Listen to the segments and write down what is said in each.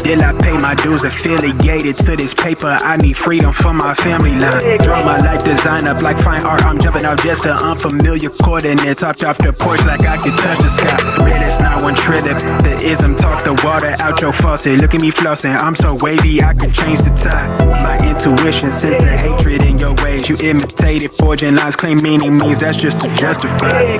Till I pay my dues affiliated to this paper. I need freedom from my family line. Draw my life design up like fine art. I'm jumping out just to unfamiliar coordinates. Topped off the porch like I could touch the sky. Red is not one trillip. The ism talk the water out your faucet. Look at me flossing. I'm so wavy I could change the tide. My intuition sense the hatred in your ways. You imitated forging lines. Claim meaning means that's just to justify.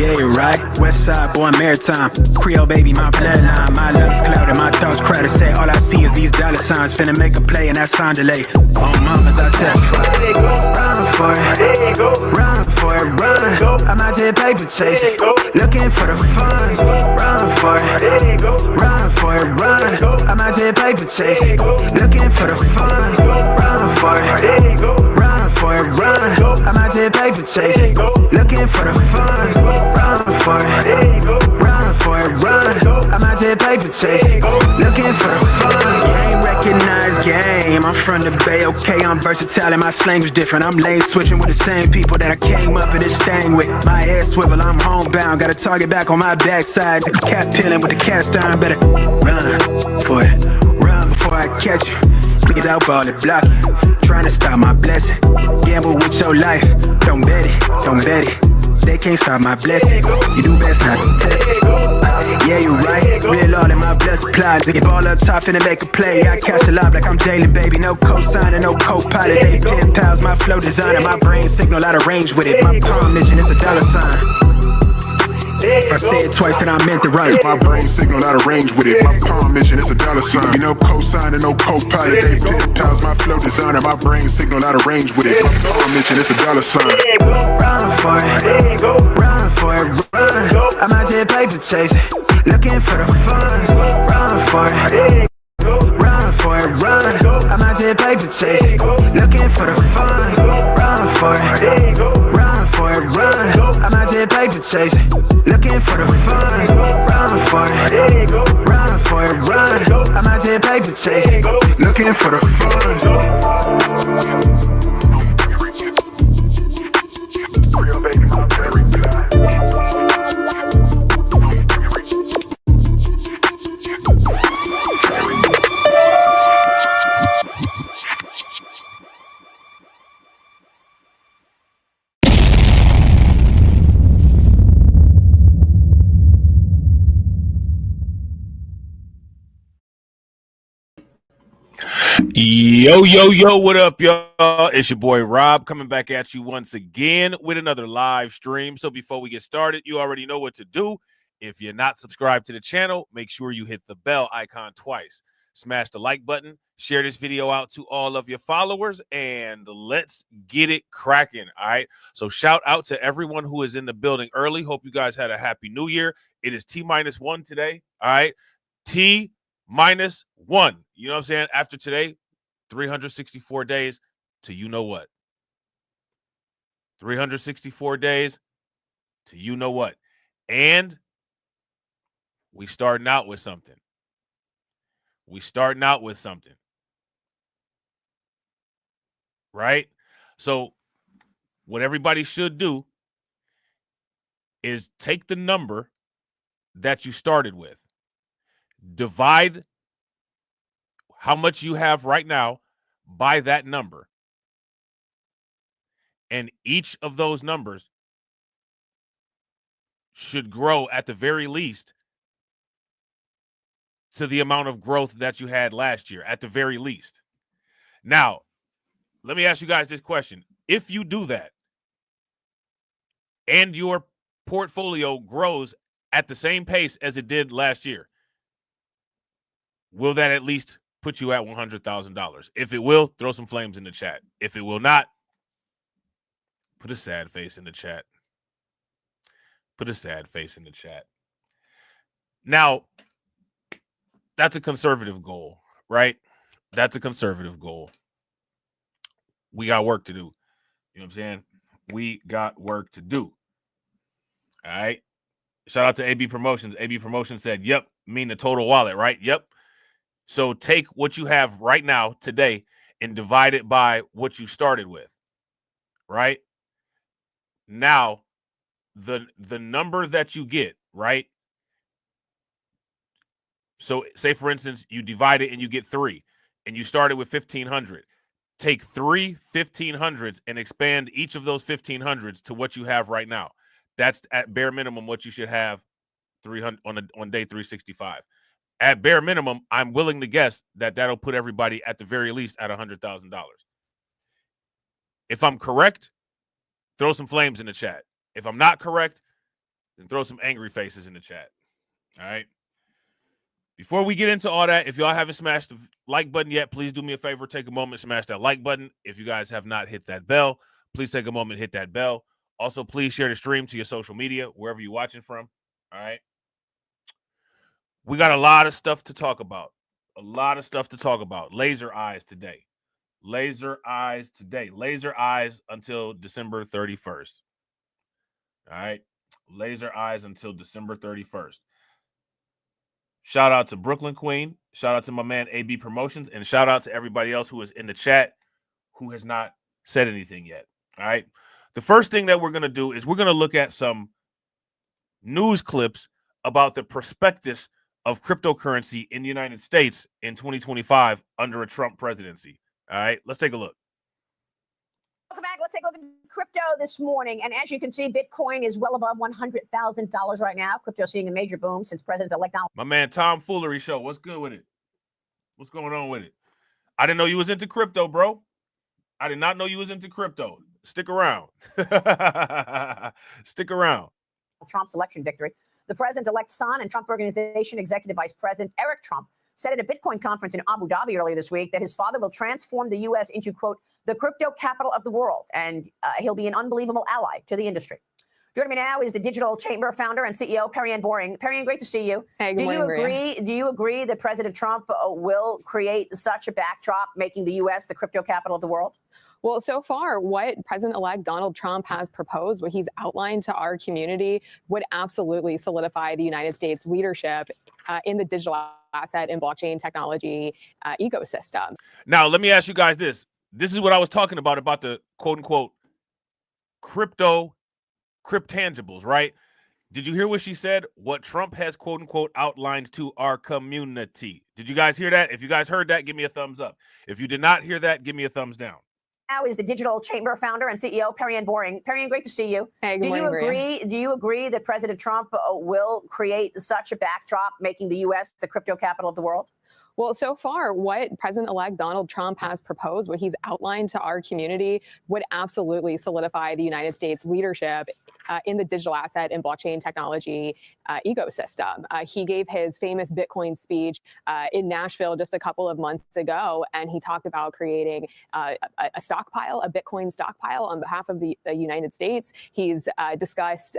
Yeah, right. West side, born maritime. Creole baby, my bloodline. My lungs clouded, my thoughts crowded. Say all I see is these dollar signs. Finna make a play and that sound delay. On mamas, I testify. Run for it, run for it, run. I'm out here paper chasing, looking for the funds. Run for it, run for it, run. I'm out here paper chasing, looking for the funds. Run for it, run for it, run. I'm out here paper chasing, looking for the funds. Run for it, run for it, run. I'm out here paper chasing, looking for the funds. Game recognized game. I'm from the Bay, okay, I'm versatile and my slang was different. I'm lane switching with the same people that I came up in this thing with. My head swivel, I'm homebound. Got a target back on my backside. The cat peeling with the cast iron. Better run for it, run before I catch you. Niggas out ball it, block it. Trying to stop my blessing. Gamble with your life. Don't bet it, don't bet it. They can't stop my blessing. You do best not to test it. Yeah, you right. Real all in my blood supply. Dig ball up top, finna make a play. I cast a lob like I'm Jalen, baby. No co-signer, no co-pilot. They pen pals, my flow designer. My brain signal out of range with it. My palm mission is a dollar sign. If I say it twice, then I meant it right. My brain signal out of range with it. My palm mission is a dollar sign. You know, co-signer, no co-pilot. They pen pals, my flow designer. My brain signal out of range with it. My palm mission is a dollar sign. Run for it, run for it, run. I'm out here paper chasing, looking for the funds. Run for it, run for it, run. I'm out here paper chasing, looking for the funds. Run for it, run for it, run. I'm out here paper chasing, looking for the funds. Run for it, run for it, run. I'm out here paper chasing, looking for the funds. Yo, what up, y'all? It's your boy Rob coming back at you once again with another live stream. So before we get started, you already know what to do. If you're not subscribed to the channel, make sure you hit the bell icon twice. Smash the like button, share this video out to all of your followers, and let's get it cracking, all right? So shout out to everyone who is in the building early. Hope you guys had a happy new year. It is T-1 today, all right? T-1. You know what I'm saying? After today, 364 days to you know what. 364 days to you know what. And we starting out with something. Right? So what everybody should do is take the number that you started with, divide how much you have right now by that number, and each of those numbers should grow at the very least to the amount of growth that you had last year, at the very least. Now, let me ask you guys this question. If you do that and your portfolio grows at the same pace as it did last year, will that at least put you at $100,000? If it will, throw some flames in the chat. If it will not, put a sad face in the chat. Now, that's a conservative goal, right? That's a conservative goal. We got work to do. You know what I'm saying? We got work to do. All right. Shout out to AB Promotions. AB Promotions said, yep, mean the total wallet, right? Yep. So take what you have right now today and divide it by what you started with, right? Now, the number that you get, right, So say, for instance, you divide it and you get 3, and you started with 1,500. Take 3 1,500s and expand each of those 1,500s to what you have right now. That's at bare minimum what you should have 300 on day 365. At bare minimum, I'm willing to guess that that'll put everybody at the very least at $100,000. If I'm correct, throw some flames in the chat. If I'm not correct, then throw some angry faces in the chat. All right. Before we get into all that, if y'all haven't smashed the like button yet, please do me a favor. Take a moment, smash that like button. If you guys have not hit that bell, please take a moment, hit that bell. Also, please share the stream to your social media, wherever you're watching from. All right. We got a lot of stuff to talk about. Laser eyes today. Laser eyes until December 31st. All right. Laser eyes until December 31st. Shout out to Brooklyn Queen. Shout out to my man AB Promotions. And shout out to everybody else who is in the chat who has not said anything yet. All right. The first thing that we're going to do is we're going to look at some news clips about the prospectus of cryptocurrency in the United States in 2025 under a Trump presidency. All right. Let's take a look. Welcome back. Let's take a look at crypto this morning. And as you can see, Bitcoin is well above $100,000 right now. Crypto seeing a major boom since President-elect Donald. My man, Tom Foolery Show. What's good with it? What's going on with it? I didn't know you was into crypto, bro. I did not know you was into crypto. Stick around. Stick around. Trump's election victory. The president-elect's son and Trump Organization Executive Vice President Eric Trump said at a Bitcoin conference in Abu Dhabi earlier this week that his father will transform the U.S. into, quote, the crypto capital of the world, and he'll be an unbelievable ally to the industry. Joining me now is the Digital Chamber founder and CEO, Perianne Boring. Perianne, great to see you. Hey, good morning, Maria. Do you agree that President Trump will create such a backdrop, making the U.S. the crypto capital of the world? Well, so far, what President-elect Donald Trump has proposed, what he's outlined to our community, would absolutely solidify the United States leadership in the digital asset and blockchain technology ecosystem. Now, let me ask you guys this. This is what I was talking about the quote-unquote cryptangibles, right? Did you hear what she said? What Trump has, quote-unquote, outlined to our community. Did you guys hear that? If you guys heard that, give me a thumbs up. If you did not hear that, give me a thumbs down. Now is the Digital Chamber founder and CEO, Perianne Boring. Perianne, great to see you. Hey, good morning, Maria. Do you agree that President Trump will create such a backdrop, making the U.S. the crypto capital of the world? Well, so far, what President-elect Donald Trump has proposed, what he's outlined to our community, would absolutely solidify the United States leadership in the digital asset and blockchain technology ecosystem. He gave his famous Bitcoin speech in Nashville just a couple of months ago, and he talked about creating a stockpile, a Bitcoin stockpile on behalf of the United States. He's discussed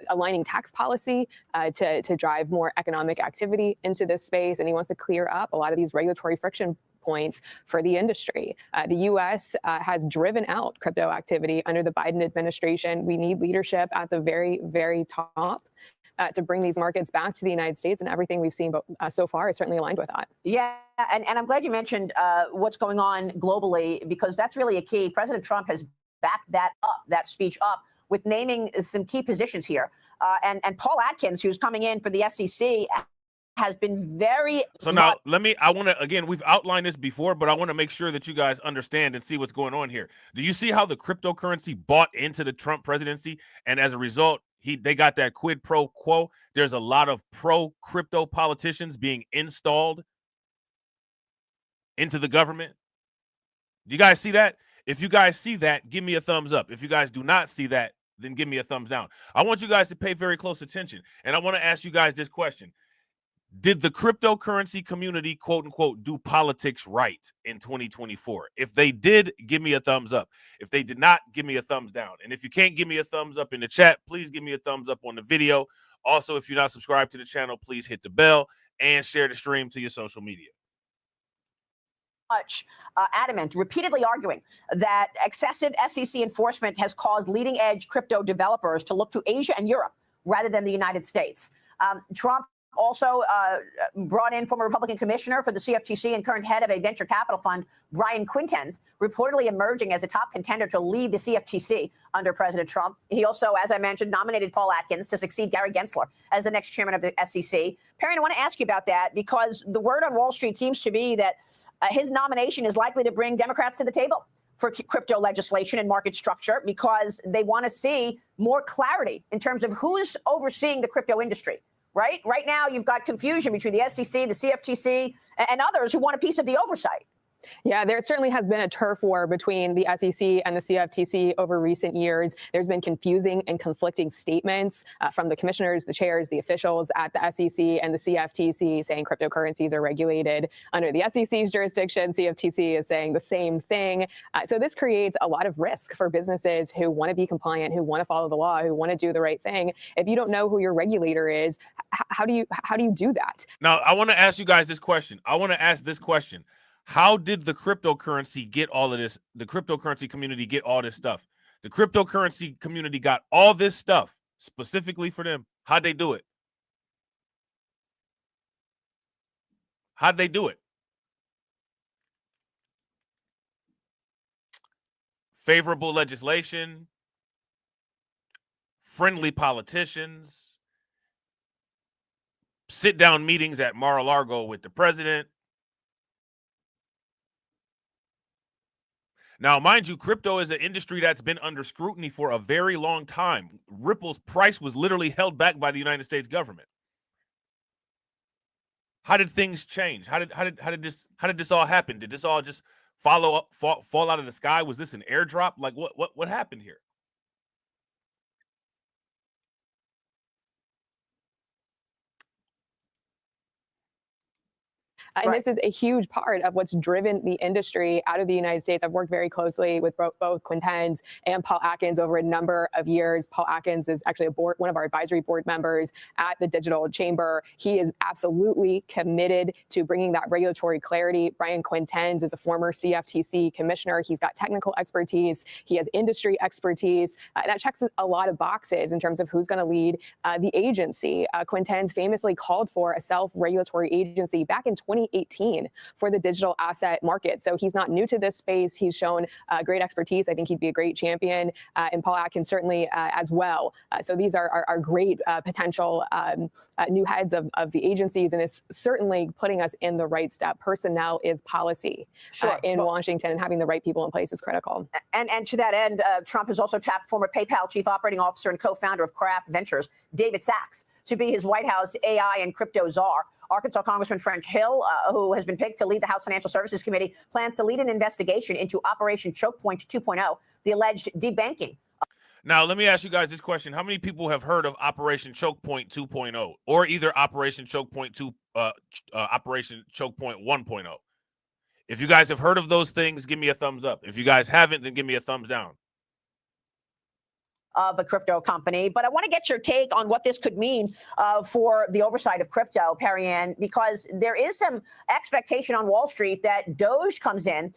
aligning tax policy to drive more economic activity into this space, and he wants to clear up a lot of these regulatory friction points for the industry. The U.S. Has driven out crypto activity under the Biden administration. We need leadership at the very, very top to bring these markets back to the United States, and everything we've seen so far is certainly aligned with that. Yeah, and I'm glad you mentioned what's going on globally, because that's really a key. President Trump has backed that speech up, with naming some key positions here. And Paul Atkins, who's coming in for the SEC, has been very... So now, I want to, again, we've outlined this before, but I want to make sure that you guys understand and see what's going on here. Do you see how the cryptocurrency bought into the Trump presidency? And as a result, they got that quid pro quo. There's a lot of pro-crypto politicians being installed into the government. Do you guys see that? If you guys see that, give me a thumbs up. If you guys do not see that, then give me a thumbs down. I want you guys to pay very close attention. And I want to ask you guys this question. Did the cryptocurrency community, quote unquote, do politics right in 2024? If they did, give me a thumbs up. If they did not, give me a thumbs down. And if you can't give me a thumbs up in the chat, please give me a thumbs up on the video. Also, if you're not subscribed to the channel, please hit the bell and share the stream to your social media. Adamant, repeatedly arguing that excessive SEC enforcement has caused leading edge crypto developers to look to Asia and Europe rather than the United States. Trump also brought in former Republican commissioner for the CFTC and current head of a venture capital fund, Brian Quintenz, reportedly emerging as a top contender to lead the CFTC under President Trump. He also, as I mentioned, nominated Paul Atkins to succeed Gary Gensler as the next chairman of the SEC. Perry, I want to ask you about that because the word on Wall Street seems to be that his nomination is likely to bring Democrats to the table for crypto legislation and market structure because they want to see more clarity in terms of who's overseeing the crypto industry. Right now, you've got confusion between the SEC, the CFTC, and others who want a piece of the oversight. Yeah, there certainly has been a turf war between the SEC and the CFTC over recent years. There's been confusing and conflicting statements from the commissioners, the chairs, the officials at the SEC and the CFTC saying cryptocurrencies are regulated under the SEC's jurisdiction. CFTC is saying the same thing. So this creates a lot of risk for businesses who want to be compliant, who want to follow the law, who want to do the right thing. If you don't know who your regulator is, how do you do that? Now, I want to ask you guys this question. How did the cryptocurrency get all of this? The cryptocurrency community get all this stuff? The cryptocurrency community got all this stuff specifically for them. How'd they do it? How'd they do it? Favorable legislation, friendly politicians, sit-down meetings at Mar-a-Lago with the president. Now, mind you, crypto is an industry that's been under scrutiny for a very long time. Ripple's price was literally held back by the United States government. How did things change? How did this all happen? Did this all just fall out of the sky? Was this an airdrop? Like what happened here? And this is a huge part of what's driven the industry out of the United States. I've worked very closely with both Quintenz and Paul Atkins over a number of years. Paul Atkins is actually one of our advisory board members at the Digital Chamber. He is absolutely committed to bringing that regulatory clarity. Brian Quintenz is a former CFTC commissioner. He's got technical expertise. He has industry expertise. That checks a lot of boxes in terms of who's going to lead the agency. Quintenz famously called for a self-regulatory agency back in 2018 for the digital asset market. So he's not new to this space. He's shown great expertise. I think he'd be a great champion, and Paul Atkins certainly as well. So these are great potential new heads of the agencies, and it's certainly putting us in the right step. Personnel is policy in Washington, and having the right people in place is critical. And to that end, Trump has also tapped former PayPal chief operating officer and co-founder of Kraft Ventures, David Sachs, to be his White House AI and crypto czar. Arkansas Congressman French Hill, who has been picked to lead the House Financial Services Committee, plans to lead an investigation into Operation Choke Point 2.0, the alleged debanking. Now, let me ask you guys this question. How many people have heard of Operation Choke Point 2.0 or either Operation Choke Point 2, Operation Choke Point 1.0? If you guys have heard of those things, give me a thumbs up. If you guys haven't, then give me a thumbs down. Of a crypto company. But I want to get your take on what this could mean for the oversight of crypto, Perry-Ann, because there is some expectation on Wall Street that Doge comes in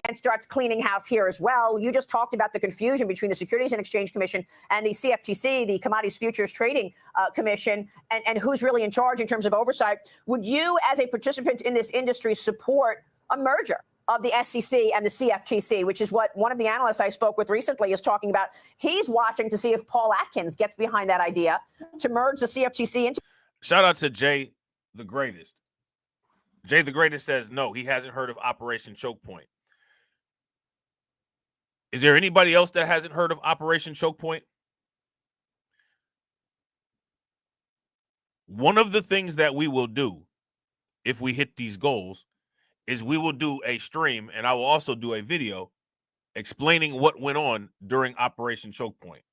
and starts cleaning house here as well. You just talked about the confusion between the Securities and Exchange Commission and the CFTC, the Commodities Futures Trading Commission, and who's really in charge in terms of oversight. Would you, as a participant in this industry, support a merger of the SEC and the CFTC, which is what one of the analysts I spoke with recently is talking about? He's watching to see if Paul Atkins gets behind that idea to merge the CFTC into. Shout out to Jay the Greatest. Jay the Greatest says no, he hasn't heard of Operation Choke Point. Is there anybody else that hasn't heard of Operation Choke Point? One of the things that we will do if we hit these goals is we will do a stream, and I will also do a video explaining what went on during Operation Choke Point.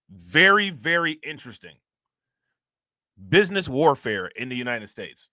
Very, very interesting. Business warfare in the United States.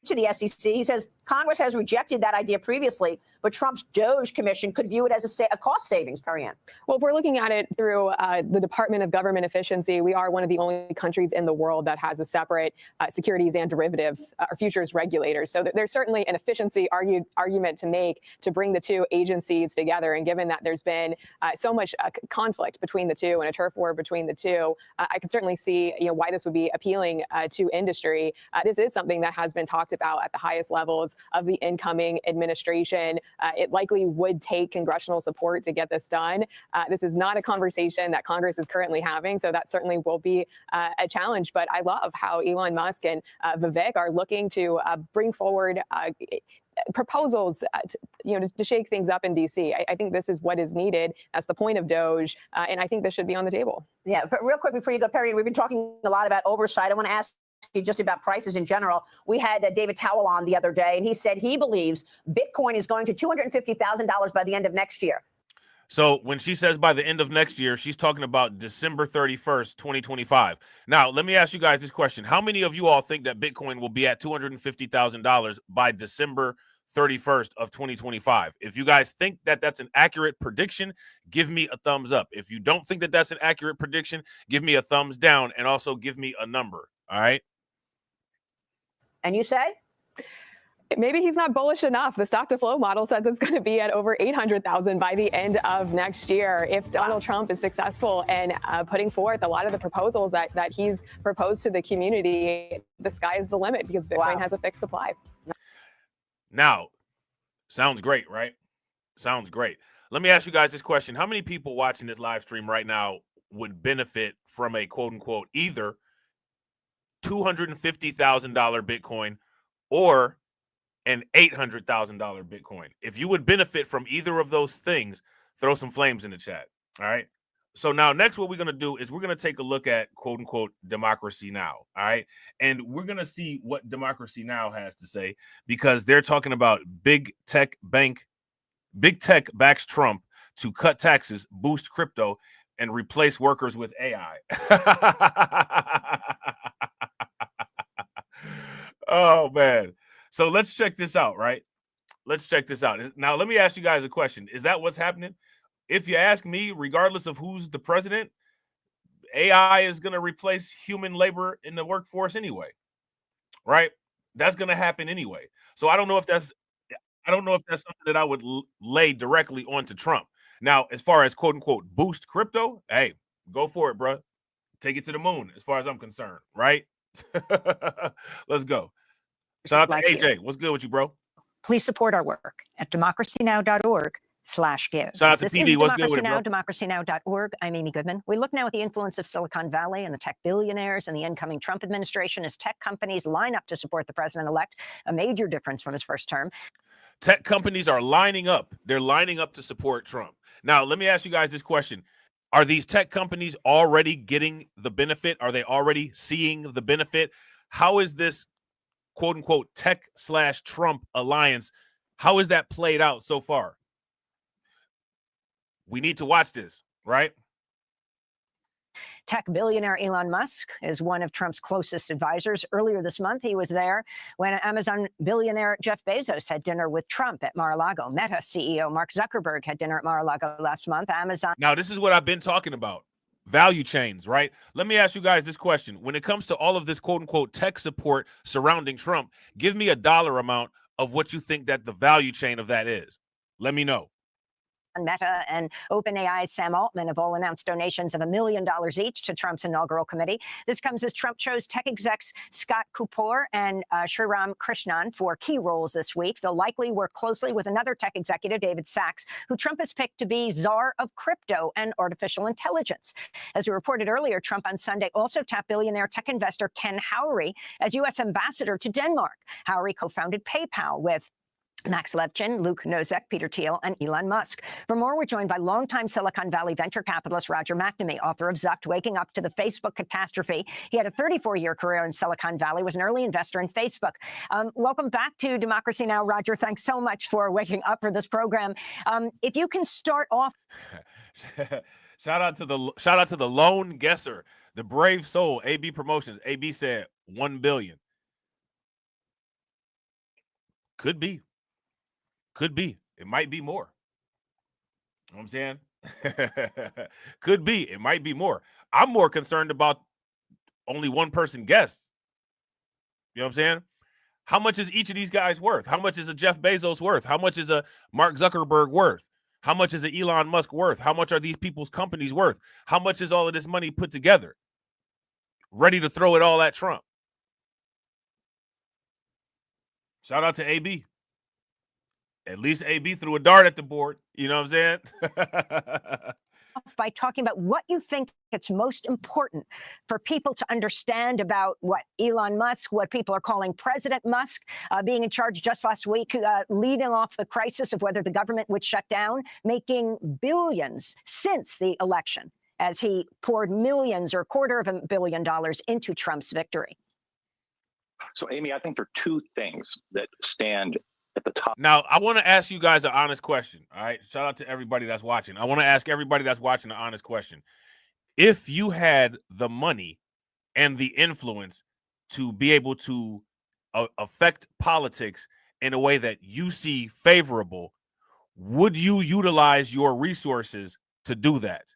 To the SEC, he says Congress has rejected that idea previously, but Trump's Doge Commission could view it as a cost savings, Perianne. Well, if we're looking at it through the Department of Government Efficiency, we are one of the only countries in the world that has a separate securities and derivatives or futures regulator. So there's certainly an efficiency argument to make to bring the two agencies together. And given that there's been so much conflict between the two and a turf war between the two, I can certainly see why this would be appealing to industry. This is something that has been talked about at the highest levels of the incoming administration. It likely would take congressional support to get this done. This is not a conversation that Congress is currently having, so that certainly will be a challenge. But I love how Elon Musk and Vivek are looking to bring forward proposals to shake things up in D.C. I think this is what is needed. That's the point of Doge, and I think this should be on the table. Yeah, but real quick before you go, Perry, we've been talking a lot about oversight. I want to ask you just about prices in general. We had David Towell on the other day, and he said he believes Bitcoin is going to $250,000 by the end of next year. So when she says by the end of next year, she's talking about December 31st, 2025. Now, let me ask you guys this question. How many of you all think that Bitcoin will be at $250,000 by December 31st of 2025? If you guys think that that's an accurate prediction, give me a thumbs up. If you don't think that that's an accurate prediction, give me a thumbs down and also give me a number. All right. And you say? Maybe he's not bullish enough. The stock to flow model says it's going to be at over 800,000 by the end of next year. If Donald Trump is successful in putting forth a lot of the proposals that he's proposed to the community, the sky is the limit because Bitcoin has a fixed supply. Now, sounds great, right? Sounds great. Let me ask you guys this question. How many people watching this live stream right now would benefit from a quote unquote either $250,000 Bitcoin or an $800,000 Bitcoin? If you would benefit from either of those things, throw some flames in the chat. All right. So now next, what we're going to do is we're going to take a look at quote unquote democracy now. All right. And we're going to see what democracy now has to say, because they're talking about big tech backs Trump to cut taxes, boost crypto, and replace workers with AI. Oh, man. So let's check this out, right? Let's check this out. Now, let me ask you guys a question. Is that what's happening? If you ask me, regardless of who's the president, AI is going to replace human labor in the workforce anyway, right? That's going to happen anyway. So I don't know if that's something that I would lay directly onto Trump. Now, as far as quote unquote boost crypto, hey, go for it, bro. Take it to the moon as far as I'm concerned, right? Let's go. Shout out to AJ. What's good with you, bro? Please support our work at democracynow.org/give. Shout out to PD. What's good with it, bro? Democracynow.org. I'm Amy Goodman. We look now at the influence of Silicon Valley and the tech billionaires and the incoming Trump administration as tech companies line up to support the president-elect, a major difference from his first term. Tech companies are lining up. They're lining up to support Trump. Now, let me ask you guys this question. Are these tech companies already getting the benefit? Are they already seeing the benefit? How is this quote unquote tech/Trump alliance? How is that played out so far? We need to watch this, right? Tech billionaire Elon Musk is one of Trump's closest advisors. Earlier this month, he was there when Amazon billionaire Jeff Bezos had dinner with Trump at Mar-a-Lago. Meta CEO Mark Zuckerberg had dinner at Mar-a-Lago last month. Amazon. Now, this is what I've been talking about. Value chains, right? Let me ask you guys this question. When it comes to all of this quote unquote tech support surrounding Trump, give me a dollar amount of what you think that the value chain of that is. Let me know. Meta and OpenAI's Sam Altman have all announced donations of $1 million each to Trump's inaugural committee. This comes as Trump chose tech execs Scott Kapoor and Sriram Krishnan for key roles this week. They'll likely work closely with another tech executive, David Sachs, who Trump has picked to be czar of crypto and artificial intelligence. As we reported earlier, Trump on Sunday also tapped billionaire tech investor Ken Howry as U.S. ambassador to Denmark. Howry co-founded PayPal with Max Levchin, Luke Nosek, Peter Thiel, and Elon Musk. For more, we're joined by longtime Silicon Valley venture capitalist Roger McNamee, author of Zucked, Waking Up to the Facebook Catastrophe. He had a 34-year career in Silicon Valley, was an early investor in Facebook. Welcome back to Democracy Now!, Roger. Thanks so much for waking up for this program. If you can start off. Shout out to the lone guesser, the brave soul, AB Promotions. AB said $1 billion. Could be. Could be. It might be more. You know what I'm saying? Could be. It might be more. I'm more concerned about only one person guessed. You know what I'm saying? How much is each of these guys worth? How much is a Jeff Bezos worth? How much is a Mark Zuckerberg worth? How much is a Elon Musk worth? How much are these people's companies worth? How much is all of this money put together? Ready to throw it all at Trump. Shout out to AB. At least AB threw a dart at the board. You know what I'm saying? By talking about what you think it's most important for people to understand about what Elon Musk, what people are calling President Musk, being in charge just last week, leading off the crisis of whether the government would shut down, making billions since the election as he poured millions or $250 million into Trump's victory. So, Amy, I think there are two things that stand at the top. Now, I want to ask you guys an honest question. All right. Shout out to everybody that's watching. I want to ask everybody that's watching an honest question. If you had the money and the influence to be able to affect politics in a way that you see favorable, would you utilize your resources to do that?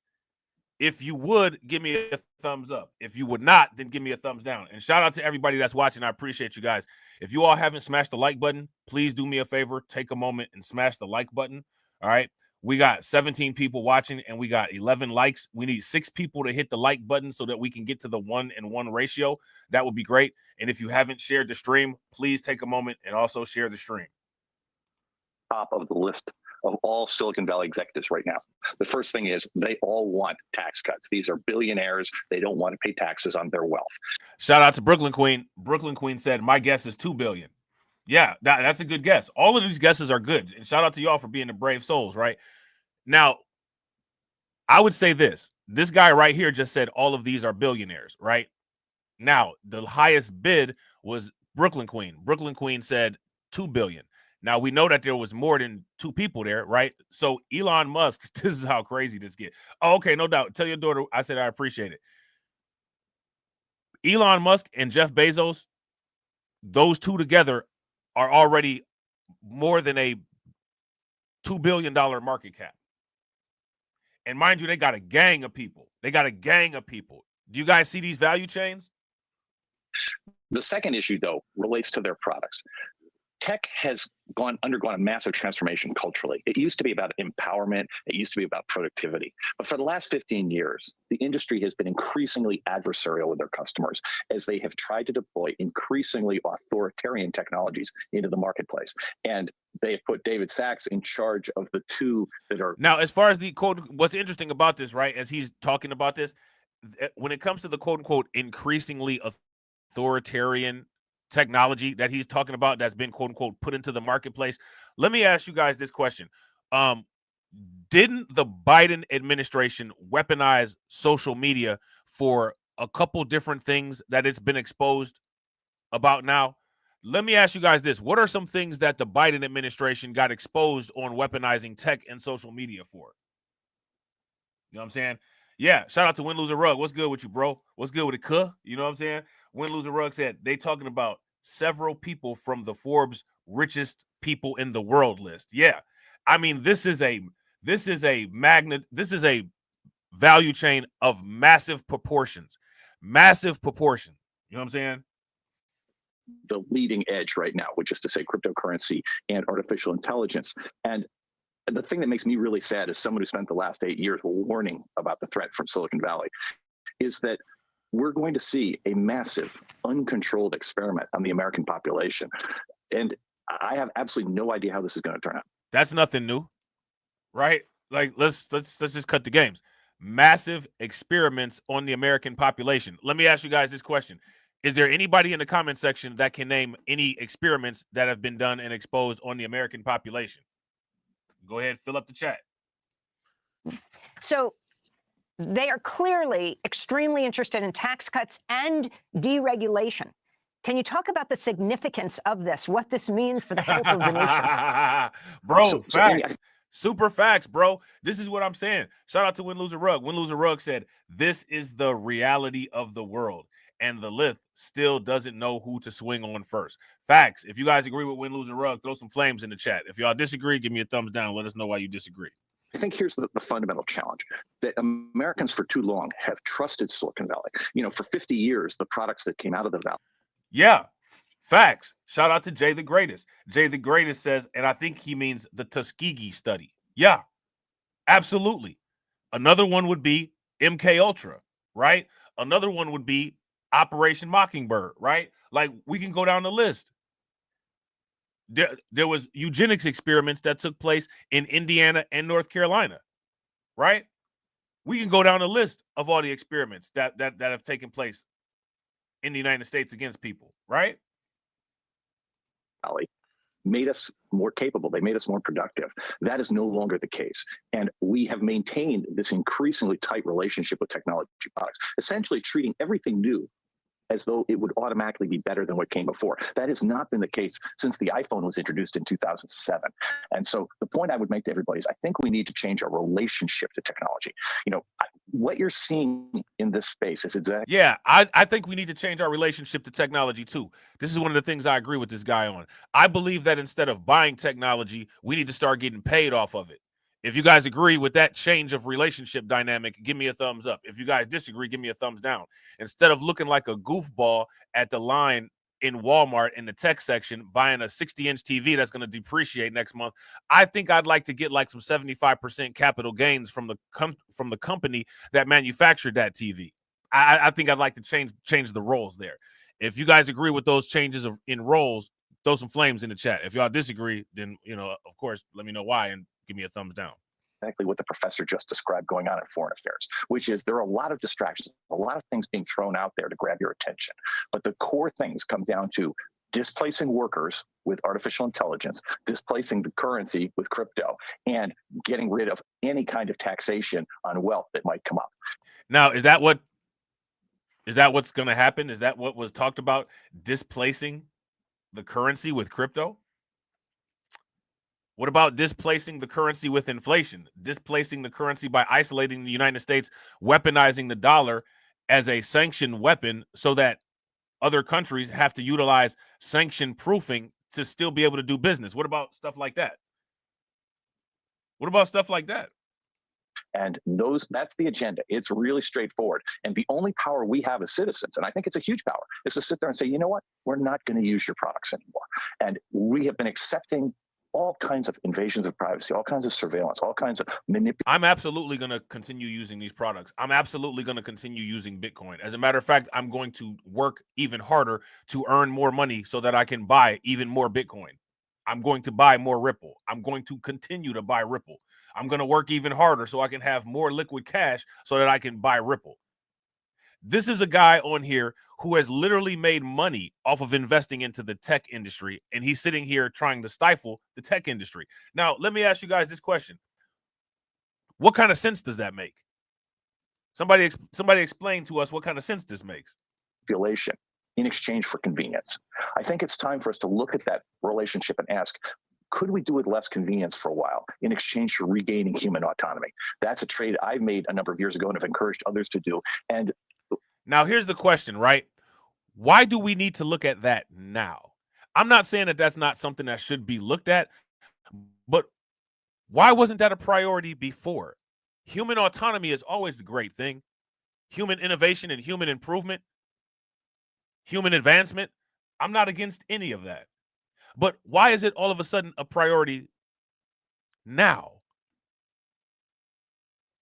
If you would, give me a thumbs up. If you would not, then give me a thumbs down. And shout out to everybody that's watching. I appreciate you guys. If you all haven't smashed the like button, please do me a favor. Take a moment and smash the like button. All right. We got 17 people watching and we got 11 likes. We need 6 people to hit the like button so that we can get to the 1-in-1 ratio. That would be great. And if you haven't shared the stream, please take a moment and also share the stream. Top of the list of all Silicon Valley executives right now. The first thing is they all want tax cuts. These are billionaires. They don't want to pay taxes on their wealth. Shout out to Brooklyn Queen. Brooklyn Queen said, my guess is $2 billion. Yeah, that's a good guess. All of these guesses are good. And shout out to y'all for being the brave souls, right? Now, I would say this. This guy right here just said all of these are billionaires, right? Now, the highest bid was Brooklyn Queen. Brooklyn Queen said $2 billion. Now, we know that there was more than 2 people there, right? So Elon Musk, this is how crazy this gets. Oh, okay, no doubt. Tell your daughter I said I appreciate it. Elon Musk and Jeff Bezos, those two together are already more than a $2 billion market cap. And mind you, they got a gang of people. They got a gang of people. Do you guys see these value chains? The second issue, though, relates to their products. Tech has undergone a massive transformation culturally. It used to be about empowerment. It used to be about productivity. But for the last 15 years, the industry has been increasingly adversarial with their customers as they have tried to deploy increasingly authoritarian technologies into the marketplace. And they have put David Sachs in charge of the two that are. Now, as far as the quote, what's interesting about this, right, as he's talking about this, when it comes to the quote unquote increasingly authoritarian technology that he's talking about that's been quote unquote put into the marketplace, let me ask you guys this question. Didn't the Biden administration weaponize social media for a couple different things that it's been exposed about now? Let me ask you guys this. What are some things that the Biden administration got exposed on weaponizing tech and social media for? You know what I'm saying? Yeah, shout out to Win, Lose, or Rug. What's good with you, bro? What's good with it, You know what I'm saying? Win, Lose, or Rug said they talking about several people from the Forbes richest people in the world list. Yeah, I mean this is a value chain of massive proportions. Massive proportion. You know what I'm saying? The leading edge right now, which is to say cryptocurrency and artificial intelligence. And the thing that makes me really sad as someone who spent the last 8 years warning about the threat from Silicon Valley is that we're going to see a massive, uncontrolled experiment on the American population. And I have absolutely no idea how this is going to turn out. That's nothing new, right? Like, let's just cut the games. Massive experiments on the American population. Let me ask you guys this question. Is there anybody in the comment section that can name any experiments that have been done and exposed on the American population? Go ahead, fill up the chat. So they are clearly extremely interested in tax cuts and deregulation. Can you talk about the significance of this, what this means for the health of the nation? Bro, facts. Super facts, bro. This is what I'm saying. Shout out to Win, Lose, or Rug. Win, Lose, or Rug said, this is the reality of the world. and the Lith still doesn't know who to swing on first. Facts. If you guys agree with win, lose, and rug, throw some flames in the chat. If y'all disagree, give me a thumbs down. Let us know why you disagree. I think here's the fundamental challenge that Americans for too long have trusted Silicon Valley. You know, for 50 years, the products that came out of the Valley. Yeah, facts. Shout out to Jay the Greatest. Jay the Greatest says, and I think he means the Tuskegee study. Yeah, absolutely. Another one would be MK Ultra, right? Another one would be Operation Mockingbird, right? Like, we can go down the list. There was eugenics experiments that took place in Indiana and North Carolina, right? We can go down the list of all the experiments that have taken place in the United States against people, right? Made us more capable. They made us more productive. That is no longer the case. And we have maintained this increasingly tight relationship with technology products, essentially treating everything new as though it would automatically be better than what came before. That has not been the case since the iPhone was introduced in 2007. And so the point I would make to everybody is I think we need to change our relationship to technology. You know, what you're seeing in this space is exactly. Yeah, I think we need to change our relationship to technology too. This is one of the things I agree with this guy on. I believe that instead of buying technology, we need to start getting paid off of it. If you guys agree with that change of relationship dynamic, give me a thumbs up. If you guys disagree, give me a thumbs down. Instead of looking like a goofball at the line in Walmart in the tech section, buying a 60-inch TV that's going to depreciate next month, I think I'd like to get like some 75% capital gains from the company that manufactured that TV. I think I'd like to change the roles there. If you guys agree with those changes in roles, throw some flames in the chat. If y'all disagree, then, you know, of course, let me know why and give me a thumbs down. Exactly what the professor just described going on in foreign affairs, which is there are a lot of distractions, a lot of things being thrown out there to grab your attention. But the core things come down to displacing workers with artificial intelligence, displacing the currency with crypto, and getting rid of any kind of taxation on wealth that might come up. Now, is that what's going to happen? Is that what was talked about? Displacing the currency with crypto? What about displacing the currency with inflation? Displacing the currency by isolating the United States, weaponizing the dollar as a sanctioned weapon so that other countries have to utilize sanction proofing to still be able to do business? What about stuff like that? What about stuff like that? And that's the agenda. It's really straightforward. And the only power we have as citizens, and I think it's a huge power, is to sit there and say, you know what? We're not going to use your products anymore. And we have been accepting all kinds of invasions of privacy, all kinds of surveillance, all kinds of manipulation. I'm absolutely going to continue using these products. I'm absolutely going to continue using Bitcoin. As a matter of fact, I'm going to work even harder to earn more money so that I can buy even more Bitcoin. I'm going to buy more Ripple. I'm going to continue to buy Ripple. I'm going to work even harder so I can have more liquid cash so that I can buy Ripple. This is a guy on here who has literally made money off of investing into the tech industry, and he's sitting here trying to stifle the tech industry. Now, let me ask you guys this question. What kind of sense does that make? Somebody explain to us what kind of sense this makes. Manipulation in exchange for convenience. I think it's time for us to look at that relationship and ask, could we do with less convenience for a while in exchange for regaining human autonomy? That's a trade I made a number of years ago and have encouraged others to do. And now here's the question, right? Why do we need to look at that now? I'm not saying that that's not something that should be looked at, but why wasn't that a priority before? Human autonomy is always the great thing. Human innovation and human improvement, human advancement. I'm not against any of that. But why is it all of a sudden a priority now?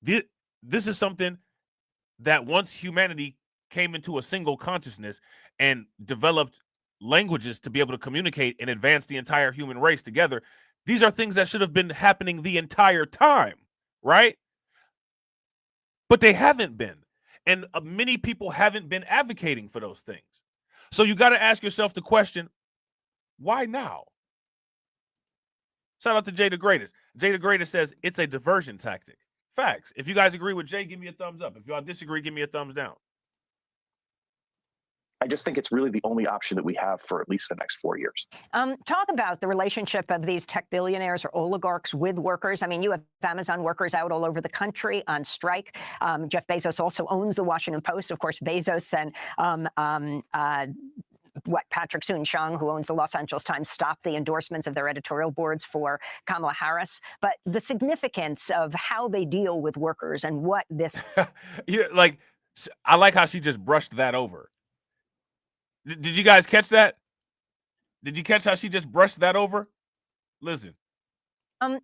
This is something that once humanity came into a single consciousness and developed languages to be able to communicate and advance the entire human race together, these are things that should have been happening the entire time, right? But they haven't been. And many people haven't been advocating for those things. So you got to ask yourself the question, why now? Shout out to Jay the Greatest. Jay the Greatest says it's a diversion tactic. Facts. If you guys agree with Jay, give me a thumbs up. If y'all disagree, give me a thumbs down. I just think it's really the only option that we have for at least the next 4 years. Talk about the relationship of these tech billionaires or oligarchs with workers. I mean, you have Amazon workers out all over the country on strike. Jeff Bezos also owns the Washington Post. Of course, Bezos and Patrick Soon-Chung, who owns the Los Angeles Times, stopped the endorsements of their editorial boards for Kamala Harris. But the significance of how they deal with workers and what this... Yeah, like, I like how she just brushed that over. Did you guys catch that? Did you catch how she just brushed that over? Listen.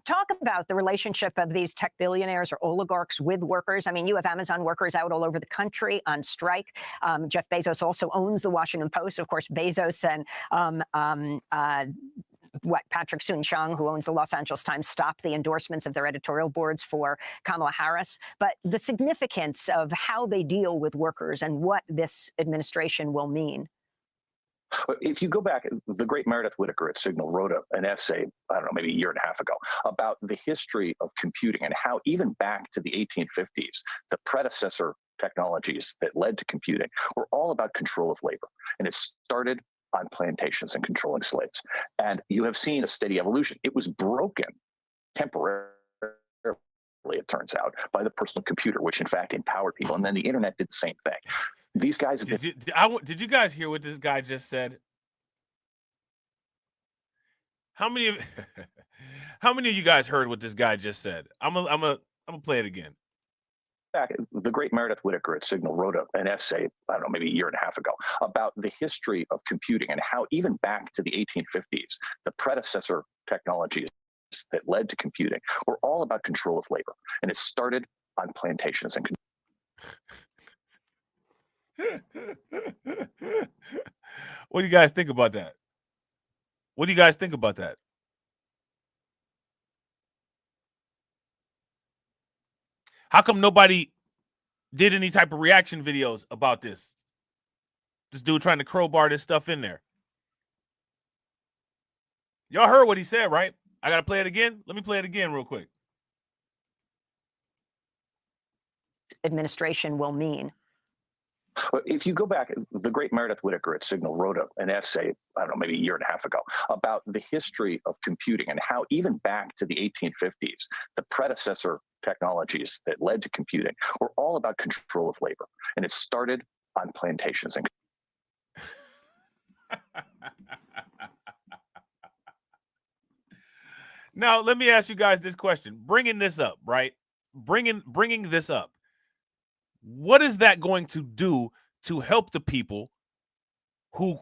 Talk about the relationship of these tech billionaires or oligarchs with workers. I mean, you have Amazon workers out all over the country on strike. Jeff Bezos also owns the Washington Post. Of course, Bezos and Patrick Soon-Chung, who owns the Los Angeles Times, stopped the endorsements of their editorial boards for Kamala Harris. But the significance of how they deal with workers and what this administration will mean. If you go back, the great Meredith Whittaker at Signal wrote an essay, I don't know, maybe a year and a half ago, about the history of computing and how even back to the 1850s, the predecessor technologies that led to computing were all about control of labor. And it started on plantations and controlling slaves. And you have seen a steady evolution. It was broken temporarily, it turns out, by the personal computer, which in fact empowered people. And then the internet did the same thing. These guys have been... Did you guys hear what this guy just said? How many of you guys heard what this guy just said? I'm gonna play it again. The great Meredith Whittaker at Signal wrote an essay, I don't know, maybe a year and a half ago, about the history of computing and how even back to the 1850s, the predecessor technologies that led to computing were all about control of labor. And it started on plantations and... What do you guys think about that? What do you guys think about that? How come nobody did any type of reaction videos about this? This dude trying to crowbar this stuff in there. Y'all heard what he said, right? I got to play it again. Let me play it again real quick. Administration will mean. If you go back, the great Meredith Whittaker at Signal wrote an essay, I don't know, maybe a year and a half ago, about the history of computing and how even back to the 1850s, the predecessor technologies that led to computing were all about control of labor. And it started on plantations and... Now, let me ask you guys this question. Bringing this up, right? Bringing this up. What is that going to do to help the people who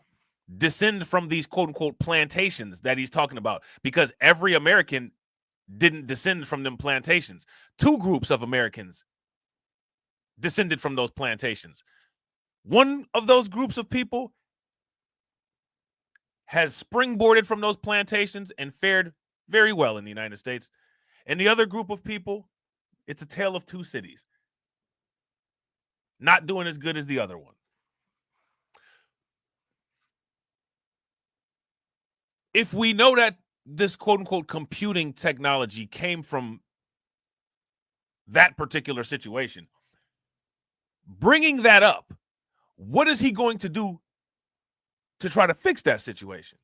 descend from these quote unquote plantations that he's talking about? Because every American didn't descend from them plantations. Two groups of Americans descended from those plantations. One of those groups of people has springboarded from those plantations and fared very well in the United States. And the other group of people, it's a tale of two cities. Not doing as good as the other one. If we know that this quote-unquote computing technology came from that particular situation, bringing that up, what is he going to do to try to fix that situation?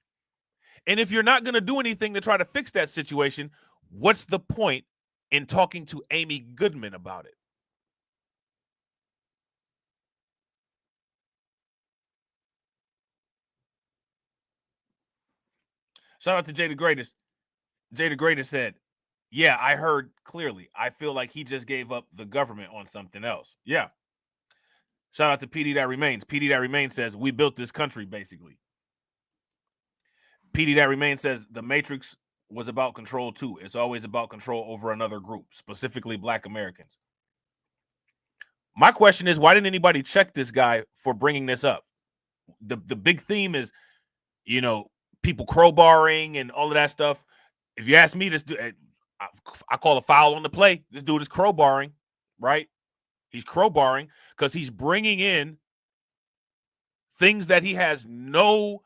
And if you're not going to do anything to try to fix that situation, what's the point in talking to Amy Goodman about it? Shout out to Jay the Greatest. Jay the Greatest said, yeah, I heard clearly. I feel like he just gave up the government on something else. Yeah. Shout out to PD That Remains. PD That Remains says, we built this country, basically. PD That Remains says, the Matrix was about control, too. It's always about control over another group, specifically Black Americans. My question is, why didn't anybody check this guy for bringing this up? The big theme is, you know, people crowbarring and all of that stuff. If you ask me, this dude, I call a foul on the play. This dude is crowbarring, right? He's crowbarring because he's bringing in things that he has no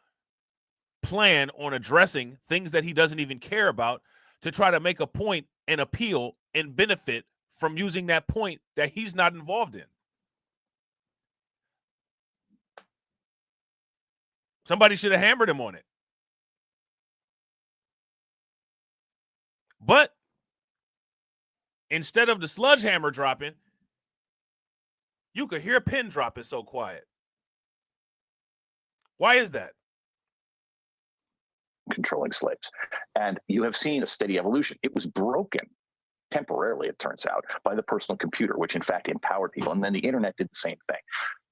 plan on addressing, things that he doesn't even care about, to try to make a point and appeal and benefit from using that point that he's not involved in. Somebody should have hammered him on it. But instead of the sludge hammer dropping, you could hear a pin drop. It's so quiet. Why is that? Controlling slaves. And you have seen a steady evolution. It was broken temporarily, it turns out, by the personal computer, which in fact empowered people. And then the internet did the same thing.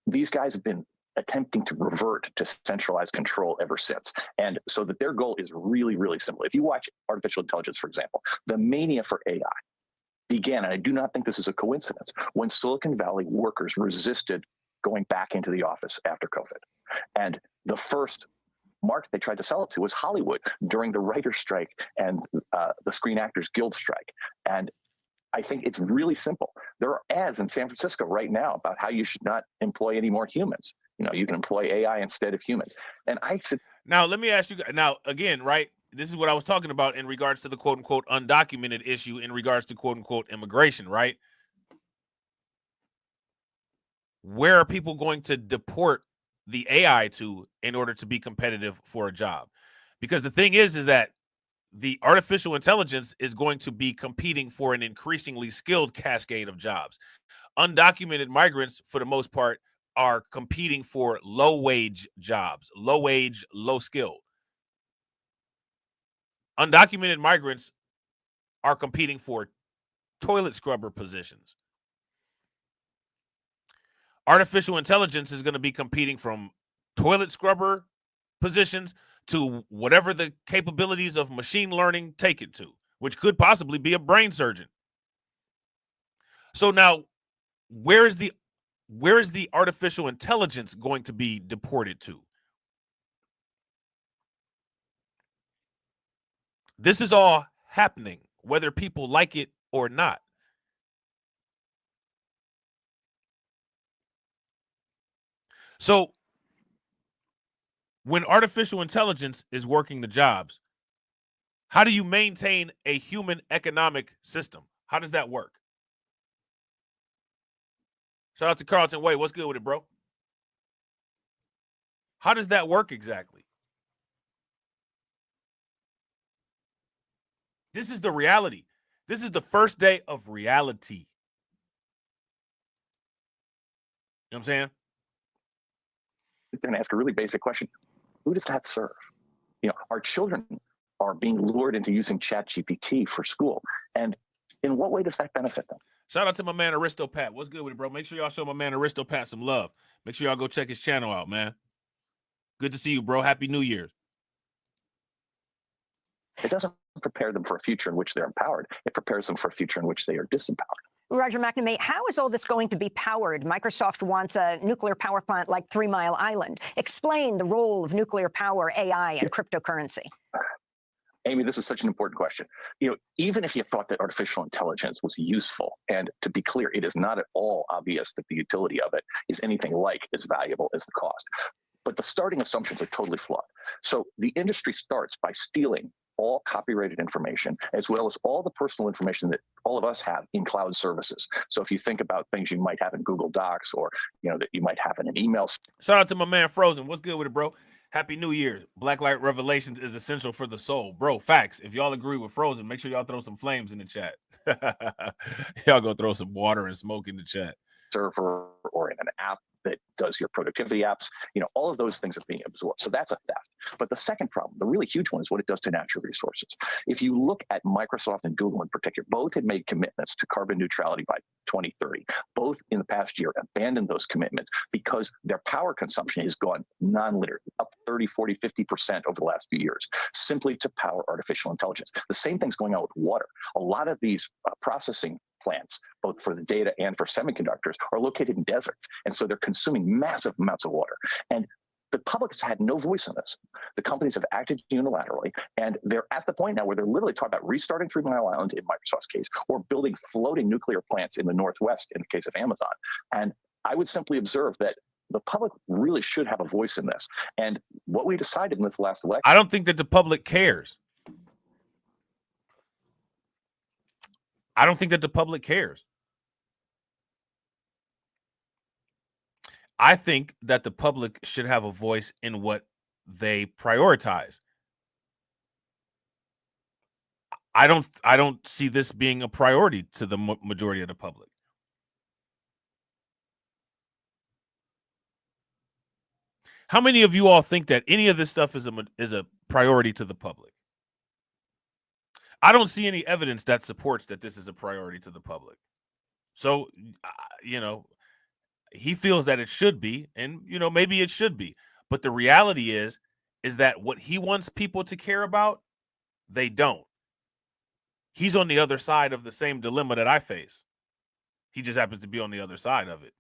These guys have been attempting to revert to centralized control ever since. And so that their goal is really, really simple. If you watch artificial intelligence, for example, the mania for AI began, and I do not think this is a coincidence, when Silicon Valley workers resisted going back into the office after COVID. And the first market they tried to sell it to was Hollywood during the writer's strike and the Screen Actors Guild strike. And I think it's really simple. There are ads in San Francisco right now about how you should not employ any more humans. You know, you can employ AI instead of humans. And I said, now let me ask you now again, right? This is what I was talking about in regards to the quote unquote undocumented issue in regards to quote unquote immigration, right? Where are people going to deport the AI to in order to be competitive for a job? Because the thing is that the artificial intelligence is going to be competing for an increasingly skilled cascade of jobs. Undocumented migrants, for the most part, are competing for low-wage jobs, low-wage, low-skill. Undocumented migrants are competing for toilet scrubber positions. Artificial intelligence is going to be competing from toilet scrubber positions to whatever the capabilities of machine learning take it to, which could possibly be a brain surgeon. So now, where is the artificial intelligence going to be deported to? This is all happening, whether people like it or not. So when artificial intelligence is working the jobs, how do you maintain a human economic system? How does that work? Shout out to Carlton Way. What's good with it, bro? How does that work exactly? This is the reality. This is the first day of reality. You know what I'm saying? and ask a really basic question. Who does that serve? You know, our children are being lured into using ChatGPT for school. And in what way does that benefit them? Shout out to my man Aristopat. What's good with it, bro? Make sure y'all show my man Aristopat some love. Make sure y'all go check his channel out, man. Good to see you, bro. Happy New Year. It doesn't prepare them for a future in which they're empowered. It prepares them for a future in which they are disempowered. Roger McNamee, how is all this going to be powered? Microsoft wants a nuclear power plant like 3 Mile Island. Explain the role of nuclear power, AI, and cryptocurrency. Amy, this is such an important question. You know, even if you thought that artificial intelligence was useful, and to be clear, it is not at all obvious that the utility of it is anything like as valuable as the cost. But the starting assumptions are totally flawed. So the industry starts by stealing all copyrighted information, as well as all the personal information that all of us have in cloud services. So if you think about things you might have in Google Docs, or you know that you might have in an email. Shout out to my man Frozen. What's good with it, bro? Happy New Year. Black Light Revelations is essential for the soul. Bro, facts. If y'all agree with Frozen, make sure y'all throw some flames in the chat. Y'all go throw some water and smoke in the chat. Server or in an app that does your productivity apps, you know, all of those things are being absorbed. So that's a theft. But the second problem, the really huge one, is what it does to natural resources. If you look at Microsoft and Google in particular, both had made commitments to carbon neutrality by 2030. Both in the past year abandoned those commitments because their power consumption has gone non-linear, up 30, 40, 50% over the last few years, simply to power artificial intelligence. The same thing's going on with water. A lot of these processing plants, both for the data and for semiconductors, are located in deserts. And so they're consuming massive amounts of water. And the public has had no voice in this. The companies have acted unilaterally, and they're at the point now where they're literally talking about restarting 3 Mile Island in Microsoft's case, or building floating nuclear plants in the Northwest in the case of Amazon. And I would simply observe that the public really should have a voice in this. And what we decided in this last election— I don't think that the public cares. I don't think that the public cares. I think that the public should have a voice in what they prioritize. I don't see this being a priority to the majority of the public. How many of you all think that any of this stuff is a priority to the public? I don't see any evidence that supports that this is a priority to the public. So, you know, he feels that it should be, and, you know, maybe it should be. But the reality is that what he wants people to care about, they don't. He's on the other side of the same dilemma that I face. He just happens to be on the other side of it.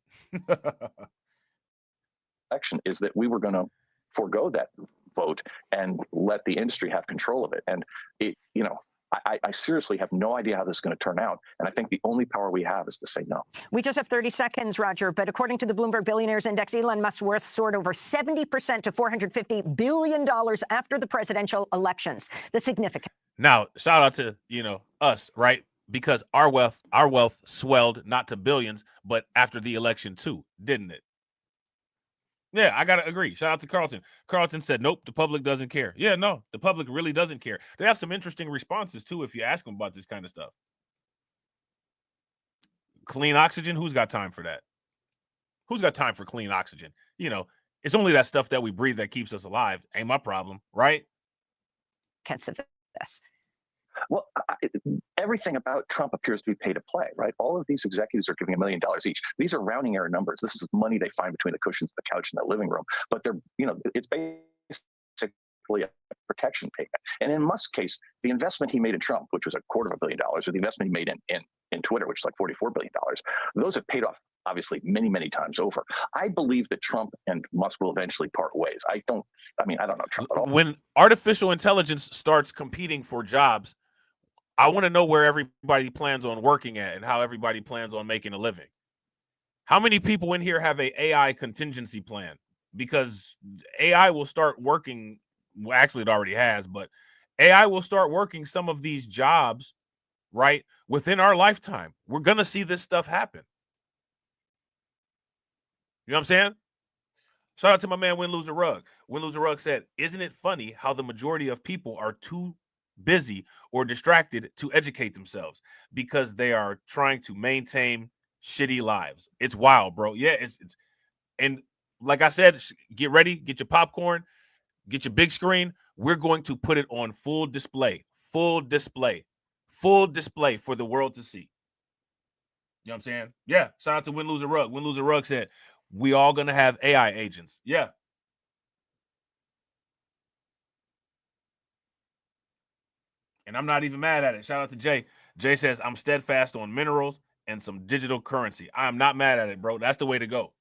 Election is that we were going to forego that vote and let the industry have control of it. And it, you know, I seriously have no idea how this is going to turn out. And I think the only power we have is to say no. We just have 30 seconds, Roger. But according to the Bloomberg Billionaires Index, Elon Musk's worth soared over 70% to $450 billion after the presidential elections. The significant. Now, shout out to, you know, us, right? Because our wealth swelled not to billions, but after the election too, didn't it? Yeah, I got to agree. Shout out to Carlton. Carlton said, nope, the public doesn't care. Yeah, no, the public really doesn't care. They have some interesting responses, too, if you ask them about this kind of stuff. Clean oxygen? Who's got time for that? Who's got time for clean oxygen? You know, it's only that stuff that we breathe that keeps us alive. Ain't my problem, right? This. Well, everything about Trump appears to be pay to play, right? All of these executives are giving $1 million each. These are rounding error numbers. This is money they find between the cushions of the couch in the living room. But they're, you know, it's basically a protection payment. And in Musk's case, the investment he made in Trump, which was $250 million, or the investment he made in Twitter, which is like $44 billion, those have paid off, obviously, many, many times over. I believe that Trump and Musk will eventually part ways. I don't know Trump at all. When artificial intelligence starts competing for jobs, I want to know where everybody plans on working at and how everybody plans on making a living. How many people in here have a AI contingency plan? Because AI will start working. Well, actually, it already has, but AI will start working some of these jobs, right, within our lifetime. We're going to see this stuff happen. You know what I'm saying? Shout out to my man, Win Lose a Rug. Win Lose a Rug said, isn't it funny how the majority of people are too busy or distracted to educate themselves because they are trying to maintain shitty lives? It's wild, bro. Yeah, it's and like I said, get ready, get your popcorn, get your big screen. We're going to put it on full display for the world to see. You know what I'm saying? Yeah. Shout out to Win Lose a Rug. Win Lose a Rug said, we all gonna have AI agents. Yeah. And I'm not even mad at it. Shout out to Jay. Jay says, I'm steadfast on minerals and some digital currency. I am not mad at it, bro. That's the way to go.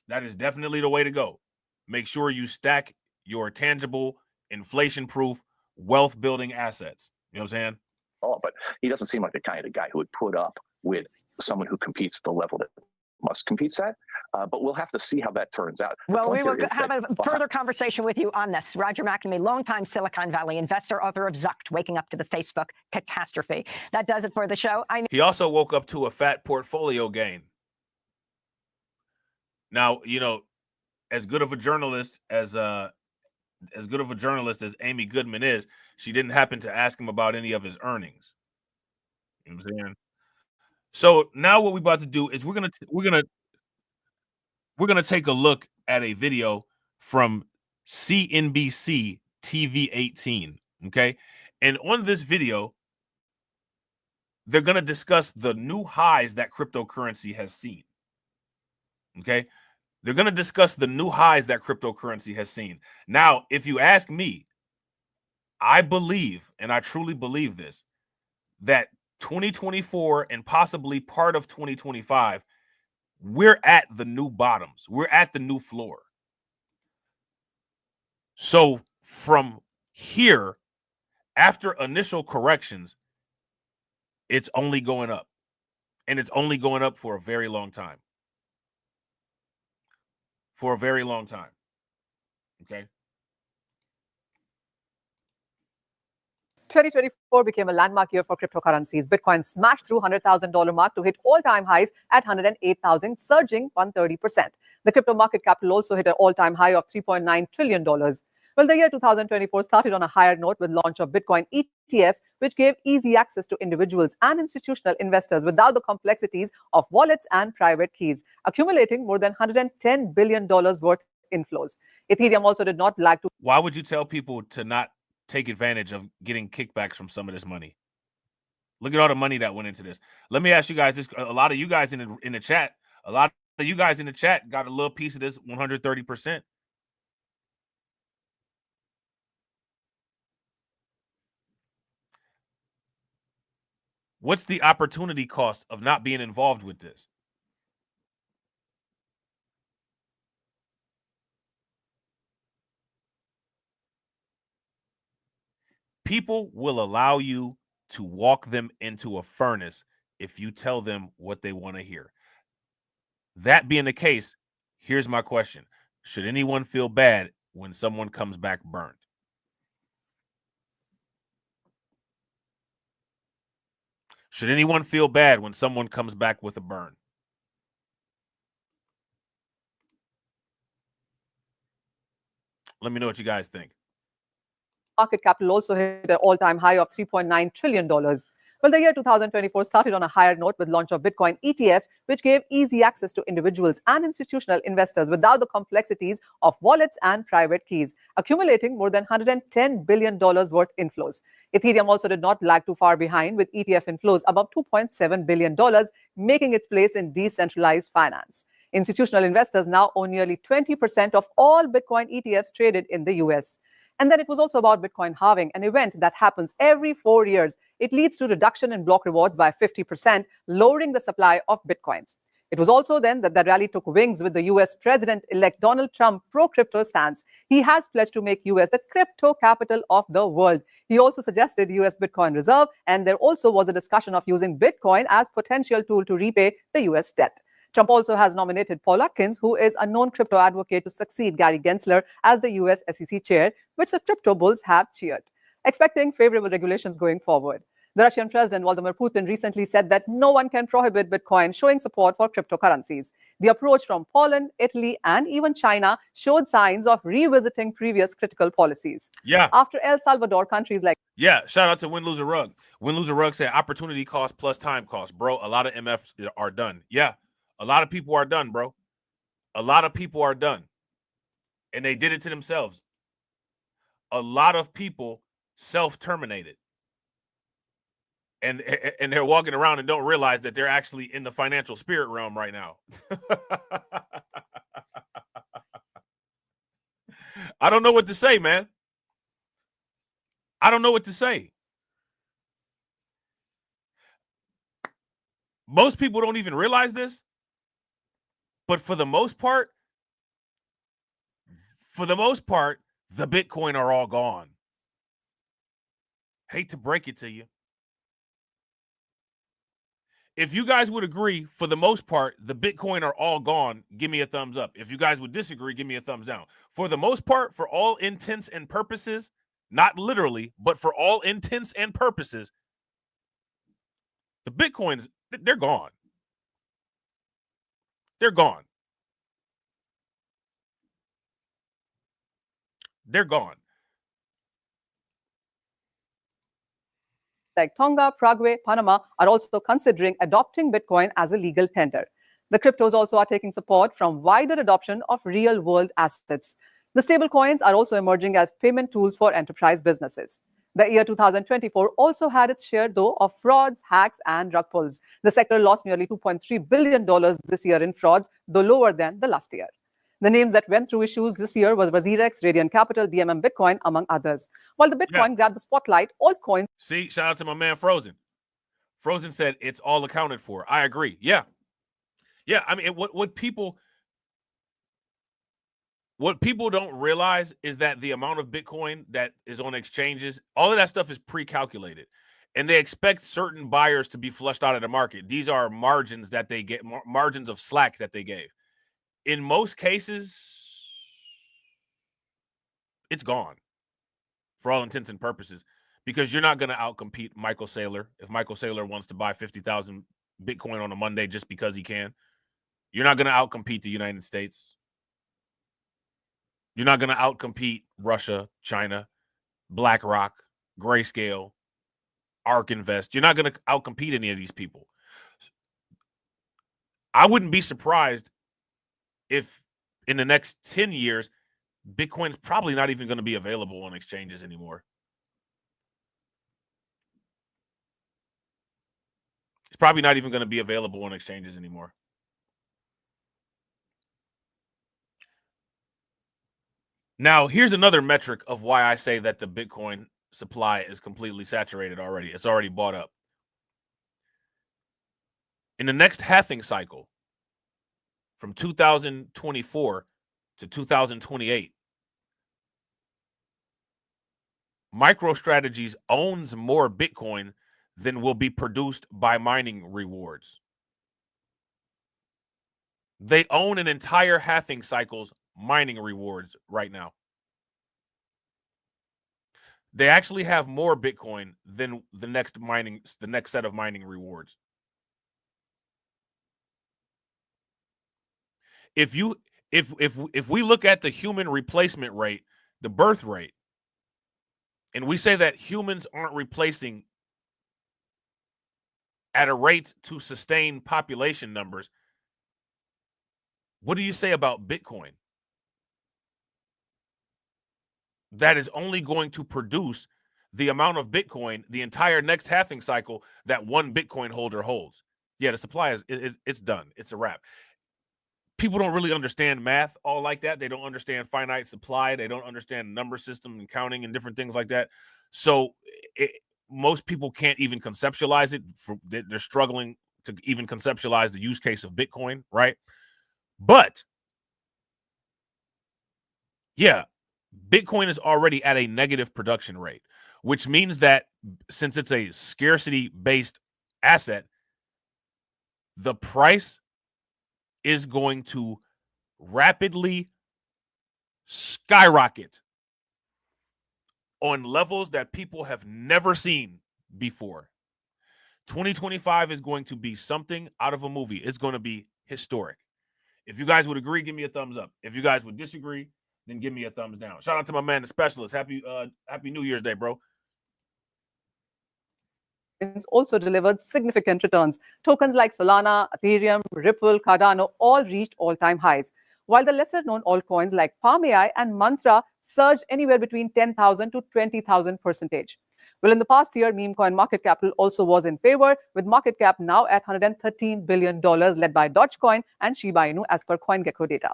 That is definitely the way to go. Make sure you stack your tangible, inflation-proof, wealth-building assets. You know what I'm saying? Oh, but he doesn't seem like the kind of guy who would put up with someone who competes at the level that Musk competes at. But we'll have to see how that turns out. Well, we will have a further conversation with you on this. Roger McNamee, longtime Silicon Valley investor, author of Zucked, Waking Up to the Facebook Catastrophe. That does it for the show. He also woke up to a fat portfolio gain. Now, you know, as good of a journalist as Amy Goodman is, she didn't happen to ask him about any of his earnings. You know what I'm saying? So now what we're about to do is we're gonna take a look at a video from CNBC TV 18. Okay, and on this video, they're gonna discuss the new highs that cryptocurrency has seen. Okay, they're gonna discuss the new highs that cryptocurrency has seen. Now, if you ask me, I believe, and I truly believe this, that 2024 and possibly part of 2025, we're at the new bottoms. We're at the new floor. So from here, after initial corrections, it's only going up. And it's only going up for a very long time. For a very long time. Okay. 2024 became a landmark year for cryptocurrencies. Bitcoin smashed through $100,000 mark to hit all-time highs at 108,000, surging 130%. The crypto market capital also hit an all-time high of $3.9 trillion. Well, the year 2024 started on a higher note with launch of Bitcoin ETFs, which gave easy access to individuals and institutional investors without the complexities of wallets and private keys, accumulating more than $110 billion worth inflows. Ethereum also did not lag to. Why would you tell people to not take advantage of getting kickbacks from some of this money? Look at all the money that went into this. Let me ask you guys this. A lot of you guys in the chat, got a little piece of this 130%. What's the opportunity cost of not being involved with this? People will allow you to walk them into a furnace if you tell them what they want to hear. That being the case, here's my question. Should anyone feel bad when someone comes back burned? Should anyone feel bad when someone comes back with a burn? Let me know what you guys think. Market capital also hit an all-time high of $3.9 trillion. Well, the year 2024 started on a higher note with launch of Bitcoin ETFs, which gave easy access to individuals and institutional investors without the complexities of wallets and private keys, accumulating more than $110 billion worth inflows. Ethereum also did not lag too far behind with ETF inflows above $2.7 billion, making its place in decentralized finance. Institutional investors now own nearly 20% of all Bitcoin ETFs traded in the US. And then it was also about Bitcoin halving, an event that happens every 4 years. It leads to reduction in block rewards by 50%, lowering the supply of Bitcoins. It was also then that the rally took wings with the US President-elect Donald Trump pro-crypto stance. He has pledged to make US the crypto capital of the world. He also suggested US Bitcoin reserve, and there also was a discussion of using Bitcoin as potential tool to repay the US debt. Trump also has nominated Paul Atkins, who is a known crypto advocate, to succeed Gary Gensler as the US SEC chair, which the crypto bulls have cheered, expecting favorable regulations going forward. The Russian President Vladimir Putin recently said that no one can prohibit Bitcoin, showing support for cryptocurrencies. The approach from Poland, Italy, and even China showed signs of revisiting previous critical policies. Yeah. After El Salvador, countries like... Yeah, shout out to Win Loser Rug. Win Loser Rug said opportunity cost plus time cost. Bro, a lot of MFs are done. Yeah. A lot of people are done, bro. A lot of people are done. And they did it to themselves. A lot of people self-terminated. And they're walking around and don't realize that they're actually in the financial spirit realm right now. I don't know what to say, man. I don't know what to say. Most people don't even realize this. But for the most part, the Bitcoin are all gone. Hate to break it to you. If you guys would agree, for the most part, the Bitcoin are all gone, give me a thumbs up. If you guys would disagree, give me a thumbs down. For the most part, for all intents and purposes, not literally, but for all intents and purposes, the Bitcoins, they're gone. They're gone. They're gone. Like Tonga, Paraguay, Panama are also considering adopting Bitcoin as a legal tender. The cryptos also are taking support from wider adoption of real-world assets. The stablecoins are also emerging as payment tools for enterprise businesses. The year 2024 also had its share, though, of frauds, hacks, and rug pulls. The sector lost nearly $2.3 billion this year in frauds, though lower than the last year. The names that went through issues this year was Wazirex, Radiant Capital, DMM Bitcoin, among others. While the Bitcoin grabbed the spotlight, altcoins... See, shout out to my man Frozen. Frozen said it's all accounted for. I agree. Yeah. Yeah, I mean, what people don't realize is that the amount of Bitcoin that is on exchanges, all of that stuff is pre-calculated. And they expect certain buyers to be flushed out of the market. These are margins that they get, margins of slack that they gave. In most cases, it's gone for all intents and purposes because you're not going to outcompete Michael Saylor. If Michael Saylor wants to buy 50,000 Bitcoin on a Monday just because he can, you're not going to outcompete the United States. You're not going to outcompete Russia, China, BlackRock, Grayscale, ARK Invest. You're not going to outcompete any of these people. I wouldn't be surprised if in the next 10 years, Bitcoin's probably not even going to be available on exchanges anymore. It's probably not even going to be available on exchanges anymore. Now, here's another metric of why I say that the Bitcoin supply is completely saturated already. It's already bought up. In the next halving cycle, from 2024 to 2028, MicroStrategies owns more Bitcoin than will be produced by mining rewards. They own an entire halving cycle's mining rewards right now. They actually have more Bitcoin than the next set of mining rewards. If we look at the human replacement rate, the birth rate, and we say that humans aren't replacing at a rate to sustain population numbers, what do you say about Bitcoin? That is only going to produce the amount of Bitcoin the entire next halving cycle that one Bitcoin holder holds. Yeah, the supply is it's done. It's a wrap. People don't really understand math all like that. They don't understand finite supply. They don't understand number system and counting and different things like that. So most people can't even conceptualize it. They're struggling to even conceptualize the use case of Bitcoin, right? But yeah, Bitcoin is already at a negative production rate, which means that since it's a scarcity-based asset, the price is going to rapidly skyrocket on levels that people have never seen before. 2025 is going to be something out of a movie. It's going to be historic. If you guys would agree, give me a thumbs up. If you guys would disagree, then give me a thumbs down. Shout out to my man, the specialist. Happy New Year's Day, bro. Also delivered significant returns. Tokens like Solana, Ethereum, Ripple, Cardano all reached all-time highs, while the lesser-known altcoins like Palm AI and Mantra surged anywhere between 10,000 to 20,000%. Well, in the past year, meme coin market capital also was in favor, with market cap now at $113 billion, led by Dogecoin and Shiba Inu as per CoinGecko data.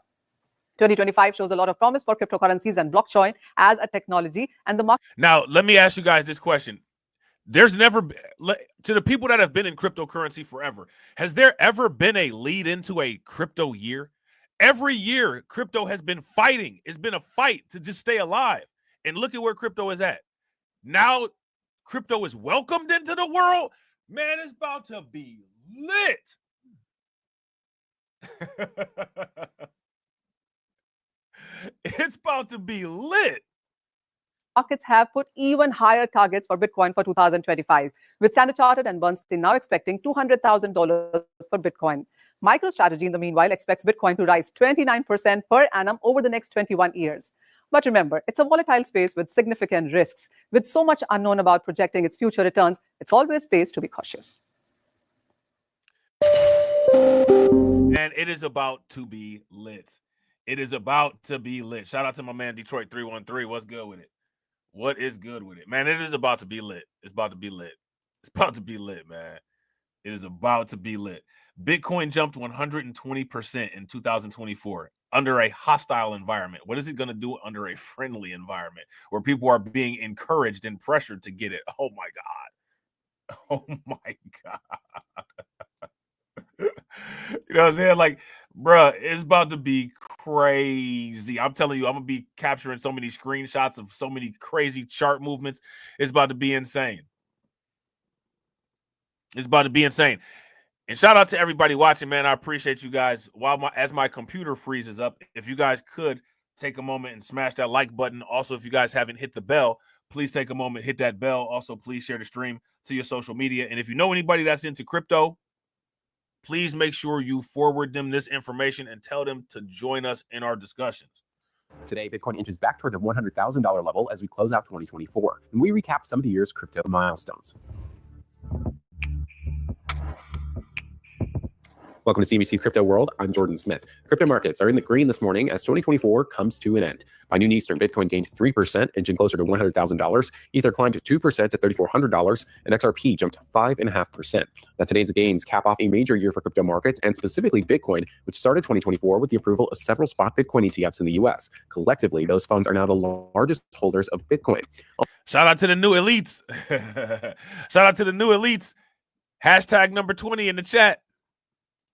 2025 shows a lot of promise for cryptocurrencies and blockchain as a technology, and the market. Now, let me ask you guys this question. There's never, to the people that have been in cryptocurrency forever, has there ever been a lead into a crypto year? Every year, crypto has been fighting. It's been a fight to just stay alive. And look at where crypto is at. Now, crypto is welcomed into the world. Man, it's about to be lit. It's about to be lit. Markets have put even higher targets for Bitcoin for 2025, with Standard Chartered and Bernstein now expecting $200,000 for Bitcoin. MicroStrategy, in the meanwhile, expects Bitcoin to rise 29% per annum over the next 21 years. But remember, it's a volatile space with significant risks. With so much unknown about projecting its future returns, it's always space to be cautious. And it is about to be lit. It is about to be lit. Shout out to my man, Detroit 313. What's good with it? What is good with it? Man, it is about to be lit. It's about to be lit. It's about to be lit, man. It is about to be lit. Bitcoin jumped 120% in 2024 under a hostile environment. What is it going to do under a friendly environment where people are being encouraged and pressured to get it? Oh, my God. Oh, my God. You know what I'm saying? Like, bruh, it's about to be crazy. I'm telling you, I'm going to be capturing so many screenshots of so many crazy chart movements. It's about to be insane. It's about to be insane. And shout out to everybody watching, man. I appreciate you guys. As my computer freezes up, if you guys could take a moment and smash that like button. Also, if you guys haven't hit the bell, please take a moment, hit that bell. Also, please share the stream to your social media. And if you know anybody that's into crypto, please make sure you forward them this information and tell them to join us in our discussions. Today, Bitcoin inches back toward the $100,000 level as we close out 2024. And we recap some of the year's crypto milestones. Welcome to CNBC's Crypto World. I'm Jordan Smith. Crypto markets are in the green this morning as 2024 comes to an end. By noon Eastern, Bitcoin gained 3%, inching closer to $100,000. Ether climbed 2% to $3,400, and XRP jumped 5.5%. Now, today's gains cap off a major year for crypto markets, and specifically Bitcoin, which started 2024 with the approval of several spot Bitcoin ETFs in the U.S. Collectively, those funds are now the largest holders of Bitcoin. Shout out to the new elites. Shout out to the new elites. Hashtag number 20 in the chat.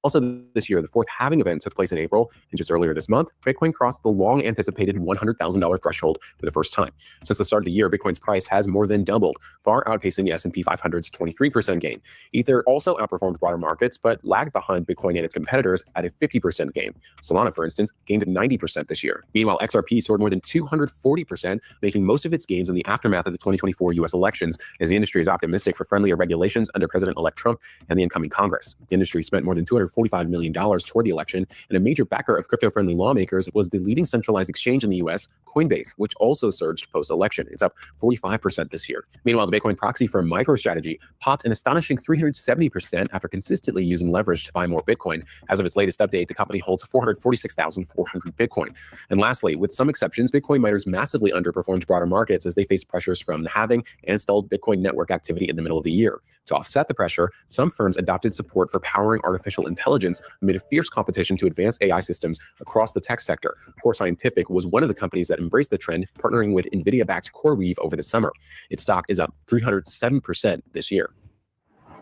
Also this year, the fourth halving event took place in April, and just earlier this month, Bitcoin crossed the long-anticipated $100,000 threshold for the first time. Since the start of the year, Bitcoin's price has more than doubled, far outpacing the S&P 500's 23% gain. Ether also outperformed broader markets, but lagged behind Bitcoin and its competitors at a 50% gain. Solana, for instance, gained 90% this year. Meanwhile, XRP soared more than 240%, making most of its gains in the aftermath of the 2024 U.S. elections, as the industry is optimistic for friendlier regulations under President-elect Trump and the incoming Congress. The industry spent more than $245 million toward the election, and a major backer of crypto-friendly lawmakers was the leading centralized exchange in the U.S., Coinbase, which also surged post-election. It's up 45% this year. Meanwhile, the Bitcoin proxy firm MicroStrategy popped an astonishing 370% after consistently using leverage to buy more Bitcoin. As of its latest update, the company holds 446,400 Bitcoin. And lastly, with some exceptions, Bitcoin miners massively underperformed broader markets as they faced pressures from the halving and stalled Bitcoin network activity in the middle of the year. To offset the pressure, some firms adopted support for powering artificial intelligence amid a fierce competition to advance AI systems across the tech sector. Core Scientific was one of the companies that embraced the trend, partnering with NVIDIA-backed CoreWeave over the summer. Its stock is up 307% this year.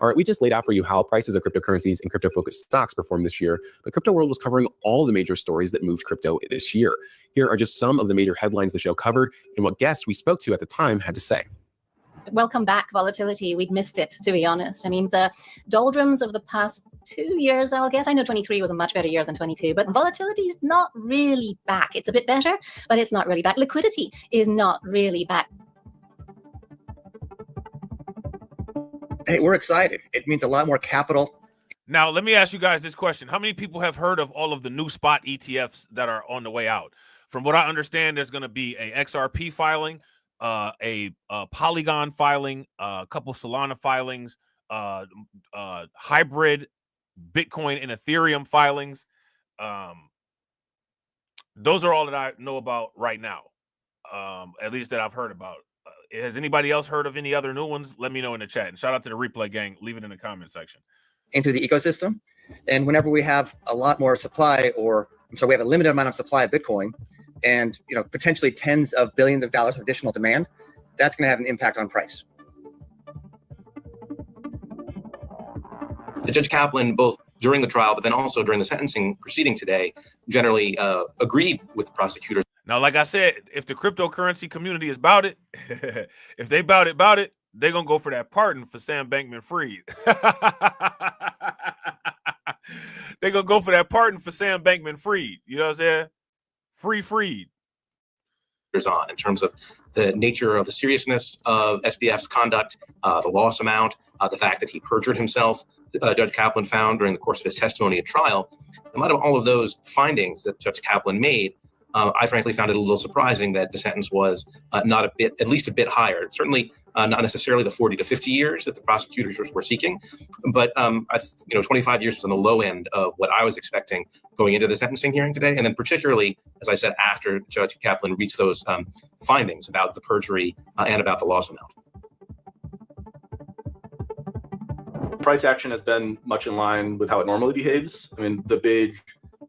All right, we just laid out for you how prices of cryptocurrencies and crypto-focused stocks performed this year, but Crypto World was covering all the major stories that moved crypto this year. Here are just some of the major headlines the show covered and what guests we spoke to at the time had to say. Welcome back, volatility. We'd missed it, to be honest. I mean, the doldrums of the past 2 years, I'll guess. I know 23 was a much better year than 22, but volatility is not really back. It's a bit better, but it's not really back. Liquidity is not really back. Hey, we're excited. It means a lot more capital. Now, let me ask you guys this question. How many people have heard of all of the new spot ETFs that are on the way out? From what I understand, there's going to be a XRP filing, a Polygon filing, a couple Solana filings, hybrid Bitcoin and Ethereum filings. Those are all that I know about right now, at least that I've heard about. Has anybody else heard of any other new ones? Let me know in the chat. And shout out to the replay gang. Leave it in the comment section. Into the ecosystem. And whenever we have a lot more supply, we have a limited amount of supply of Bitcoin, and potentially tens of billions of dollars of additional demand, that's going to have an impact on price. Judge Kaplan, both during the trial, but then also during the sentencing proceeding today, generally agreed with the prosecutors. Now, like I said, if the cryptocurrency community is about it, if they about it, they're going to go for that pardon for Sam Bankman-Fried. They're going to go for that pardon for Sam Bankman-Fried. You know what I'm saying? Freed. On in terms of the nature of the seriousness of SBF's conduct, the loss amount, the fact that he perjured himself, Judge Kaplan found during the course of his testimony at trial. In light of all of those findings that Judge Kaplan made, I frankly found it a little surprising that the sentence was at least a bit higher. Certainly not necessarily the 40 to 50 years that the prosecutors were seeking, but 25 years was on the low end of what I was expecting going into the sentencing hearing today. And then particularly, as I said, after Judge Kaplan reached those findings about the perjury and about the loss amount. Price action has been much in line with how it normally behaves. I mean, the big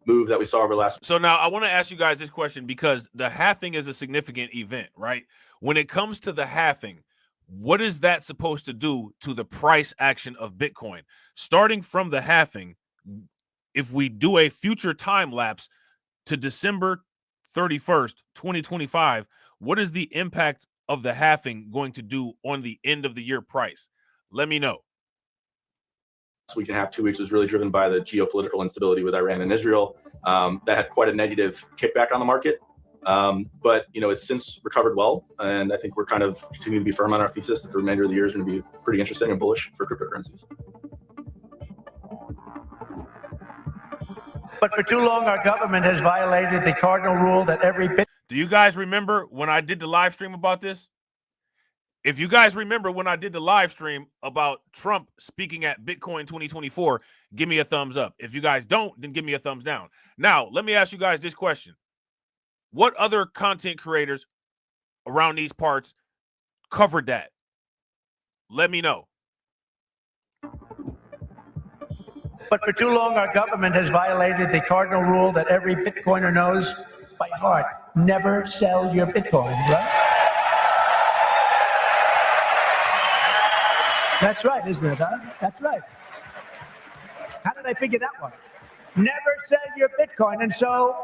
move that we saw over last. So now I want to ask you guys this question, because the halving is a significant event, right? When it comes to the halving, what is that supposed to do to the price action of Bitcoin? Starting from the halving, if we do a future time lapse to December 31st, 2025, what is the impact of the halving going to do on the end of the year price? Let me know. Week and a half, 2 weeks was really driven by the geopolitical instability with Iran and Israel. That had quite a negative kickback on the market. But it's since recovered well, and I think we're kind of continuing to be firm on our thesis that the remainder of the year is going to be pretty interesting and bullish for cryptocurrencies. But for too long, our government has violated the cardinal rule that every bit. Do you guys remember when I did the live stream about this? If you guys remember when I did the live stream about Trump speaking at Bitcoin 2024, give me a thumbs up. If you guys don't, then give me a thumbs down. Now, let me ask you guys this question. What other content creators around these parts covered that? Let me know. But for too long, our government has violated the cardinal rule that every Bitcoiner knows by heart. Never sell your Bitcoin, right? That's right, isn't it, huh? That's right. How did I figure that one? Never sell your Bitcoin. And so,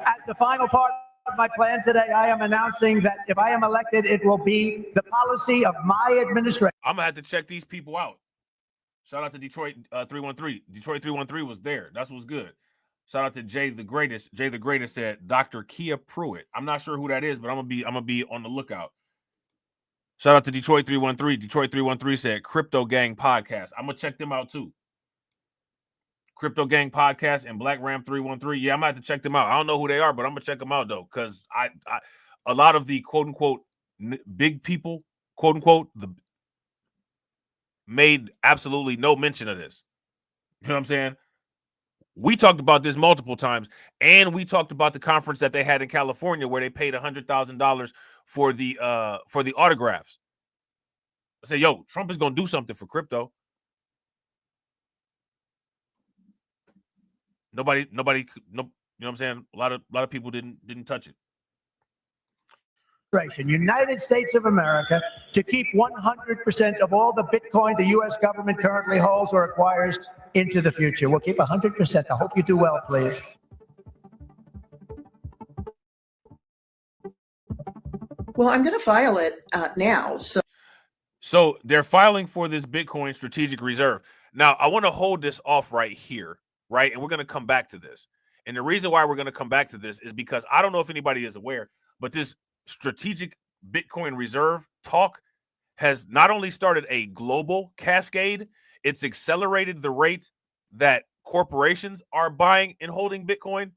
as the final part of my plan today, I am announcing that if I am elected, it will be the policy of my administration. I'm going to have to check these people out. Shout out to Detroit 313. Detroit 313 was there. That's what's good. Shout out to Jay the Greatest. Jay the Greatest said Dr. Kia Pruitt. I'm not sure who that is, but I'm gonna be on the lookout. Shout out to Detroit 313. Detroit 313 said Crypto Gang Podcast. I'm gonna check them out too. Crypto Gang Podcast and Black Ram 313. Yeah, I'm gonna have to check them out. I don't know who they are, but I'm gonna check them out though, because I a lot of the quote unquote big people, quote unquote, made absolutely no mention of this. You know what I'm saying? We talked about this multiple times, and we talked about the conference that they had in California where they paid $100,000 for the autographs. I said, yo, Trump is gonna do something for crypto. Nobody, no, you know what I'm saying? A lot of people didn't touch it. United States of America to keep 100% of all the Bitcoin the U.S. government currently holds or acquires into the future. We'll keep 100%. I hope you do well, please. Well, I'm going to file it now. So they're filing for this Bitcoin strategic reserve. Now, I want to hold this off right here, right? And we're going to come back to this. And the reason why we're going to come back to this is because I don't know if anybody is aware, but this strategic Bitcoin reserve talk has not only started a global cascade, it's accelerated the rate that corporations are buying and holding Bitcoin,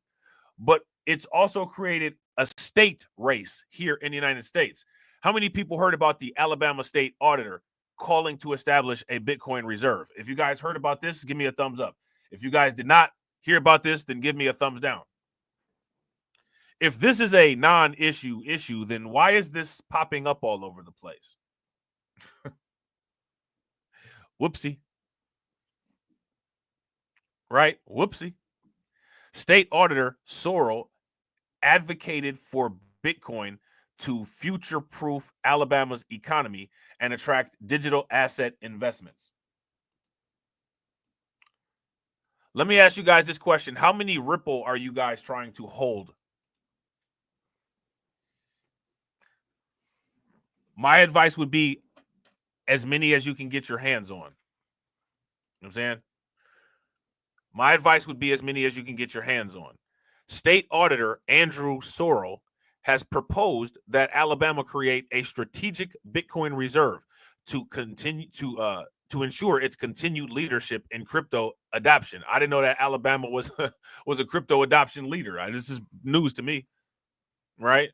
but it's also created a state race here in the United States. How many people heard about the Alabama state auditor calling to establish a Bitcoin reserve? If you guys heard about this, give me a thumbs up. If you guys did not hear about this, then give me a thumbs down. If this is a non-issue issue, then why is this popping up all over the place? Whoopsie. Right? Whoopsie. State auditor Sorrell advocated for Bitcoin to future-proof Alabama's economy and attract digital asset investments. Let me ask you guys this question. How many Ripple are you guys trying to hold? My advice would be as many as you can get your hands on. You know what I'm saying? My advice would be as many as you can get your hands on. State Auditor Andrew Sorrell has proposed that Alabama create a strategic Bitcoin reserve to continue to ensure its continued leadership in crypto adoption. I didn't know that Alabama was a crypto adoption leader. This is news to me, right?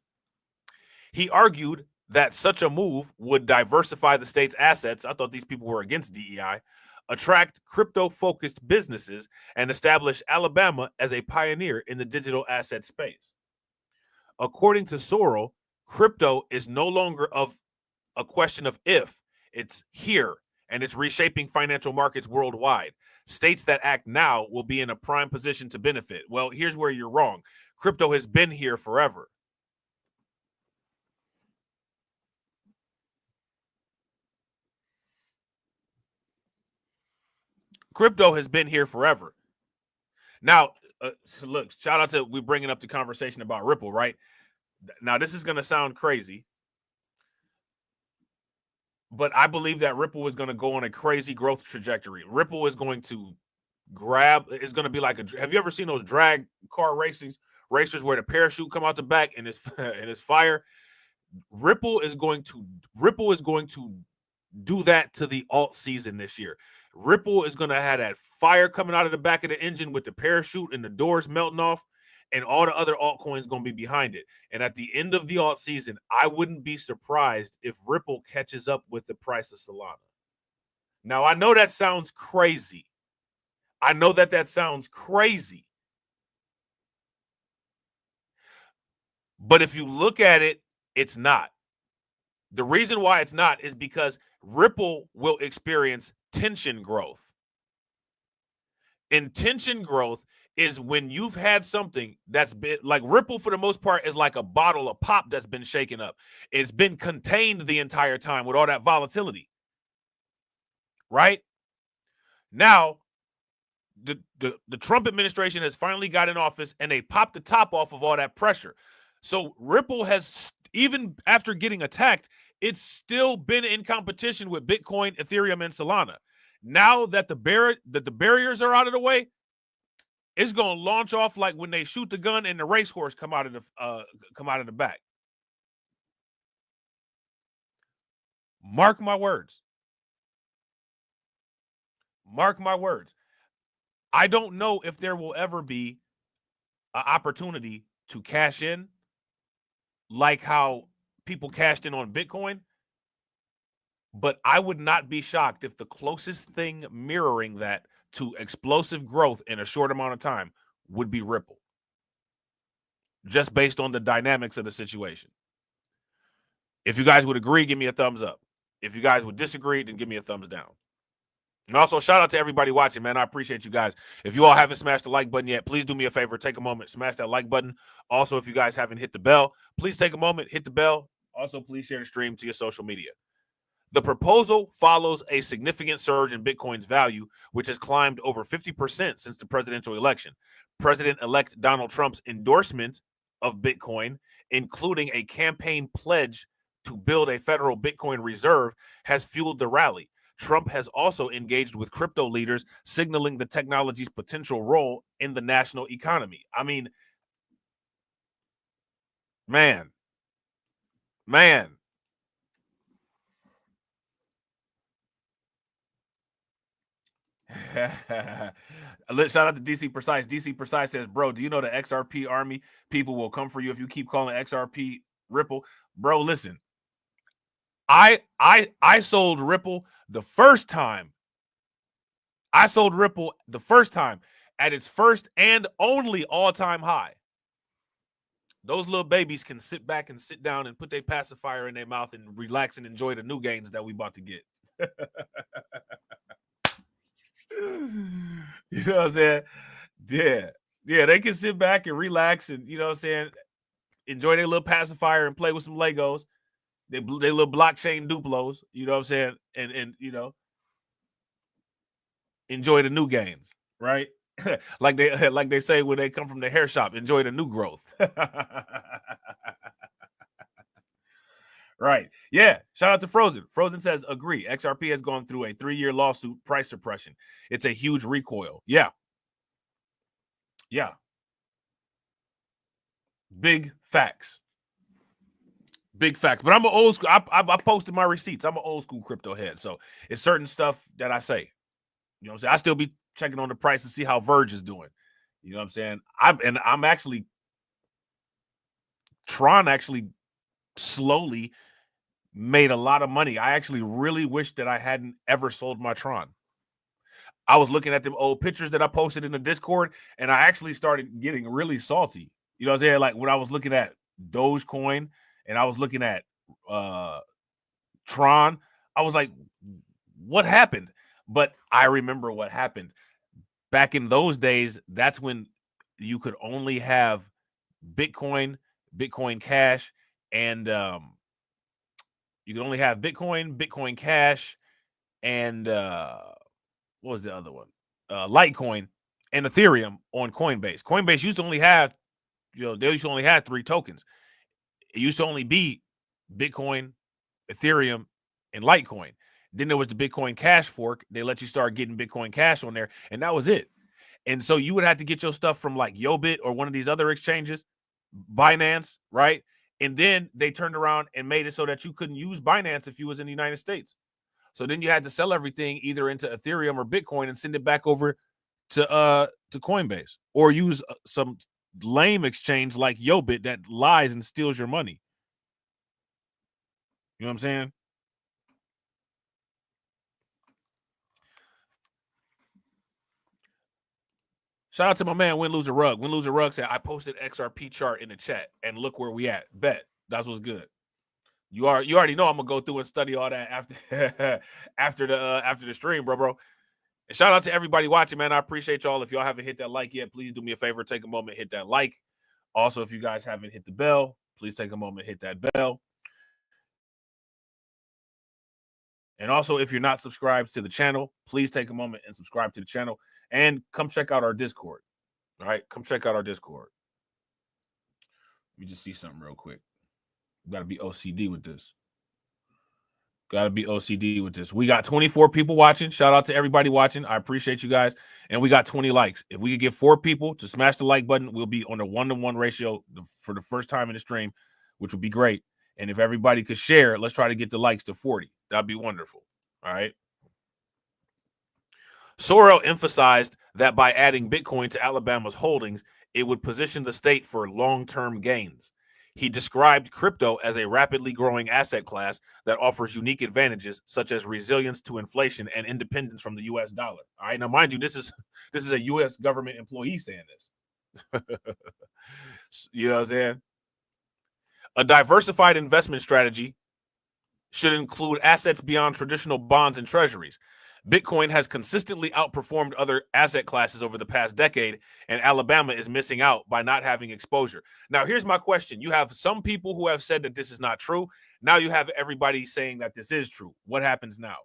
He argued that such a move would diversify the state's assets. I thought these people were against DEI, attract crypto-focused businesses, and establish Alabama as a pioneer in the digital asset space. According to Sorrell, crypto is no longer of a question of if, it's here, and it's reshaping financial markets worldwide. States that act now will be in a prime position to benefit. Well, here's where you're wrong. Crypto has been here forever. Crypto has been here forever. Now, look, shout out to we bringing up the conversation about Ripple, right? Now, this is going to sound crazy, but I believe that Ripple is going to go on a crazy growth trajectory. Ripple is going to be like have you ever seen those drag car races racers where the parachute come out the back and it's fire. Ripple is going to do that to the alt season this year. Ripple is going to have that fire coming out of the back of the engine with the parachute and the doors melting off, and all the other altcoins going to be behind it. And at the end of the alt season, I wouldn't be surprised if Ripple catches up with the price of Solana. Now, I know that sounds crazy. I know that sounds crazy. But if you look at it, it's not. The reason why it's not is because Ripple will experience tension growth. And tension growth is when you've had something that's been like Ripple, for the most part, is like a bottle of pop that's been shaken up. It's been contained the entire time with all that volatility. Right? Now, the Trump administration has finally got in office and they popped the top off of all that pressure. So Ripple has, even after getting attacked, it's still been in competition with Bitcoin, Ethereum, and Solana. Now that the barriers are out of the way, it's going to launch off like when they shoot the gun and the racehorse come out of the back. Mark my words. Mark my words. I don't know if there will ever be an opportunity to cash in like how people cashed in on Bitcoin, but I would not be shocked if the closest thing mirroring that to explosive growth in a short amount of time would be Ripple, just based on the dynamics of the situation. If you guys would agree, give me a thumbs up. If you guys would disagree, then give me a thumbs down. And also, shout out to everybody watching, man. I appreciate you guys. If you all haven't smashed the like button yet, please do me a favor. Take a moment, smash that like button. Also, if you guys haven't hit the bell, please take a moment, hit the bell. Also, please share the stream to your social media. The proposal follows a significant surge in Bitcoin's value, which has climbed over 50% since the presidential election. President-elect Donald Trump's endorsement of Bitcoin, including a campaign pledge to build a federal Bitcoin reserve, has fueled the rally. Trump has also engaged with crypto leaders, signaling the technology's potential role in the national economy. I mean, man. Shout out to DC Precise. DC Precise says, bro, do you know the XRP army people will come for you if you keep calling XRP Ripple? Bro, listen. I sold Ripple the first time. I sold Ripple the first time at its first and only all-time high. Those little babies can sit back and sit down and put their pacifier in their mouth and relax and enjoy the new gains that we about to get. You know what I'm saying? Yeah, they can sit back and relax and, you know what I'm saying, enjoy their little pacifier and play with some Legos. They little blockchain Duplos, you know what I'm saying? And you know, enjoy the new gains, right? like they say when they come from the hair shop, enjoy the new growth. Right. Yeah. Shout out to Frozen. Frozen says, agree. XRP has gone through a 3-year lawsuit, price suppression. It's a huge recoil. Yeah. Big facts. But I'm an old school. I posted my receipts. I'm an old school crypto head. So it's certain stuff that I say. You know what I'm saying? I still be checking on the price to see how Verge is doing. You know what I'm saying? I'm actually Tron actually slowly made a lot of money. I actually really wish that I hadn't ever sold my Tron. I was looking at them old pictures that I posted in the Discord, and I actually started getting really salty. You know what I'm saying? Like when I was looking at Dogecoin and I was looking at Tron, I was like, what happened? But I remember what happened. Back in those days, that's when you could only have Bitcoin, Bitcoin Cash, and you could only have Bitcoin, Bitcoin Cash, and what was the other one? Litecoin and Ethereum on Coinbase. Coinbase used to only have, they used to only have 3 tokens. It used to only be Bitcoin, Ethereum, and Litecoin. Then there was the Bitcoin Cash fork. They let you start getting Bitcoin Cash on there, and that was it. And so you would have to get your stuff from like Yobit or one of these other exchanges, Binance, right? And then they turned around and made it so that you couldn't use Binance if you was in the United States. So then you had to sell everything either into Ethereum or Bitcoin and send it back over to Coinbase, or use some lame exchange like Yobit that lies and steals your money. You know what I'm saying? Shout out to my man Win Loser Rug. Win Loser Rug said, I posted XRP chart in the chat and look where we at. Bet. That's what's good. You already know I'm gonna go through and study all that after after the stream, bro. And shout out to everybody watching, man. I appreciate y'all. If y'all haven't hit that like yet, please do me a favor. Take a moment, hit that like. Also, if you guys haven't hit the bell, please take a moment, hit that bell. And also, if you're not subscribed to the channel, please take a moment and subscribe to the channel. And come check out our Discord. All right, come check out our Discord. Let me just see something real quick. Got to be OCD with this. Got to be OCD with this. We got 24 people watching. Shout out to everybody watching. I appreciate you guys. And we got 20 likes. If we could get 4 people to smash the like button, we'll be on a 1-to-1 ratio for the first time in the stream, which would be great. And if everybody could share, let's try to get the likes to 40. That'd be wonderful. All right. Sorrell emphasized that by adding Bitcoin to Alabama's holdings, it would position the state for long-term gains. He described crypto as a rapidly growing asset class that offers unique advantages such as resilience to inflation and independence from the U.S. dollar. All right, now mind you, this is a U.S. government employee saying this. You know what I'm saying? A diversified investment strategy should include assets beyond traditional bonds and treasuries. Bitcoin has consistently outperformed other asset classes over the past decade, and Alabama is missing out by not having exposure. Now, here's my question. You have some people who have said that this is not true. Now you have everybody saying that this is true. What happens now?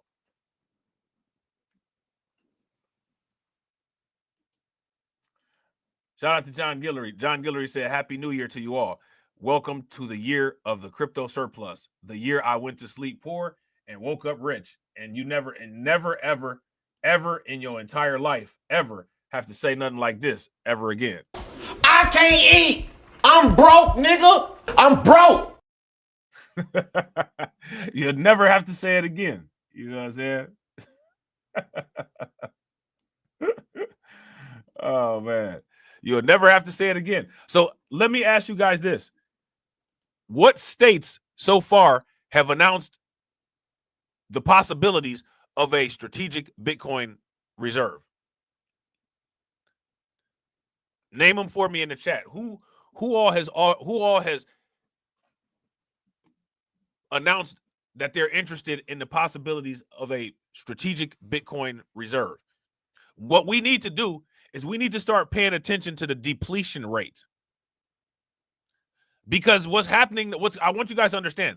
Shout out to John Guillory. John Guillory said, Happy New Year to you all. Welcome to the year of the crypto surplus, the year I went to sleep poor and woke up rich. And you never, ever in your entire life, ever have to say nothing like this ever again. I can't eat. I'm broke, nigga. I'm broke. You'll never have to say it again. You know what I'm saying? Oh, man. You'll never have to say it again. So let me ask you guys this. What states so far have announced the possibilities of a strategic Bitcoin reserve? Name them for me in the chat. Who all has announced that they're interested in the possibilities of a strategic Bitcoin reserve? What we need to do is we need to start paying attention to the depletion rate. Because what's happening, I want you guys to understand,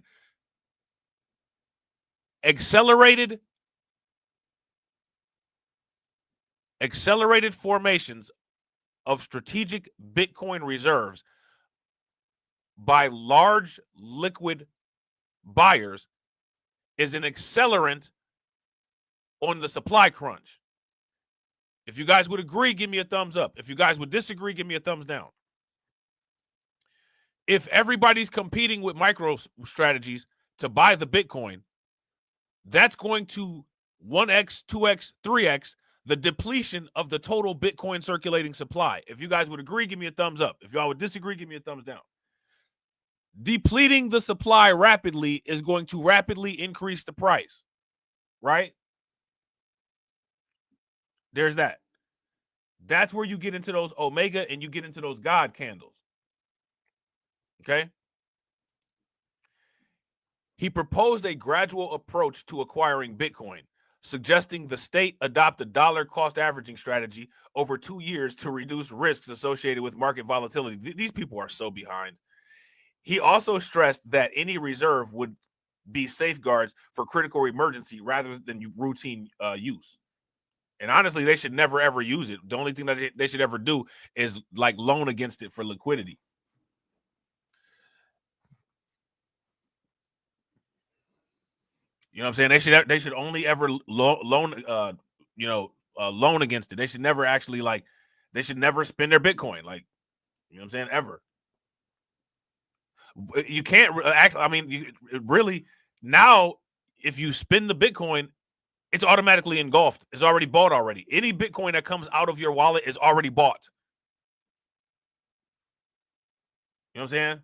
accelerated formations of strategic Bitcoin reserves by large liquid buyers is an accelerant on the supply crunch. If you guys would agree, give me a thumbs up. If you guys would disagree, give me a thumbs down. If everybody's competing with micro strategies to buy the Bitcoin, that's going to 1x, 2x, 3x the depletion of the total Bitcoin circulating supply. If you guys would agree, give me a thumbs up. If y'all would disagree, give me a thumbs down. Depleting the supply rapidly is going to rapidly increase the price, right? There's that. That's where you get into those Omega and you get into those God candles. Okay? He proposed a gradual approach to acquiring Bitcoin, suggesting the state adopt a dollar cost averaging strategy over 2 years to reduce risks associated with market volatility. These people are so behind. He also stressed that any reserve would be safeguards for critical emergency rather than routine use. And honestly, they should never, ever use it. The only thing that they should ever do is like loan against it for liquidity. You know what I'm saying? They should only ever loan, loan against it. They should never actually they should never spend their Bitcoin. Like, you know what I'm saying? Ever. You can't actually. I mean, really now, if you spend the Bitcoin, it's automatically engulfed. It's already bought already. Any Bitcoin that comes out of your wallet is already bought. You know what I'm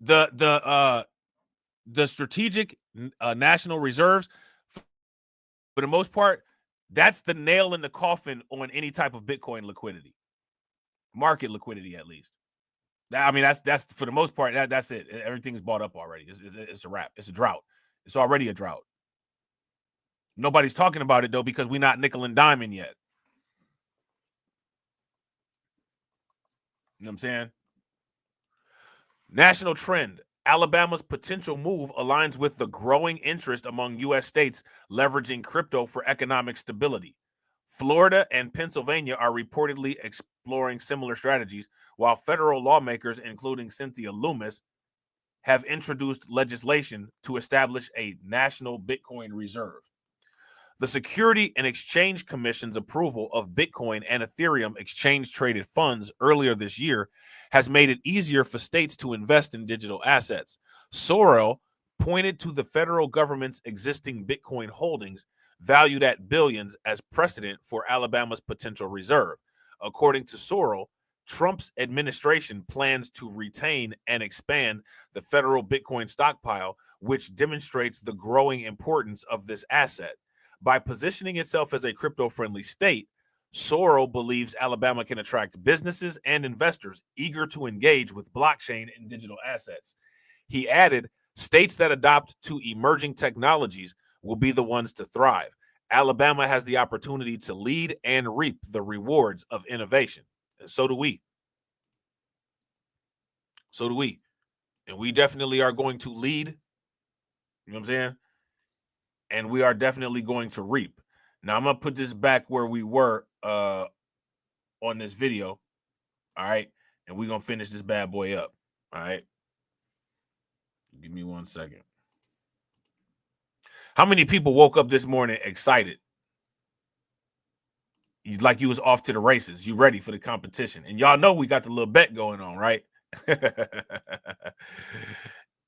saying? The strategic national reserves, for the most part, that's the nail in the coffin on any type of Bitcoin liquidity, market liquidity at least. I mean, that's for the most part. That's it. Everything's bought up already. It's a wrap. It's a drought. It's already a drought. Nobody's talking about it though because we're not nickel and diming yet. You know what I'm saying? National trend. Alabama's potential move aligns with the growing interest among U.S. states leveraging crypto for economic stability. Florida and Pennsylvania are reportedly exploring similar strategies, while federal lawmakers, including Cynthia Lummis, have introduced legislation to establish a national Bitcoin reserve. The Security and Exchange Commission's approval of Bitcoin and Ethereum exchange-traded funds earlier this year has made it easier for states to invest in digital assets. Sorrell pointed to the federal government's existing Bitcoin holdings, valued at billions, as precedent for Alabama's potential reserve. According to Sorrell, Trump's administration plans to retain and expand the federal Bitcoin stockpile, which demonstrates the growing importance of this asset. By positioning itself as a crypto-friendly state, Sorrell believes Alabama can attract businesses and investors eager to engage with blockchain and digital assets. He added, states that adopt to emerging technologies will be the ones to thrive. Alabama has the opportunity to lead and reap the rewards of innovation. And so do we. So do we. And we definitely are going to lead. You know what I'm saying? And we are definitely going to reap. Now, I'm going to put this back where we were on this video. All right. And we're going to finish this bad boy up. All right. Give me 1 second. How many people woke up this morning excited? Like you was off to the races. You ready for the competition. And y'all know we got the little bet going on, right?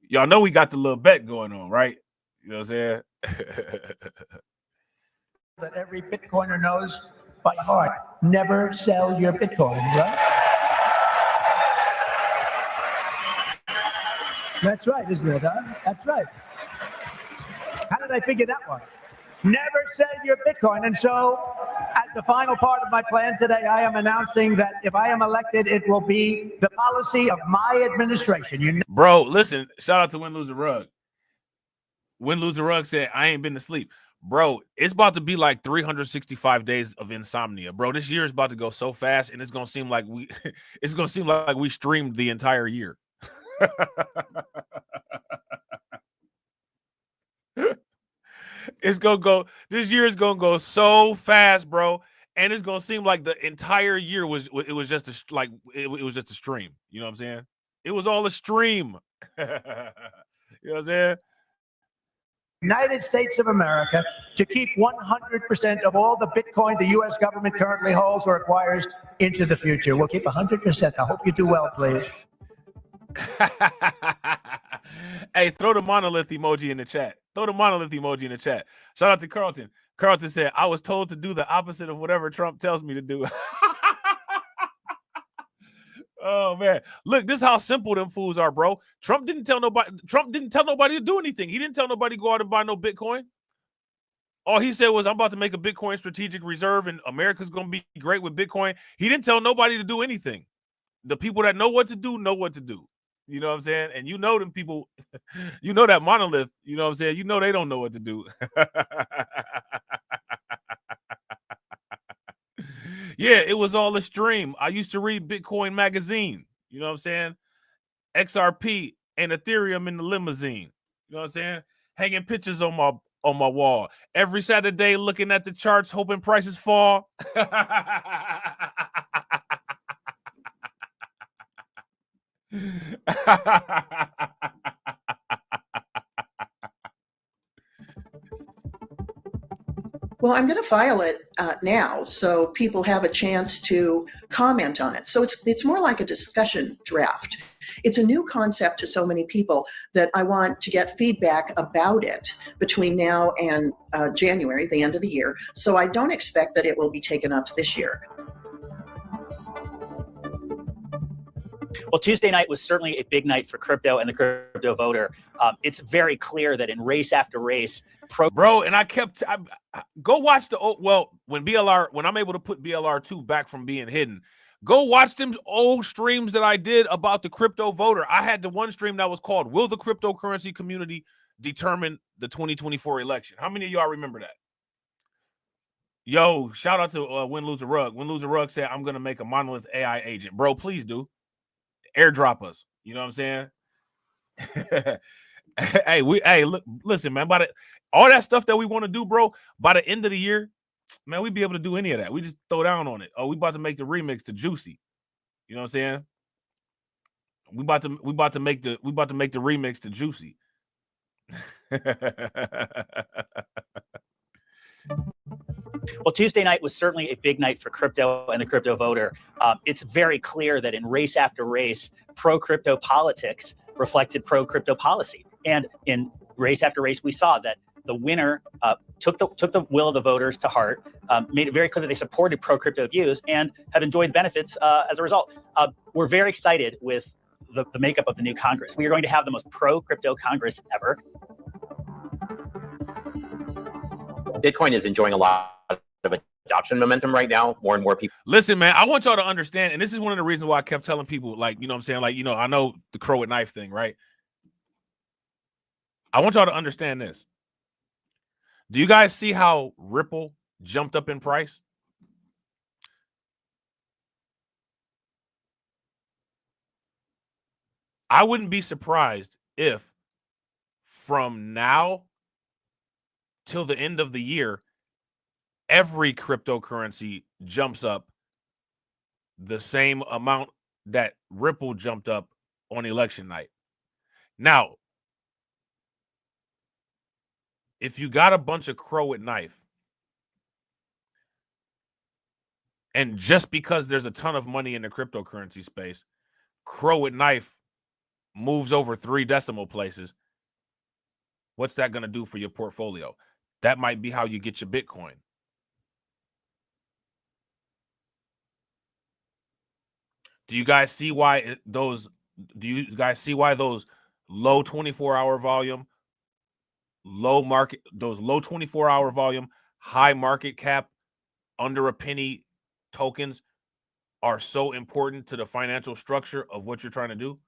Y'all know we got the little bet going on, right? You know what I'm saying? That every Bitcoiner knows by heart. Never sell your Bitcoin, right? That's right, isn't it, huh? That's right. How did I figure that one? Never sell your Bitcoin. And so, as the final part of my plan today, I am announcing that if I am elected, it will be the policy of my administration. Bro, listen, shout out to Win, Lose, or Rug. Win, Lose, or Rug said, I ain't been to sleep. Bro, it's about to be like 365 days of insomnia. Bro, this year is about to go so fast, and it's going to seem like we streamed the entire year. It's gonna go. This year is gonna go so fast, bro, and it's gonna seem like the entire year was just a stream. You know what I'm saying? It was all a stream. You know what I'm saying? United States of America to keep 100% of all the Bitcoin the U.S. government currently holds or acquires into the future. We'll keep 100%. I hope you do well, please. Hey, throw the monolith emoji in the chat. Throw the monolith emoji in the chat. Shout out to Carlton. Carlton said, I was told to do the opposite of whatever Trump tells me to do. Oh, man. Look, this is how simple them fools are, bro. Trump didn't tell nobody to do anything. He didn't tell nobody to go out and buy no Bitcoin. All he said was, I'm about to make a Bitcoin strategic reserve and America's going to be great with Bitcoin. He didn't tell nobody to do anything. The people that know what to do know what to do. You know what I'm saying? And you know them people, you know that monolith, you know what I'm saying? You know they don't know what to do. Yeah, it was all a stream. I used to read Bitcoin magazine, you know what I'm saying? XRP and Ethereum in the limousine. You know what I'm saying? Hanging pictures on my wall. Every Saturday looking at the charts, hoping prices fall. Well, I'm going to file it now so people have a chance to comment on it. So it's more like a discussion draft. It's a new concept to so many people that I want to get feedback about it between now and January, the end of the year. So I don't expect that it will be taken up this year. Well, Tuesday night was certainly a big night for crypto and the crypto voter. It's very clear that in race after race, bro, and I go watch when I'm able to put BLR2 back from being hidden. Go watch them old streams that I did about the crypto voter. I had the one stream that was called "Will the Cryptocurrency Community Determine the 2024 Election?" How many of y'all remember that? Yo, shout out to Win Lose a Rug. Win Lose a Rug said, "I'm gonna make a monolith AI agent." Bro, please do. Airdrop us. You know what I'm saying? Hey, look, listen, man. All that stuff that we want to do, bro. By the end of the year, man, we'd be able to do any of that. We just throw down on it. Oh, we about to make the remix to Juicy. You know what I'm saying? We about to make the remix to Juicy. Well, Tuesday night was certainly a big night for crypto and the crypto voter. It's very clear that in race after race, pro-crypto politics reflected pro-crypto policy. And in race after race, we saw that the winner took the will of the voters to heart, made it very clear that they supported pro-crypto views and have enjoyed benefits as a result. We're very excited with the makeup of the new Congress. We are going to have the most pro-crypto Congress ever. Bitcoin is enjoying a lot of adoption momentum right now. More and more people. Listen, man, I want y'all to understand, and this is one of the reasons why I kept telling people, like, you know what I'm saying? Like, you know, I know the crow with knife thing, right? I want y'all to understand this. Do you guys see how Ripple jumped up in price? I wouldn't be surprised if from now till the end of the year, every cryptocurrency jumps up the same amount that Ripple jumped up on election night. Now, if you got a bunch of crow with knife, and just because there's a ton of money in the cryptocurrency space, crow with knife moves over 3 decimal places, what's that going to do for your portfolio? That might be how you get your Bitcoin. Do you guys see why those low 24-hour volume, low 24-hour volume, high market cap, under a penny tokens are so important to the financial structure of what you're trying to do?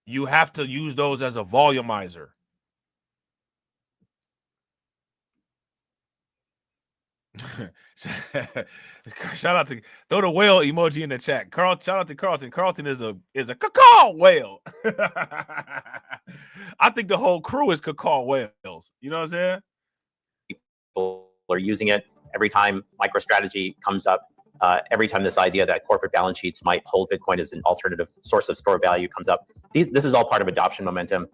You have to use those as a volumizer. Shout out to throw the whale emoji in the chat. Shout out to Carlton. Carlton is a cacao whale. I think the whole crew is cacao whales. You know what I'm saying? People are using it every time MicroStrategy comes up. Every time this idea that corporate balance sheets might hold Bitcoin as an alternative source of store value comes up, this is all part of adoption momentum.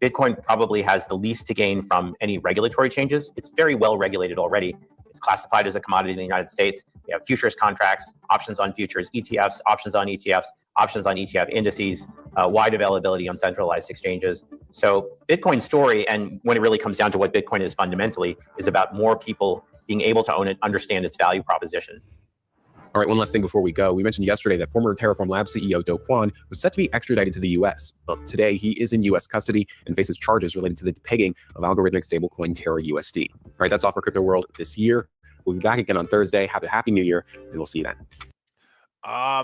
Bitcoin probably has the least to gain from any regulatory changes. It's very well regulated already. It's classified as a commodity in the United States. We have futures contracts, options on futures, ETFs, options on ETFs, options on ETF indices, wide availability on centralized exchanges. So Bitcoin's story, and when it really comes down to what Bitcoin is fundamentally, is about more people being able to own it, understand its value proposition. All right, one last thing before we go. We mentioned yesterday that former Terraform Labs CEO Do Kwon was set to be extradited to the U.S. Well, today he is in U.S. custody and faces charges related to the pegging of algorithmic stablecoin Terra USD. All right, that's all for Crypto World this year. We'll be back again on Thursday. Have a happy new year, and we'll see you then.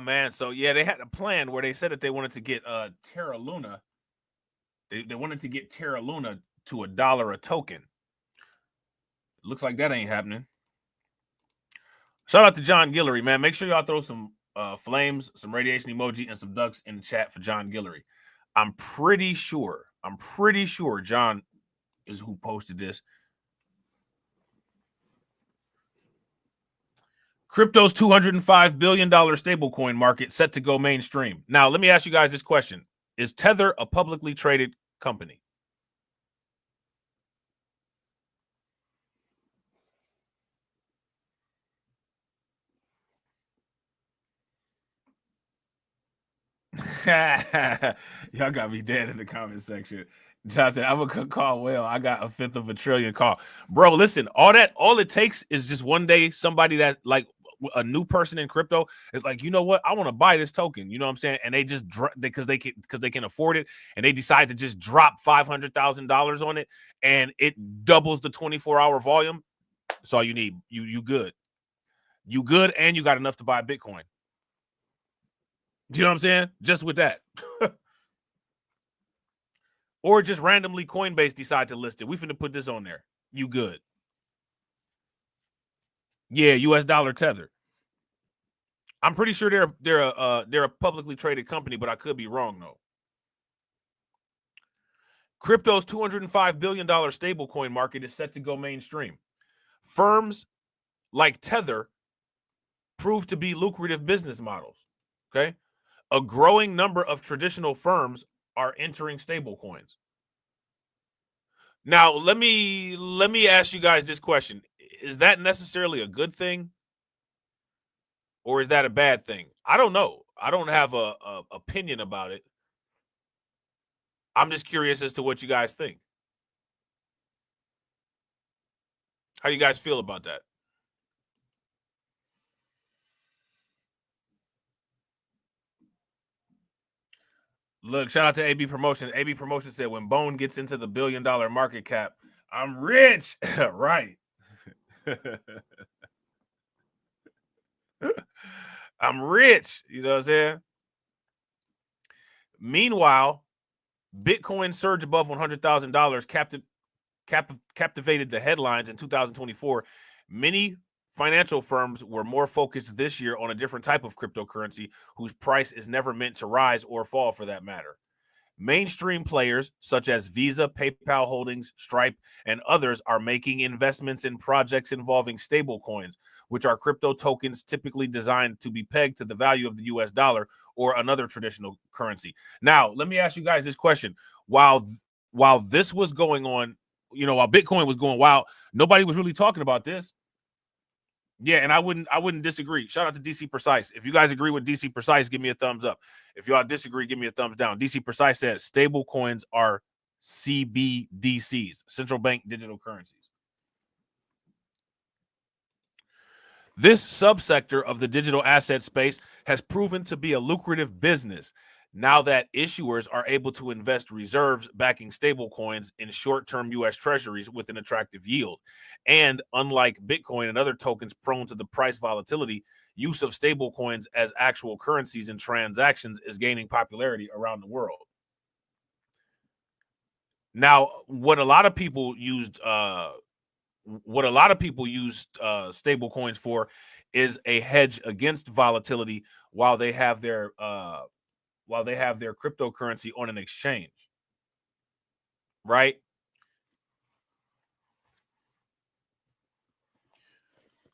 Man. So, yeah, they had a plan where they said that they wanted to get Terra Luna. They wanted to get Terra Luna to $1 a token. It looks like that ain't happening. Shout out to John Guillory, man. Make sure y'all throw some flames, some radiation emoji, and some ducks in the chat for John Guillory. I'm pretty sure John is who posted this. Crypto's $205 billion stablecoin market set to go mainstream. Now, let me ask you guys this question. Is Tether a publicly traded company? Y'all got me dead in the comment section. John said, I'm gonna call Will. I got a fifth of a trillion call. Bro, listen, all it takes is just one day somebody that like a new person in crypto is like, you know what? I want to buy this token. You know what I'm saying? And they just because they can afford it, and they decide to just drop $500,000 on it, and it doubles the 24-hour volume. That's all you need. You good. You good, and you got enough to buy Bitcoin. Do you know what I'm saying? Just with that. Or just randomly Coinbase decide to list it. We finna put this on there. You good. Yeah, US dollar tether. I'm pretty sure they're a publicly traded company, but I could be wrong though. Crypto's $205 billion stablecoin market is set to go mainstream. Firms like Tether prove to be lucrative business models. Okay. A growing number of traditional firms are entering stablecoins. Now, let me ask you guys this question. Is that necessarily a good thing? Or is that a bad thing? I don't know. I don't have a opinion about it. I'm just curious as to what you guys think. How do you guys feel about that? Look, shout out to AB Promotion. AB Promotion said, when Bone gets into the $1 billion market cap, I'm rich. Right. I'm rich. You know what I'm saying? Meanwhile, Bitcoin surge above $100,000 captivated the headlines in 2024. Many financial firms were more focused this year on a different type of cryptocurrency whose price is never meant to rise or fall for that matter. Mainstream players such as Visa, PayPal Holdings, Stripe, and others are making investments in projects involving stablecoins, which are crypto tokens typically designed to be pegged to the value of the US dollar or another traditional currency. Now, let me ask you guys this question. While this was going on, while Bitcoin was going wild, nobody was really talking about this. Yeah, and I wouldn't disagree. Shout out to DC Precise. If you guys agree with DC Precise, give me a thumbs up. If y'all disagree, give me a thumbs down. DC Precise says stable coins are CBDCs, central bank digital currencies. This subsector of the digital asset space has proven to be a lucrative business now that issuers are able to invest reserves backing stable coins in short-term U.S. treasuries with an attractive yield. And unlike Bitcoin and other tokens prone to the price volatility, use of stable coins as actual currencies in transactions is gaining popularity around the world. Now, what a lot of people used stable coins for is a hedge against volatility while they have their cryptocurrency on an exchange, right?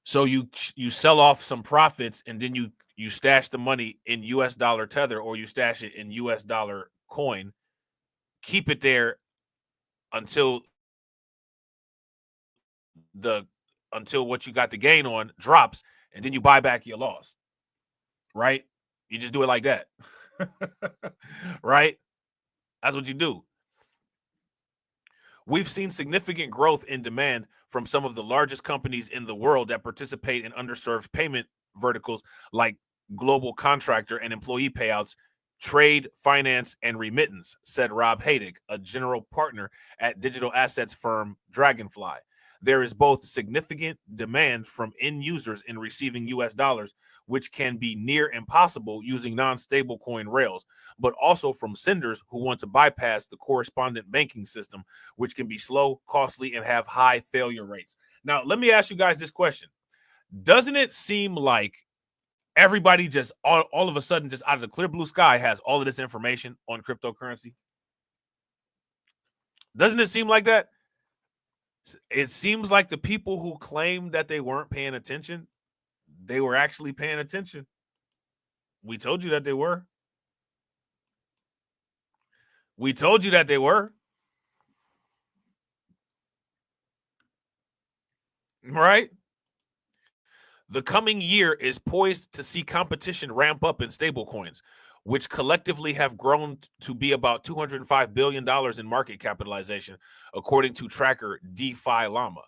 So you sell off some profits and then you stash the money in US dollar tether, or you stash it in US dollar coin, keep it there until what you got the gain on drops, and then you buy back your loss, right? You just do it like that. Right? That's what you do. We've seen significant growth in demand from some of the largest companies in the world that participate in underserved payment verticals like global contractor and employee payouts, trade, finance, and remittance, said Robb, a general partner at digital assets firm Dragonfly. There is both significant demand from end users in receiving US dollars, which can be near impossible using non-stable coin rails, but also from senders who want to bypass the correspondent banking system, which can be slow, costly, and have high failure rates. Now, let me ask you guys this question. Doesn't it seem like everybody just all of a sudden, just out of the clear blue sky, has all of this information on cryptocurrency? Doesn't it seem like that? It seems like the people who claimed that they weren't paying attention, they were actually paying attention. We told you that they were. We told you that they were. Right? The coming year is poised to see competition ramp up in stablecoins. which collectively have grown to be about $205 billion in market capitalization, according to tracker DeFi Llama.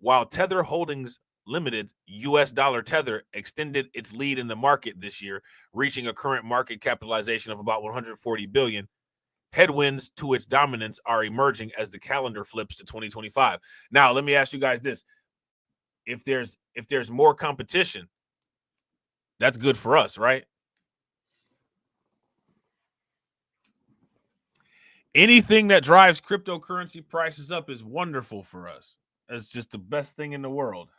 While Tether Holdings Limited, U.S. dollar Tether, extended its lead in the market this year, reaching a current market capitalization of about $140 billion. Headwinds to its dominance are emerging as the calendar flips to 2025. Now, let me ask you guys this. If there's more competition, that's good for us, right? Anything that drives cryptocurrency prices up is wonderful for us. It's just the best thing in the world.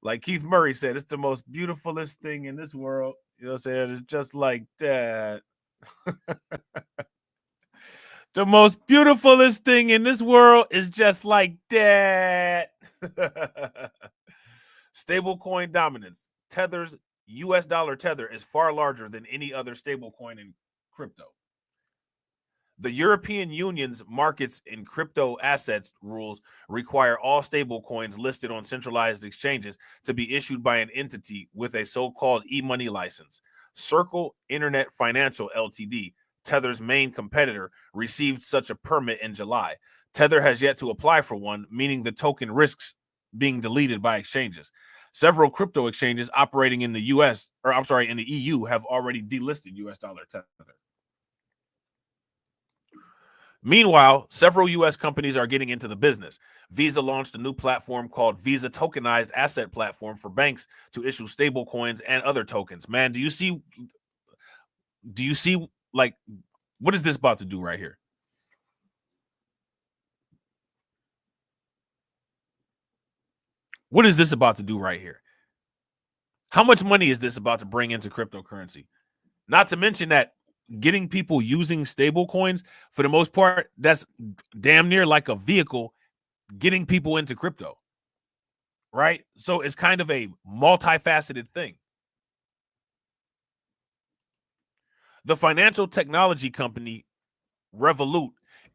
Like Keith Murray said, it's the most beautifulest thing in this world. You know what I'm saying? It's just like that. The most beautifulest thing in this world is just like that. Stablecoin dominance. Tether's US dollar Tether is far larger than any other stablecoin in crypto. The European Union's markets in crypto assets rules require all stablecoins listed on centralized exchanges to be issued by an entity with a so-called e-money license. Circle Internet Financial Ltd., Tether's main competitor, received such a permit in July. Tether has yet to apply for one, meaning the token risks being deleted by exchanges. Several crypto exchanges operating in the in the EU have already delisted US dollar Tether. Meanwhile, several U.S. companies are getting into the business. Visa launched a new platform called Visa Tokenized Asset Platform for banks to issue stable coins and other tokens. Man, do you see like what is this about to do right here? What is this about to do right here? How much money is this about to bring into cryptocurrency? Not to mention that getting people using stable coins, for the most part, that's damn near like a vehicle getting people into crypto, right? So it's kind of a multifaceted thing. The financial technology company Revolut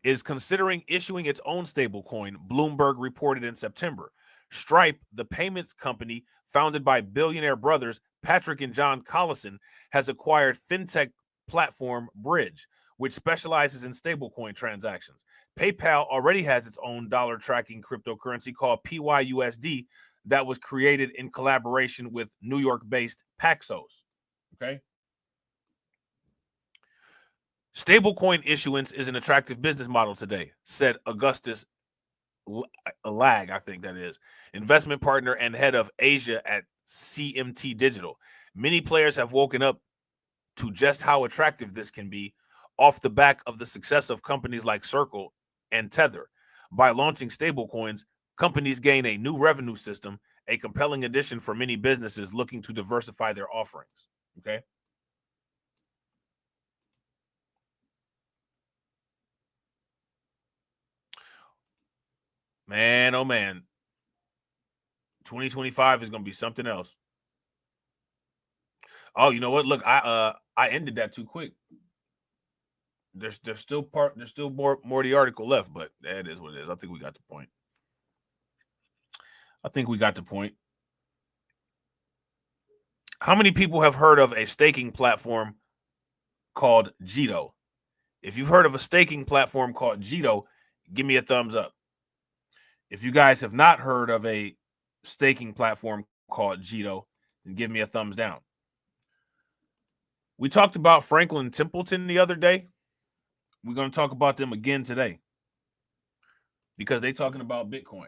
is considering issuing its own stable coin, Bloomberg reported in September. Stripe, the payments company founded by billionaire brothers Patrick and John Collison, has acquired fintech platform Bridge, which specializes in stablecoin transactions. PayPal already has its own dollar tracking cryptocurrency called PYUSD that was created in collaboration with New York-based Paxos. Okay. Stablecoin issuance is an attractive business model today, said Augustus Lag, I think that is, investment partner and head of Asia at CMT Digital. Many players have woken up to just how attractive this can be off the back of the success of companies like Circle and Tether. By launching stablecoins, companies gain a new revenue system, a compelling addition for many businesses looking to diversify their offerings. Okay. Man, oh man. 2025 is going to be something else. Oh, you know what? Look, I ended that too quick. There's still more of the article left, but that is what it is. I think we got the point. How many people have heard of a staking platform called Jito? If you've heard of a staking platform called Jito, give me a thumbs up. If you guys have not heard of a staking platform called Jito, then give me a thumbs down. We talked about Franklin Templeton the other day. We're going to talk about them again today because they're talking about Bitcoin.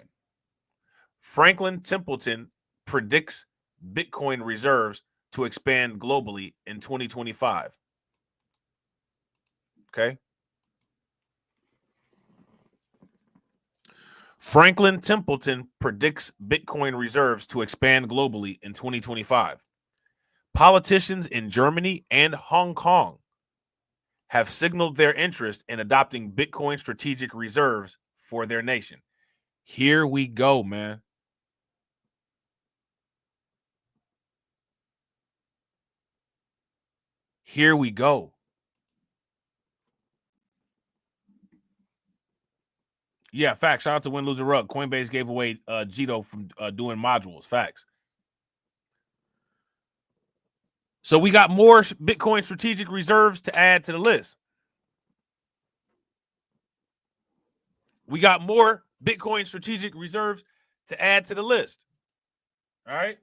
Franklin Templeton predicts Bitcoin reserves to expand globally in 2025. Okay. Franklin Templeton predicts Bitcoin reserves to expand globally in 2025. Politicians in Germany and Hong Kong have signaled their interest in adopting Bitcoin strategic reserves for their nation. Here we go, man. Here we go. Yeah, facts. Shout out to Win Loser Rug. Coinbase gave away Jito from doing modules. Facts. So we got more Bitcoin strategic reserves to add to the list. We got more Bitcoin strategic reserves to add to the list. All right.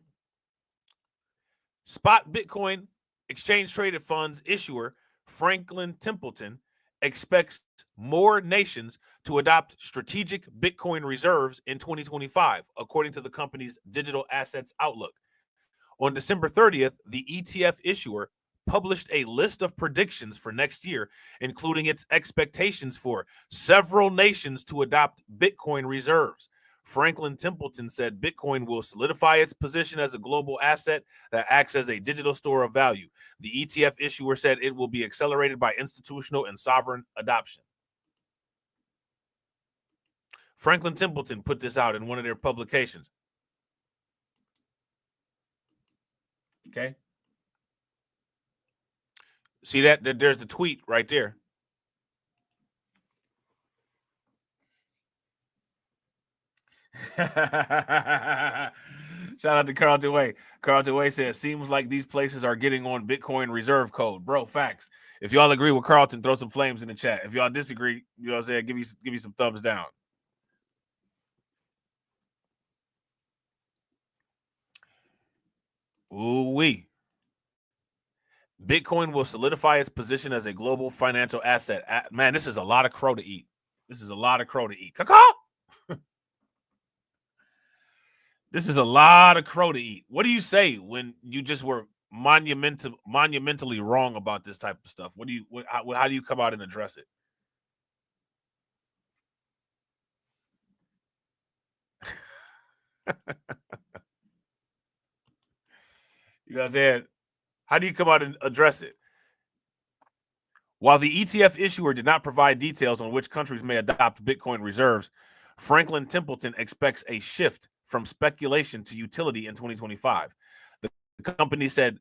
Spot Bitcoin exchange traded funds issuer Franklin Templeton expects more nations to adopt strategic Bitcoin reserves in 2025, according to the company's digital assets outlook. On December 30th, the ETF issuer published a list of predictions for next year, including its expectations for several nations to adopt Bitcoin reserves. Franklin Templeton said Bitcoin will solidify its position as a global asset that acts as a digital store of value. The ETF issuer said it will be accelerated by institutional and sovereign adoption. Franklin Templeton put this out in one of their publications. Okay. See that? There's the tweet right there. Shout out to Carlton Way. Carlton Way says, seems like these places are getting on Bitcoin reserve code. Bro, facts. If y'all agree with Carlton, throw some flames in the chat. If y'all disagree, you know what I'm saying, give me some thumbs down. Ooh-wee. Bitcoin will solidify its position as a global financial asset. Man, this is a lot of crow to eat. This is a lot of crow to eat. Caw-caw! This is a lot of crow to eat. What do you say when you just were monumentally wrong about this type of stuff? How do you come out and address it? You know what I'm saying? How do you come out and address it? While the ETF issuer did not provide details on which countries may adopt Bitcoin reserves, Franklin Templeton expects a shift from speculation to utility in 2025. The company said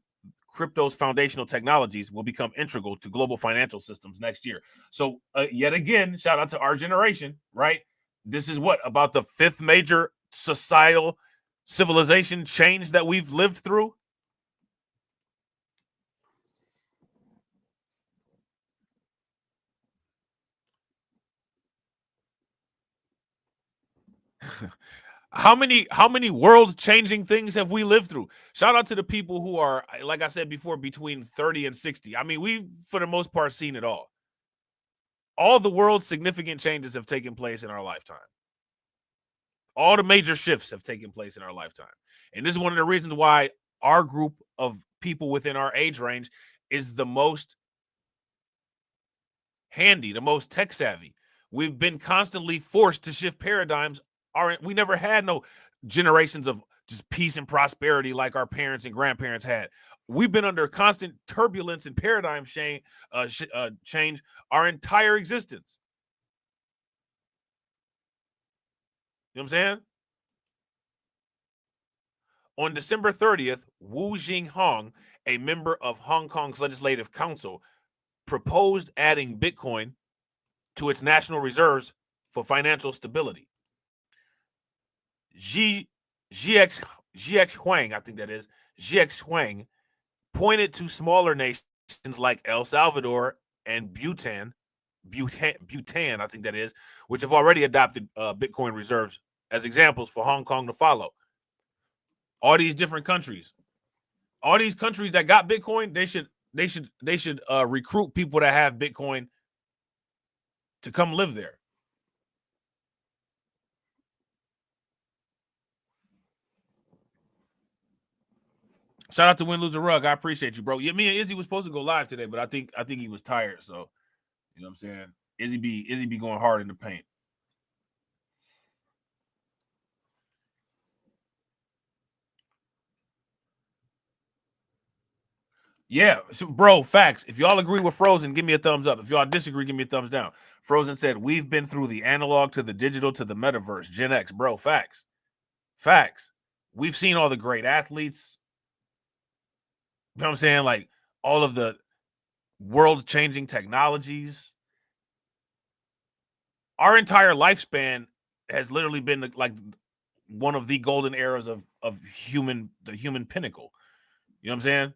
crypto's foundational technologies will become integral to global financial systems next year. So yet again, shout out to our generation, right? This is what, about the fifth major societal civilization change that we've lived through? How many world-changing things have we lived through? Shout out to the people who are, like I said before, between 30 and 60. I mean, we've, for the most part, seen it all. All the world's significant changes have taken place in our lifetime. All the major shifts have taken place in our lifetime. And this is one of the reasons why our group of people within our age range is the most handy, the most tech-savvy. We've been constantly forced to shift paradigms. We never had no generations of just peace and prosperity like our parents and grandparents had. We've been under constant turbulence and paradigm change our entire existence. You know what I'm saying? On December 30th, Wu Jinghong, a member of Hong Kong's Legislative Council, proposed adding Bitcoin to its national reserves for financial stability. GX Huang, I think that is, GX Huang, pointed to smaller nations like El Salvador and Bhutan, I think that is, which have already adopted Bitcoin reserves as examples for Hong Kong to follow. All these different countries, all these countries that got Bitcoin, they should recruit people that have Bitcoin to come live there. Shout out to Win Loser Rug. I appreciate you, bro. Yeah, me and Izzy was supposed to go live today, but I think he was tired. So, you know what I'm saying? Izzy be going hard in the paint. Yeah, so, bro, facts. If y'all agree with Frozen, give me a thumbs up. If y'all disagree, give me a thumbs down. Frozen said, we've been through the analog to the digital to the metaverse. Gen X, bro, facts. Facts. We've seen all the great athletes. You know what I'm saying? Like all of the world-changing technologies. Our entire lifespan has literally been like one of the golden eras of the human pinnacle. You know what I'm saying?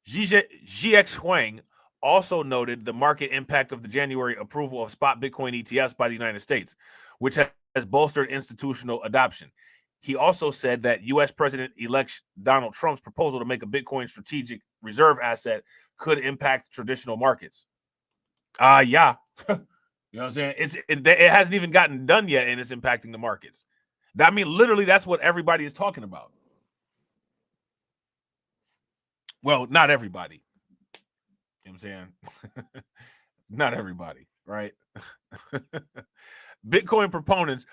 GX Huang also noted the market impact of the January approval of spot Bitcoin ETFs by the United States, which has bolstered institutional adoption. He also said that U.S. President-elect Donald Trump's proposal to make a Bitcoin strategic reserve asset could impact traditional markets. Yeah. You know what I'm saying? It hasn't even gotten done yet, and it's impacting the markets. I mean, literally, that's what everybody is talking about. Well, not everybody. You know what I'm saying? Not everybody, right? Bitcoin proponents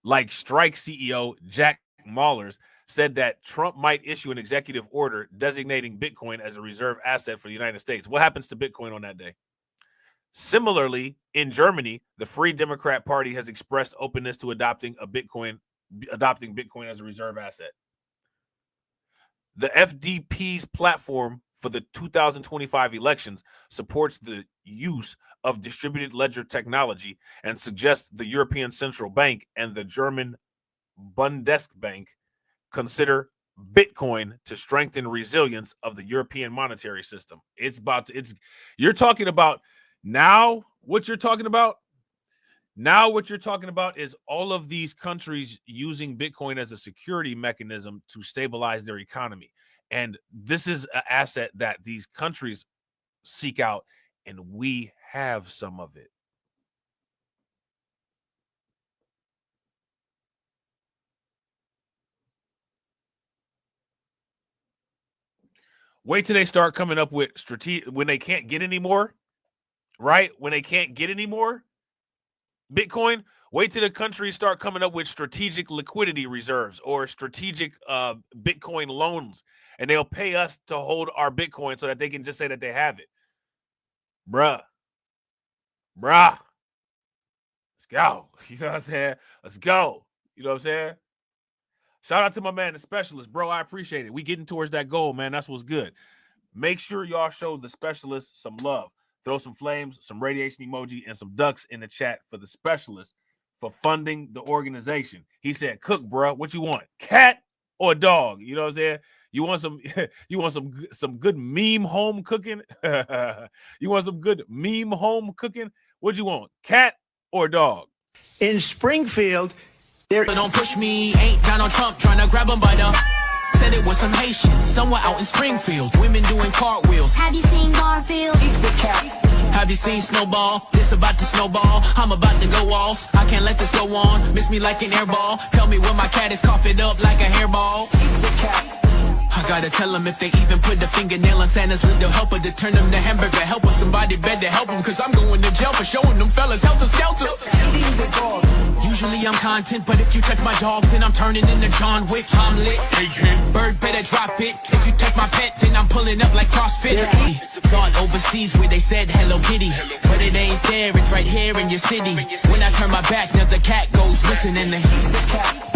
like Strike CEO Jack Mallers said that Trump might issue an executive order designating Bitcoin as a reserve asset for the United States. What happens to Bitcoin on that day? Similarly, in Germany, the Free Democrat Party has expressed openness to adopting Bitcoin as a reserve asset. The FDP's platform for the 2025 elections supports the use of distributed ledger technology and suggests the European Central Bank and the German Bundesbank consider Bitcoin to strengthen resilience of the European monetary system. You're talking about now what you're talking about. Now what you're talking about is all of these countries using Bitcoin as a security mechanism to stabilize their economy. And this is an asset that these countries seek out, and we have some of it. Wait till they start coming up with strategic when they can't get any more, right? When they can't get any more Bitcoin, wait till the countries start coming up with strategic liquidity reserves or strategic Bitcoin loans, and they'll pay us to hold our Bitcoin so that they can just say that they have it. Bruh. Let's go. You know what I'm saying? Let's go. You know what I'm saying? Shout out to my man, the specialist, bro. I appreciate it. We getting towards that goal, man. That's what's good. Make sure y'all show the specialist some love. Throw some flames, some radiation emoji, and some ducks in the chat for the specialist for funding the organization. He said, "Cook, bro. What you want? Cat or dog?" You know what I'm saying? You want some good meme home cooking? You want some good meme home cooking? What you want? Cat or dog? In Springfield, Don't push me, ain't Donald Trump trying to grab him by the... Said it was some Haitians somewhere out in Springfield. Women doing cartwheels. Have you seen Garfield? Have you seen Snowball? This about to snowball. I'm about to go off. I can't let this go on. Miss me like an airball. Tell me when my cat is coughing up like a hairball. I gotta tell them if they even put the fingernail on Santa's little helper to turn them to hamburger helper. Somebody better help them, cause I'm going to jail for showing them fellas helter skelter. Usually I'm content, but if you touch my dog, then I'm turning into John Wick. I'm lit. Bird better drop it. If you touch my pet, then I'm pulling up like CrossFit. Thought overseas where they said Hello Kitty, but it ain't there, it's right here in your city. When I turn my back, now the cat goes missing in the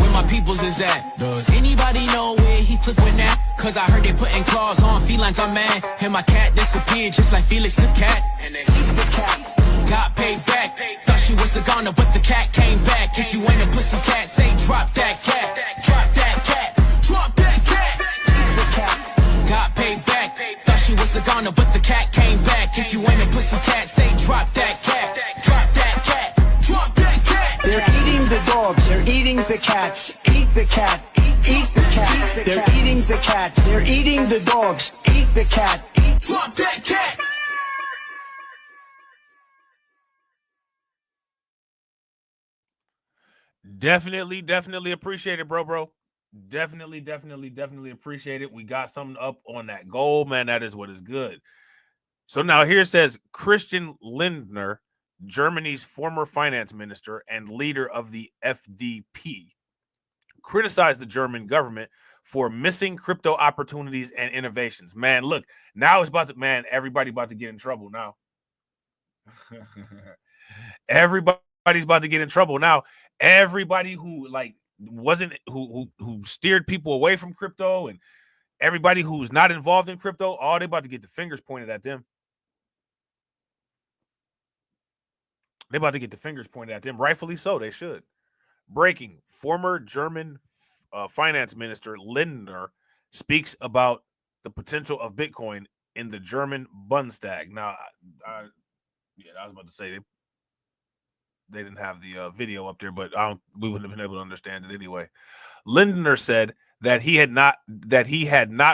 where my peoples is at. Does anybody know where he flipping at? Cause I heard they putting claws on felines, I'm mad. And my cat disappeared just like Felix the cat. And they got paid back. Thought she was a goner, but the cat came back. If you ain't a pussy cat, say drop that cat. Drop that cat. Drop that cat. Got paid back. Thought she was a goner, but the cat came back. If you ain't a pussy cat, say drop that cat. Drop that cat. Drop that cat. they're eating the dogs, they're eating the cats. Eat the cat, eat the cat. They're eating the cats, they're eating the dogs. Eat the cat. Drop that cat. Definitely appreciate it, bro. Definitely appreciate it. We got something up on that goal, man. That is what is good. So now here it says Christian Lindner, Germany's former finance minister and leader of the FDP, criticized the German government for missing crypto opportunities and innovations. Man, look, now it's about to, man, everybody about to get in trouble now. Everybody's about to get in trouble now. Everybody who who steered people away from crypto and everybody who's not involved in crypto, they about to get the fingers pointed at them. They about to get the fingers pointed at them. Rightfully so, they should. Breaking: former German finance minister Lindner speaks about the potential of Bitcoin in the German Bundestag. Now, yeah, I was about to say they didn't have the video up there, but we wouldn't have been able to understand it anyway. Lindner said that he had not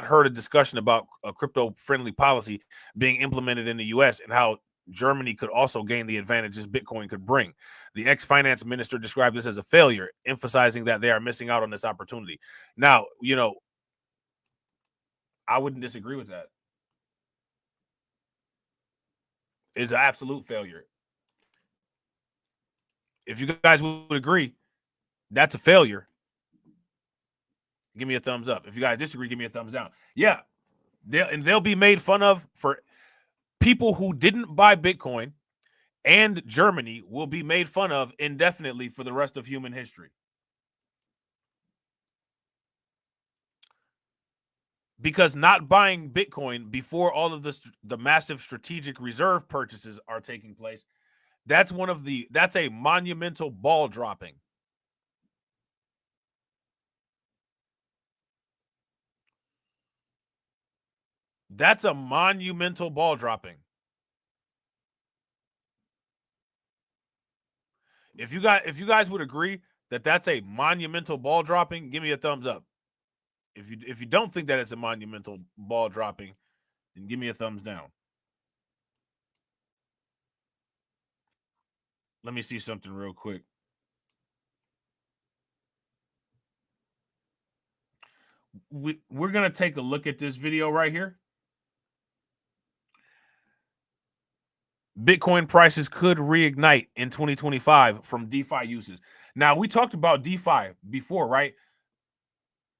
heard a discussion about a crypto-friendly policy being implemented in the U.S. and how Germany could also gain the advantages Bitcoin could bring. The ex-finance minister described this as a failure, emphasizing that they are missing out on this opportunity. Now, you know, I wouldn't disagree with that. It's an absolute failure. If you guys would agree, that's a failure. Give me a thumbs up. If you guys disagree, give me a thumbs down. Yeah, they'll be made fun of for people who didn't buy Bitcoin, and Germany will be made fun of indefinitely for the rest of human history. Because not buying Bitcoin before all of the massive strategic reserve purchases are taking place, that's a monumental ball dropping. That's a monumental ball dropping. If you guys would agree that that's a monumental ball dropping, give me a thumbs up. If you don't think that it's a monumental ball dropping, then give me a thumbs down. Let me see something real quick. We're going to take a look at this video right here. Bitcoin prices could reignite in 2025 from DeFi uses. Now, we talked about DeFi before, right?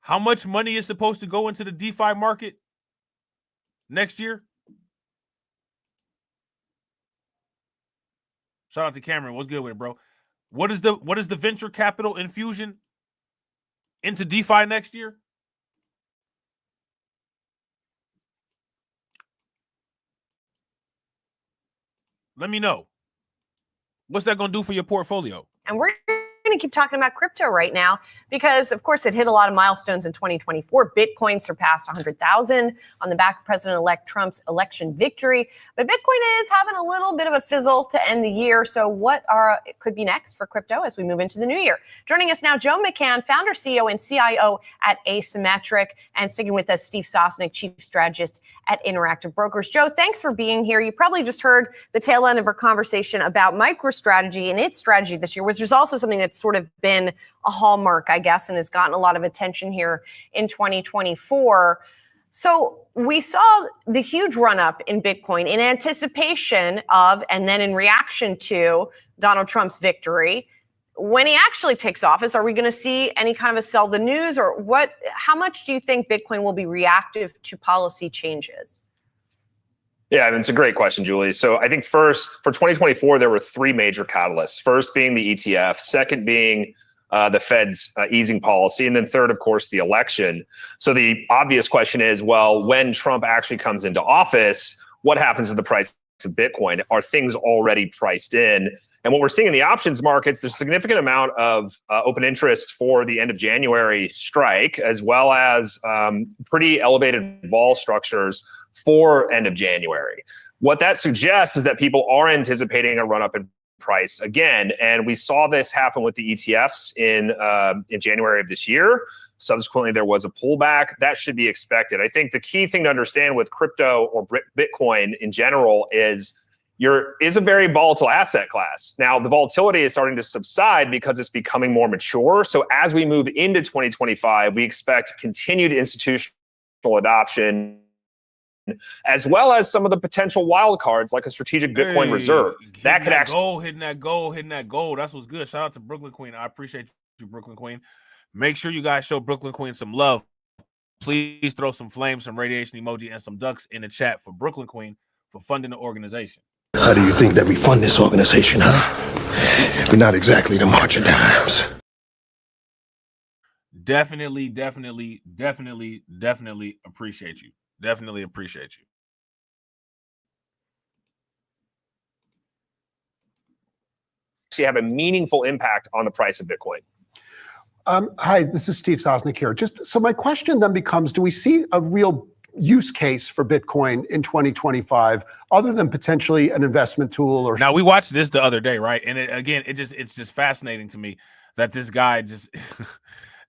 How much money is supposed to go into the DeFi market next year? Shout out to Cameron. What's good with it, bro? What is the venture capital infusion into DeFi next year? Let me know. What's that going to do for your portfolio? And we're going to keep talking about crypto right now because, of course, it hit a lot of milestones in 2024. Bitcoin surpassed 100,000 on the back of President-elect Trump's election victory. But Bitcoin is having a little bit of a fizzle to end the year. So what could be next for crypto as we move into the new year? Joining us now, Joe McCann, founder, CEO, and CIO at Asymmetric, and sticking with us, Steve Sosnick, chief strategist at Interactive Brokers. Joe, thanks for being here. You probably just heard the tail end of our conversation about MicroStrategy and its strategy this year, which is also something that's sort of been a hallmark, I guess, and has gotten a lot of attention here in 2024. So we saw the huge run up in Bitcoin in anticipation of, and then in reaction to, Donald Trump's victory. When he actually takes office, are we going to see any kind of a sell the news, or what? How much do you think Bitcoin will be reactive to policy changes? Yeah, I mean, it's a great question, Julie. So I think first, for 2024, there were three major catalysts. First being the ETF, second being the Fed's easing policy, and then third, of course, the election. So the obvious question is, well, when Trump actually comes into office, what happens to the price of Bitcoin? Are things already priced in? And what we're seeing in the options markets, there's a significant amount of open interest for the end of January strike, as well as pretty elevated vol structures for end of January. What that suggests is that people are anticipating a run up in price again. And we saw this happen with the ETFs in January of this year. Subsequently, there was a pullback. That should be expected. I think the key thing to understand with crypto or Bitcoin in general is a very volatile asset class. Now, the volatility is starting to subside because it's becoming more mature. So as we move into 2025, we expect continued institutional adoption, as well as some of the potential wild cards like a strategic Bitcoin reserve. That could actually hitting that gold. That's what's good. Shout out to Brooklyn Queen. I appreciate you, Brooklyn Queen. Make sure you guys show Brooklyn Queen some love. Please throw some flames, some radiation emoji, and some ducks in the chat for Brooklyn Queen for funding the organization. How do you think that we fund this organization, huh? We're not exactly the march of dimes. Definitely appreciate you. Definitely appreciate you. actually have a meaningful impact on the price of Bitcoin. Hi, this is Steve Sosnick here. So my question then becomes, do we see a real use case for Bitcoin in 2025, other than potentially an investment tool? Or now, we watched this the other day, right? And it's just fascinating to me that this guy just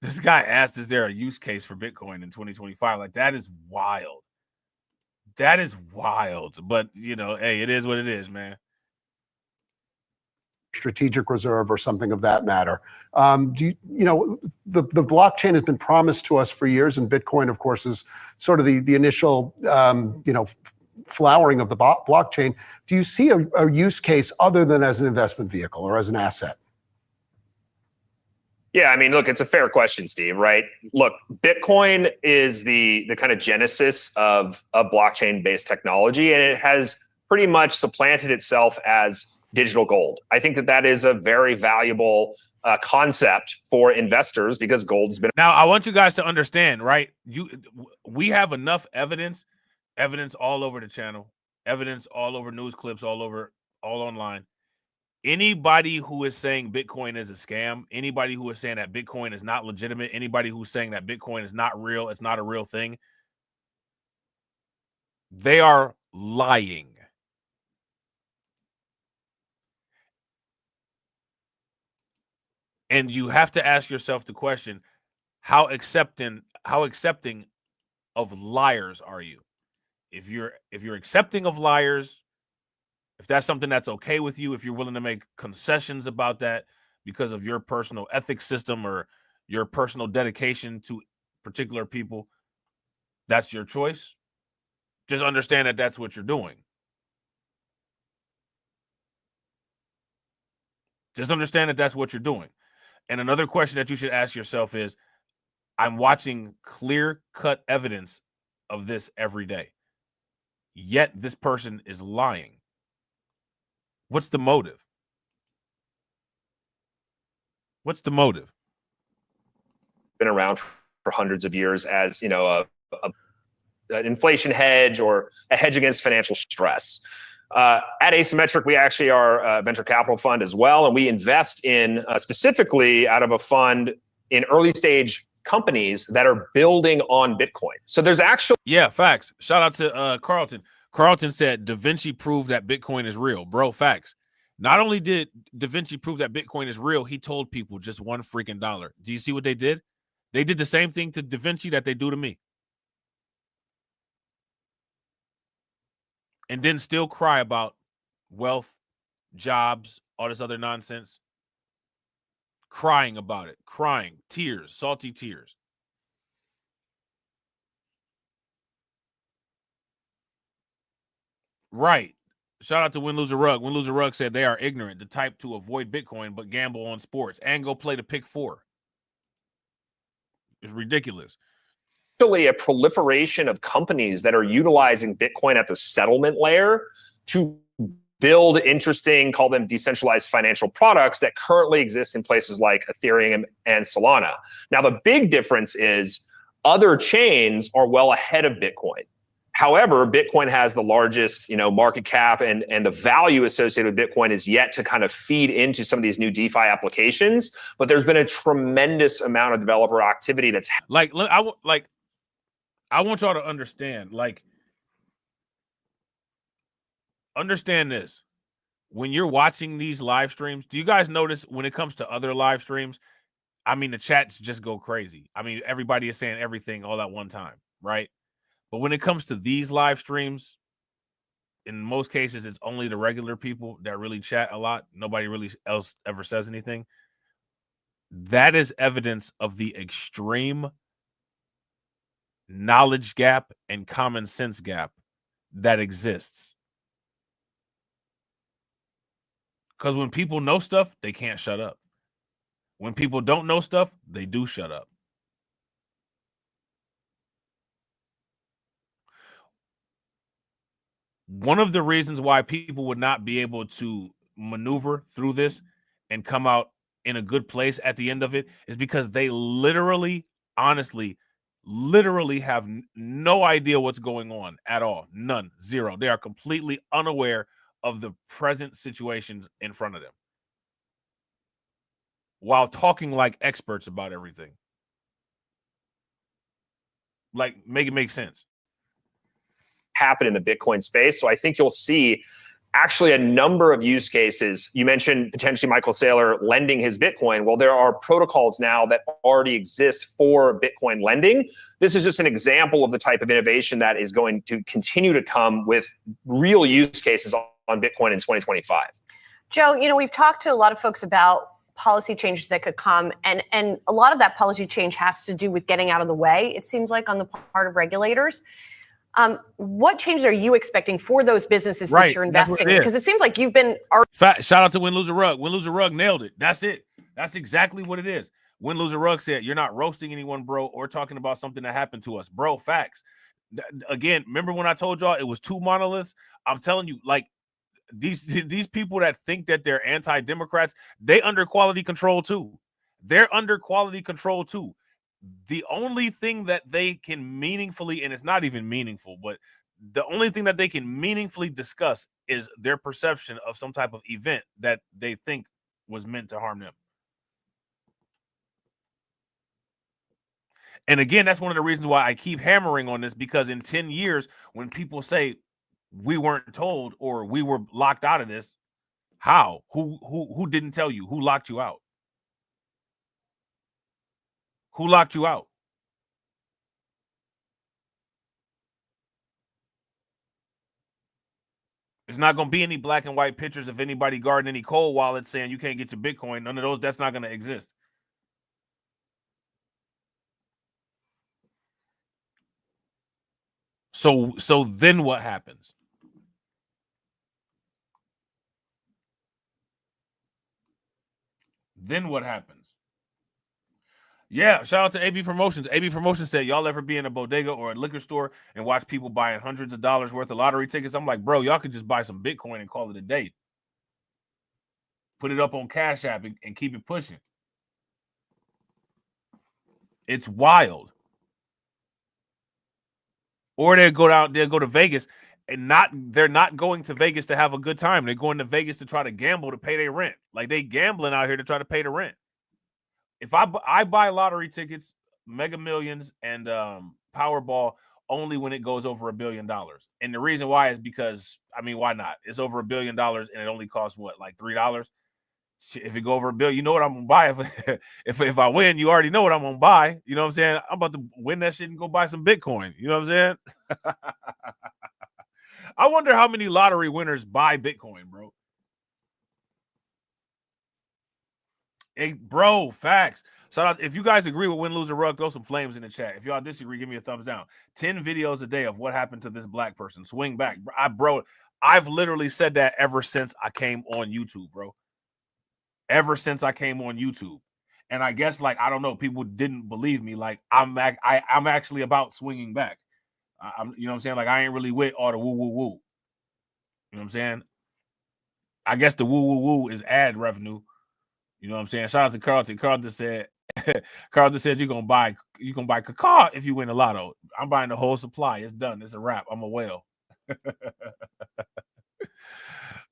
this guy asked, "Is there a use case for Bitcoin in 2025?" Like, that is wild. That is wild. But hey, it is what it is, man. strategic reserve or something of that matter. The blockchain has been promised to us for years, and Bitcoin, of course, is sort of the initial, flowering of the blockchain. Do you see a use case other than as an investment vehicle or as an asset? Yeah, I mean, look, it's a fair question, Steve, right? Look, Bitcoin is the kind of genesis of blockchain-based technology, and it has pretty much supplanted itself as digital gold. I think that is a very valuable concept for investors because gold's been. Now, I want you guys to understand, right? We have enough evidence all over the channel, evidence all over news clips, all online. Anybody who is saying Bitcoin is a scam, anybody who is saying that Bitcoin is not legitimate, anybody who's saying that Bitcoin is not real, it's not a real thing, they are lying. And you have to ask yourself the question, how accepting of liars are you? If you're accepting of liars, if that's something that's okay with you, if you're willing to make concessions about that because of your personal ethics system or your personal dedication to particular people, that's your choice. Just understand that that's what you're doing. Just understand that that's what you're doing. And another question that you should ask yourself is, I'm watching clear-cut evidence of this every day, yet this person is lying. What's the motive? What's the motive? Been around for hundreds of years as, an inflation hedge or a hedge against financial stress. At Asymmetric, we actually are a venture capital fund as well, and we invest in specifically out of a fund in early stage companies that are building on Bitcoin. So there's actually facts. Shout out to Carlton. Carlton said Da Vinci proved that Bitcoin is real. Bro, facts. Not only did Da Vinci prove that Bitcoin is real, he told people just $1 freaking dollar. Do you see what they did? They did the same thing to Da Vinci that they do to me. And then still cry about wealth, jobs, all this other nonsense. Crying about it. Crying. Tears. Salty tears. Right. Shout out to Win Loser Rug. Win Loser Rug said they are ignorant, the type to avoid Bitcoin but gamble on sports and go play the pick 4. It's ridiculous. Actually a proliferation of companies that are utilizing Bitcoin at the settlement layer to build interesting, call them decentralized financial products that currently exist in places like Ethereum and Solana. Now, the big difference is other chains are well ahead of Bitcoin. However, Bitcoin has the largest, market cap, and the value associated with Bitcoin is yet to kind of feed into some of these new DeFi applications. But there's been a tremendous amount of developer activity that's I want y'all to understand, understand this. When you're watching these live streams, do you guys notice when it comes to other live streams, I mean, the chats just go crazy. I mean, everybody is saying everything all at one time, right? But when it comes to these live streams, in most cases, it's only the regular people that really chat a lot. Nobody really else ever says anything. That is evidence of the extreme knowledge gap and common sense gap that exists. Because when people know stuff, they can't shut up. When people don't know stuff, they do shut up. One of the reasons why people would not be able to maneuver through this and come out in a good place at the end of it is because they literally, honestly, have no idea what's going on at all. None. Zero. They are completely unaware of the present situations in front of them while talking like experts about everything. Like, make it make sense. happen in the Bitcoin space. So I think you'll see actually a number of use cases. You mentioned potentially Michael Saylor lending his Bitcoin. Well, there are protocols now that already exist for Bitcoin lending. This is just an example of the type of innovation that is going to continue to come with real use cases on Bitcoin in 2025. Joe, we've talked to a lot of folks about policy changes that could come, and a lot of that policy change has to do with getting out of the way, it seems like, on the part of regulators. What changes are you expecting for those businesses that you're investing in? Because it seems like you've been... Shout out to Win Lose a Rug. Win Lose a Rug nailed it. That's it. That's exactly what it is. Win Lose a Rug said, you're not roasting anyone, bro, or talking about something that happened to us. Bro, facts. Again, remember when I told y'all it was two monoliths? I'm telling you, like, these people that think that they're anti-Democrats, they under quality control too. They're under quality control too. The only thing that they can meaningfully, and it's not even meaningful, but the only thing that they can meaningfully discuss is their perception of some type of event that they think was meant to harm them. And again, that's one of the reasons why I keep hammering on this, because in 10 years, when people say we weren't told or we were locked out of this, how? Who didn't tell you? Who locked you out? Who locked you out? There's not going to be any black and white pictures of anybody guarding any cold wallets saying you can't get your Bitcoin. None of those. That's not going to exist. So then what happens? Then what happens? Yeah, shout out to AB Promotions. AB Promotions said, y'all ever be in a bodega or a liquor store and watch people buying hundreds of dollars worth of lottery tickets? I'm like, bro, y'all could just buy some Bitcoin and call it a day. Put it up on Cash App and keep it pushing. It's wild. Or they'll go to Vegas and they're not going to Vegas to have a good time. They're going to Vegas to try to gamble to pay their rent. Like, they gambling out here to try to pay the rent. If I buy lottery tickets, Mega Millions and Powerball only when it goes over $1 billion. And the reason why is because, I mean, why not? It's over $1 billion and it only costs what, like $3? If it go over $1 billion, you know what I'm gonna buy. If I win, you already know what I'm gonna buy. You know what I'm saying? I'm about to win that shit and go buy some Bitcoin. You know what I'm saying? I wonder how many lottery winners buy Bitcoin, bro. Hey, bro, facts. So if you guys agree with Win, Lose, or Rug, throw some flames in the chat. If y'all disagree, give me a thumbs down. 10 videos a day of what happened to this black person. Swing back. I've literally said that ever since I came on YouTube, bro. Ever since I came on YouTube. And I guess, like, I don't know, people didn't believe me. Like, I'm actually about swinging back. You know what I'm saying? Like, I ain't really with all the woo-woo-woo. You know what I'm saying? I guess the woo-woo-woo is ad revenue. You know what I'm saying? Shout out to Carlton. Carlton said you're gonna buy cacao if you win the lotto. I'm buying the whole supply. It's done. It's a wrap. I'm a whale.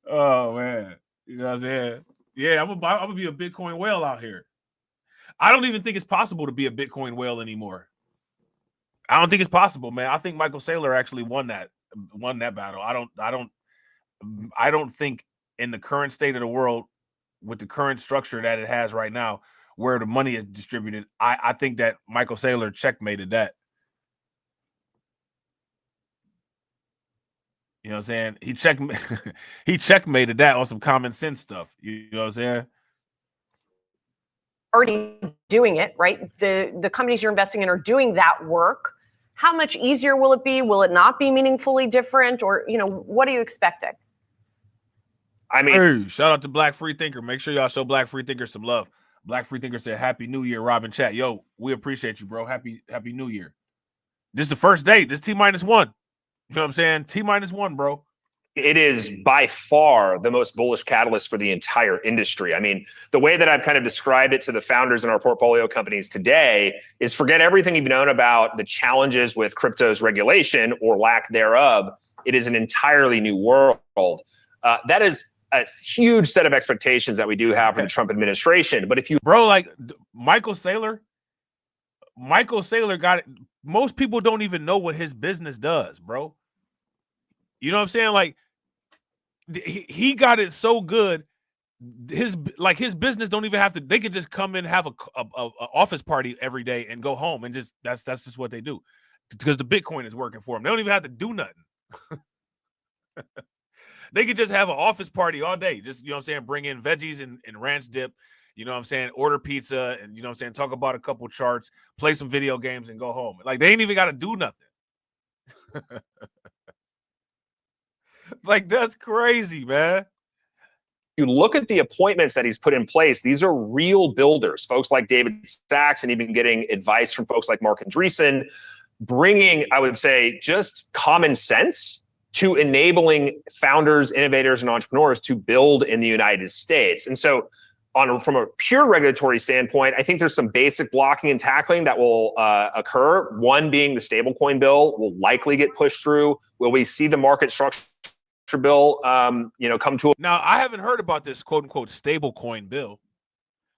Oh man. You know what I'm saying? Yeah, I'm gonna be a Bitcoin whale out here. I don't even think it's possible to be a Bitcoin whale anymore. I don't think it's possible, man. I think Michael Saylor actually won that battle. I don't think in the current state of the world, with the current structure that it has right now, where the money is distributed, I think that Michael Saylor checkmated that. You know what I'm saying? He checkmated that on some common sense stuff. You know what I'm saying? Already doing it, right? The companies you're investing in are doing that work. How much easier will it be? Will it not be meaningfully different? Or, what are you expecting? I mean, hey, shout out to Black Free Thinker. Make sure y'all show Black Free Thinker some love. Black Free Thinker said, Happy New Year, Rob and chat. Yo, we appreciate you, bro. Happy New Year. This is the first day. This T-1. You know what I'm saying? T-1, bro. It is by far the most bullish catalyst for the entire industry. I mean, the way that I've kind of described it to the founders in our portfolio companies today is forget everything you've known about the challenges with crypto's regulation or lack thereof. It is an entirely new world. That is a huge set of expectations that we do have for the Trump administration. But if you... Bro, like Michael Saylor got it. Most people don't even know what his business does, bro. You know what I'm saying? Like he got it so good. His business don't even have to. They could just come in, have a office party every day, and go home, and just that's just what they do, because the Bitcoin is working for them. They don't even have to do nothing. They could just have an office party all day. Just, you know what I'm saying, bring in veggies and ranch dip, you know what I'm saying, order pizza, and, you know what I'm saying, talk about a couple charts, play some video games, and go home. Like, they ain't even got to do nothing. Like, that's crazy, man. You look at the appointments that he's put in place, these are real builders, folks like David Sachs, and even getting advice from folks like Mark Andreessen, bringing, I would say, just common sense to enabling founders, innovators, and entrepreneurs to build in the United States. And so from a pure regulatory standpoint, I think there's some basic blocking and tackling that will occur. One being the stablecoin bill will likely get pushed through. Will we see the market structure bill come to Now, I haven't heard about this quote-unquote stablecoin bill.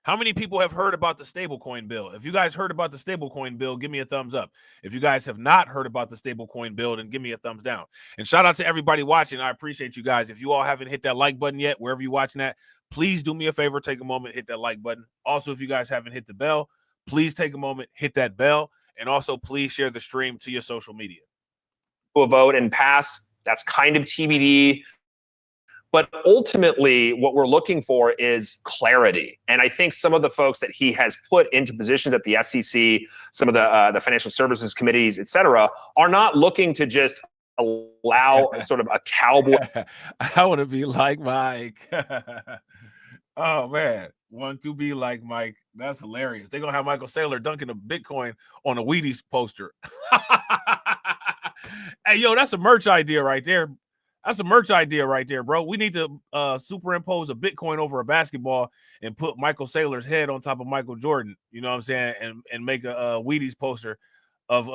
How many people have heard about the stablecoin bill? If you guys heard about the stablecoin bill, give me a thumbs up. If you guys have not heard about the stablecoin bill, then give me a thumbs down. And shout out to everybody watching. I appreciate you guys. If you all haven't hit that like button yet, wherever you're watching that, please do me a favor, take a moment, hit that like button. Also, if you guys haven't hit the bell, please take a moment, hit that bell. And also, please share the stream to your social media. a vote and pass. That's kind of TBD. But ultimately, what we're looking for is clarity. And I think some of the folks that he has put into positions at the SEC, some of the financial services committees, et cetera, are not looking to just allow sort of a cowboy. I want to be like Mike. Oh, man. Want to be like Mike. That's hilarious. They're going to have Michael Saylor dunking a Bitcoin on a Wheaties poster. Hey, yo, that's a merch idea right there. That's a merch idea right there, bro. We need to superimpose a Bitcoin over a basketball and put Michael Saylor's head on top of Michael Jordan. You know what I'm saying? And make a Wheaties poster of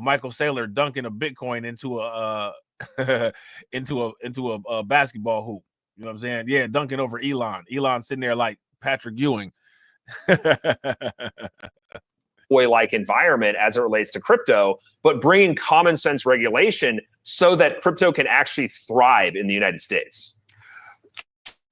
Michael Saylor dunking a Bitcoin into a into a basketball hoop. You know what I'm saying? Yeah, dunking over Elon. Elon sitting there like Patrick Ewing. Like environment as it relates to crypto, but bringing common sense regulation so that crypto can actually thrive in the United States.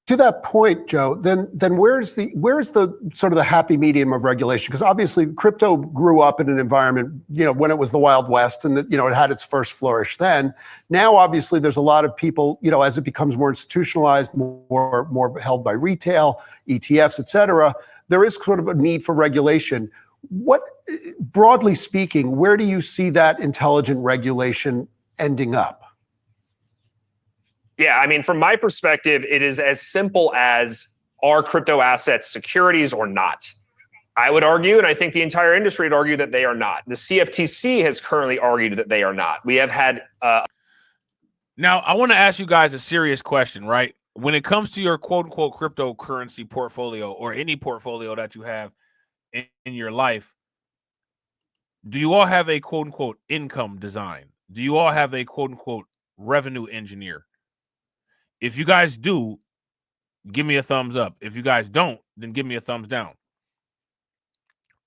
To that point, Joe, then where's the sort of the happy medium of regulation? Because obviously crypto grew up in an environment, when it was the Wild West and it had its first flourish then. Now, obviously, there's a lot of people, as it becomes more institutionalized, more held by retail, ETFs, et cetera, there is sort of a need for regulation. What, broadly speaking, where do you see that intelligent regulation ending up? Yeah, I mean, from my perspective, it is as simple as, are crypto assets securities or not? I would argue, and I think the entire industry would argue, that they are not. The CFTC has currently argued that they are not. We have had... Now, I want to ask you guys a serious question, right? When it comes to your quote-unquote cryptocurrency portfolio or any portfolio that you have in your life, do you all have a quote-unquote income design? Do you all have a quote-unquote revenue engineer? If you guys do, give me a thumbs up. If you guys don't, then give me a thumbs down.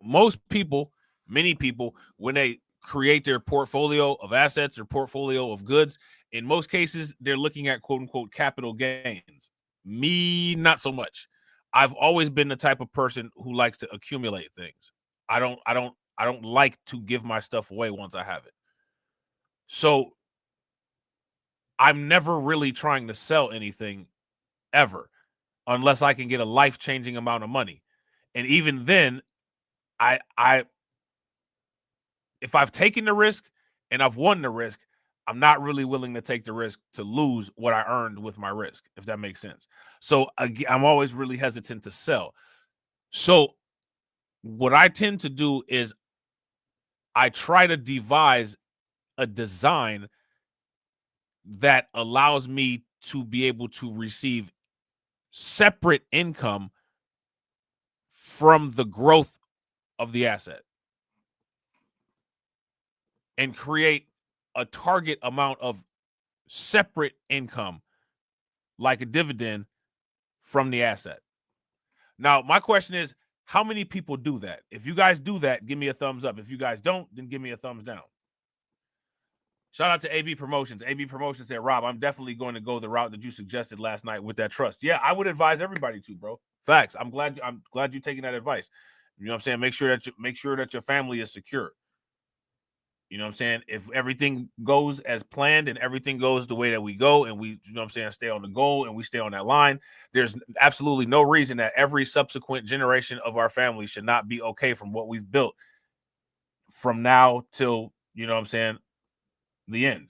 Most people, many people, when they create their portfolio of assets or portfolio of goods, in most cases, they're looking at quote-unquote capital gains. Me, not so much. I've always been the type of person who likes to accumulate things. I don't like to give my stuff away once I have it. So I'm never really trying to sell anything ever, unless I can get a life-changing amount of money. And even then, if I've taken the risk and I've won the risk, I'm not really willing to take the risk to lose what I earned with my risk, if that makes sense. So I'm always really hesitant to sell. So what I tend to do is I try to devise a design that allows me to be able to receive separate income from the growth of the asset and create a target amount of separate income, like a dividend, from the asset. Now, my question is, how many people do that? If you guys do that, give me a thumbs up. If you guys don't, then give me a thumbs down. Shout out to AB Promotions. AB Promotions said, Rob, I'm definitely going to go the route that you suggested last night with that trust. Yeah, I would advise everybody to, bro. Facts. I'm glad you're taking that advice. You know what I'm saying? Make sure that your family is secure. You know what I'm saying? If everything goes as planned and everything goes the way that we go and we, you know what I'm saying, stay on the goal and we stay on that line, there's absolutely no reason that every subsequent generation of our family should not be okay from what we've built from now till, you know what I'm saying, the end.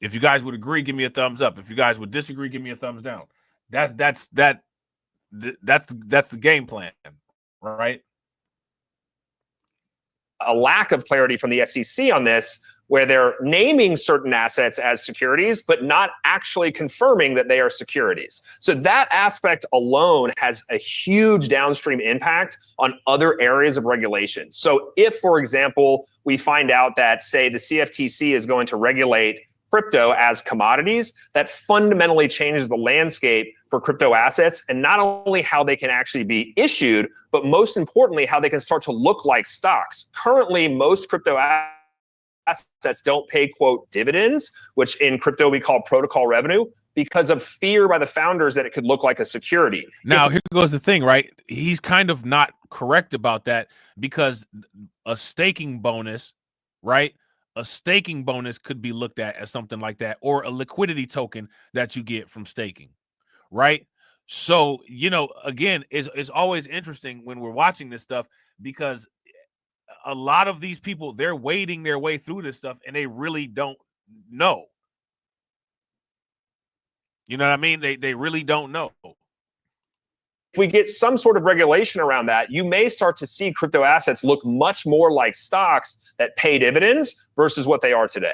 If you guys would agree, give me a thumbs up. If you guys would disagree, give me a thumbs down. That's the game plan, right? A lack of clarity from the SEC on this, where they're naming certain assets as securities, but not actually confirming that they are securities. So that aspect alone has a huge downstream impact on other areas of regulation. So if, for example, we find out that, say, the CFTC is going to regulate crypto as commodities, that fundamentally changes the landscape for crypto assets, and not only how they can actually be issued, but most importantly, how they can start to look like stocks. Currently, most crypto assets don't pay, quote, dividends, which in crypto we call protocol revenue, because of fear by the founders that it could look like a security. Now, here goes the thing, right? He's kind of not correct about that, because a staking bonus, right? A staking bonus could be looked at as something like that, or a liquidity token that you get from staking, right? So, you know, again, it's always interesting when we're watching this stuff, because a lot of these people, they're wading their way through this stuff and they really don't know. You know what I mean? They really don't know. If we get some sort of regulation around that, you may start to see crypto assets look much more like stocks that pay dividends versus what they are today.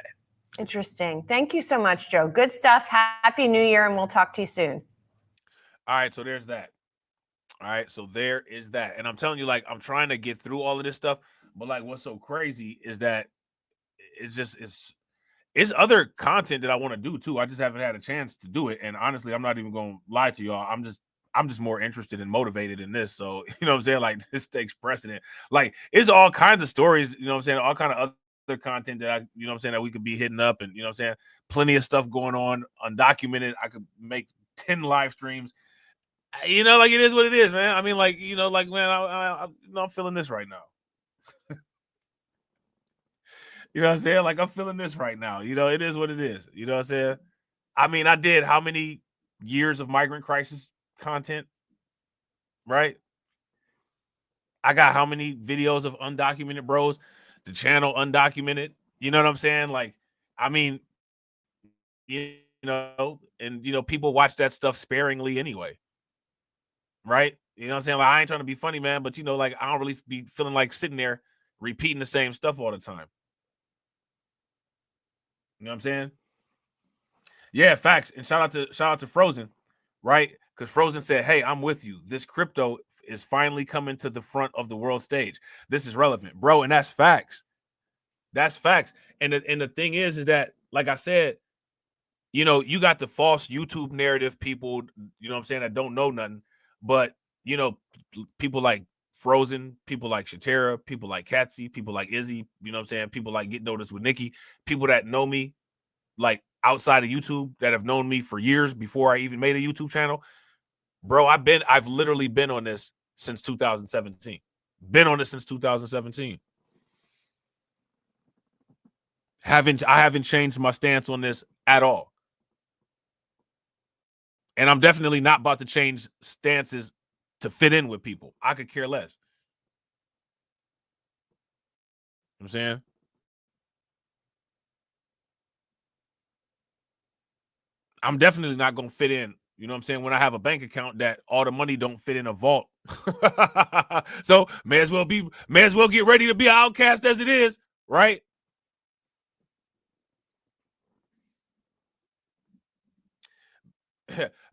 Interesting. Thank you so much, Joe. Good stuff. Happy New Year, and we'll talk to you soon. All right, so there's that. All right, so there is that. And I'm telling you, like, I'm trying to get through all of this stuff, but like what's so crazy is that it's other content that I want to do too. I just haven't had a chance to do it. And honestly, I'm not even going to lie to y'all. I'm just more interested and motivated in this. So, you know what I'm saying? Like, this takes precedent. Like, it's all kinds of stories, you know what I'm saying? All kind of other content that you know what I'm saying, that we could be hitting up, and, you know what I'm saying? Plenty of stuff going on, undocumented. I could make 10 live streams. You know, like, it is what it is, man. I mean, like, you know, like, man, I'm feeling this right now. You know what I'm saying? Like, I'm feeling this right now. You know, it is what it is. You know what I'm saying? I mean, I did how many years of migrant crisis content, right? I got how many videos of undocumented bros, the channel undocumented. You know what I'm saying? Like, I mean, you know, and, you know, people watch that stuff sparingly anyway, right? You know what I'm saying? Like, I ain't trying to be funny, man, but, you know, like, I don't really be feeling like sitting there repeating the same stuff all the time. You know what I'm saying? Yeah, facts. And shout out to Frozen, right? Because Frozen said, hey, I'm with you. This crypto is finally coming to the front of the world stage. This is relevant, bro. And that's facts. That's facts. And the thing is that, like I said, you know, you got the false YouTube narrative people, you know what I'm saying, that don't know nothing. But, you know, people like Frozen, people like Shatera, people like Katsy, people like Izzy, you know what I'm saying? People like Get Noticed with Nikki, people that know me, like, outside of YouTube, that have known me for years before I even made a YouTube channel. Bro, I've literally been on this since 2017. Been on this since 2017. I haven't changed my stance on this at all. And I'm definitely not about to change stances to fit in with people. I could care less. You know what I'm saying? I'm definitely not going to fit in, you know what I'm saying, when I have a bank account that all the money don't fit in a vault. So may as well get ready to be an outcast as it is, right?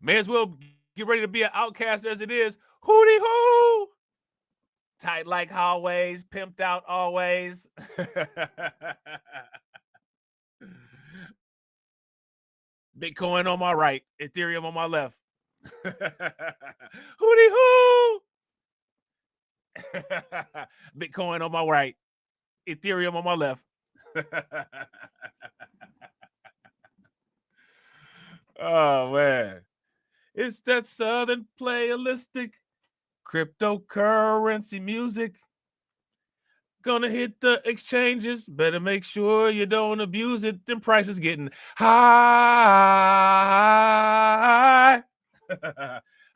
May as well get ready to be an outcast as it is. Hootie hoo! Tight like hallways, pimped out always. Bitcoin on my right, Ethereum on my left. Hootie hoo! Bitcoin on my right, Ethereum on my left. Oh man, it's that Southern playalistic cryptocurrency music. Gonna hit the exchanges. Better make sure you don't abuse it. Them prices getting high.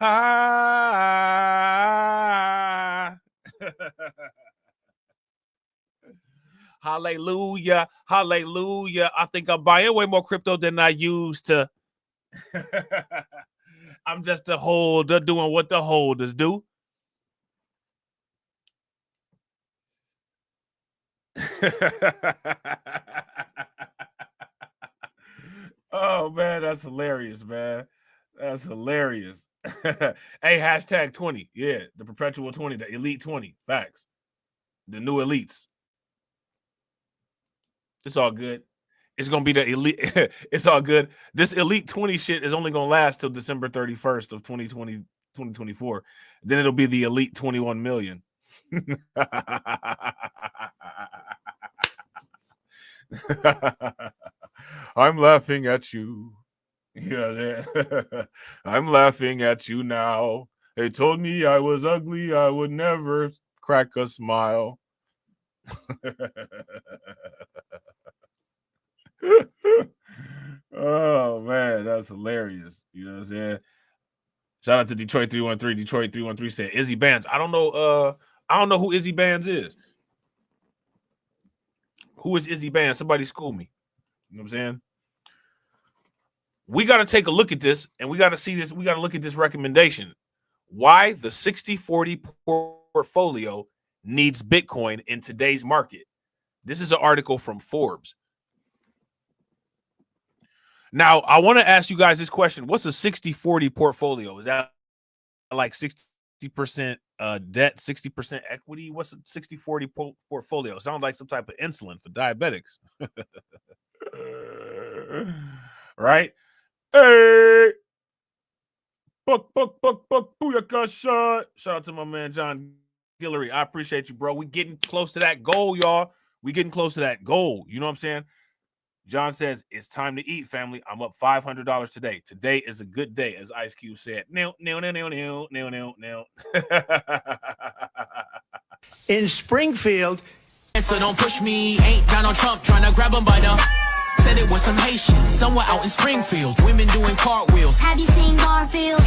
High. Hallelujah. Hallelujah. I think I'm buying way more crypto than I used to. I'm just a holder doing what the holders do. Oh man, that's hilarious, man. That's hilarious. Hey, hashtag 20. Yeah, the perpetual 20, the elite 20. Facts. The new elites. It's all good. It's gonna be the elite. It's all good. This elite 20 shit is only gonna last till December 31st of 2024. Then it'll be the elite 21 million. I'm laughing at you. You know what I'm saying? I'm laughing at you now. They told me I was ugly. I would never crack a smile. Oh man, that's hilarious. You know what I'm saying? Shout out to Detroit 313. Detroit 313 said Izzy Bands. I don't know who Izzy Bands is. Who is Izzy Bands? Somebody school me. You know what I'm saying? We got to take a look at this and we got to see this. We got to look at this recommendation. Why the 60-40 portfolio needs Bitcoin in today's market. This is an article from Forbes. Now, I want to ask you guys this question. What's a 60-40 portfolio? Is that like 60% debt, 60% equity? What's a 60-40 portfolio? Sounds like some type of insulin for diabetics. Right? Hey! Buck, booyaka shot. Shout out to my man, John Guillory. I appreciate you, bro. We getting close to that goal, y'all. We getting close to that goal. You know what I'm saying? John says, it's time to eat, family. I'm up $500 today. Today is a good day, as Ice Cube said. No. In Springfield. So don't push me. Ain't Donald Trump trying to grab him by the... Said it was some Haitians somewhere out in Springfield. Women doing cartwheels. Have you seen Garfield?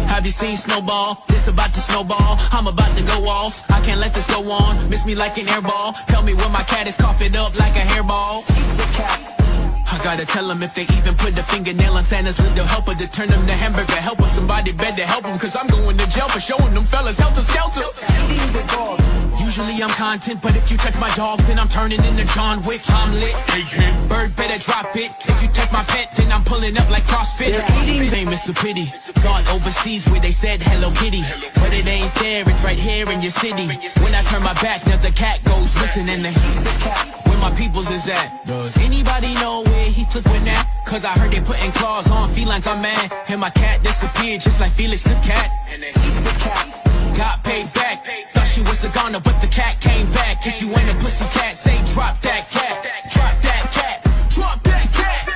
Have you seen Snowball? This about to snowball. I'm about to go off. I can't let this go on. Miss me like an airball. Tell me when my cat is coughing up like a hairball. I gotta tell them if they even put the fingernail on Santa's little helper to turn them to hamburger helper. Somebody better help them, cause I'm going to jail for showing them fellas helter skelter. Usually I'm content, but if you touch my dog, then I'm turning into John Wick. I'm lit. Bird better drop it. If you touch my pet, then I'm pulling up like CrossFit. Famous a pity. Gone overseas where they said Hello Kitty. But it ain't there, it's right here in your city. When I turn my back, now the cat goes missing in the where my peoples is at. Does anybody know where he took with that? Cause I heard they putting claws on felines, I'm mad. And my cat disappeared just like Felix the cat. And then got paid back. Thought she was a goner, but the cat came back. If you ain't a pussy cat, say drop that cat. Drop that cat. Drop that cat.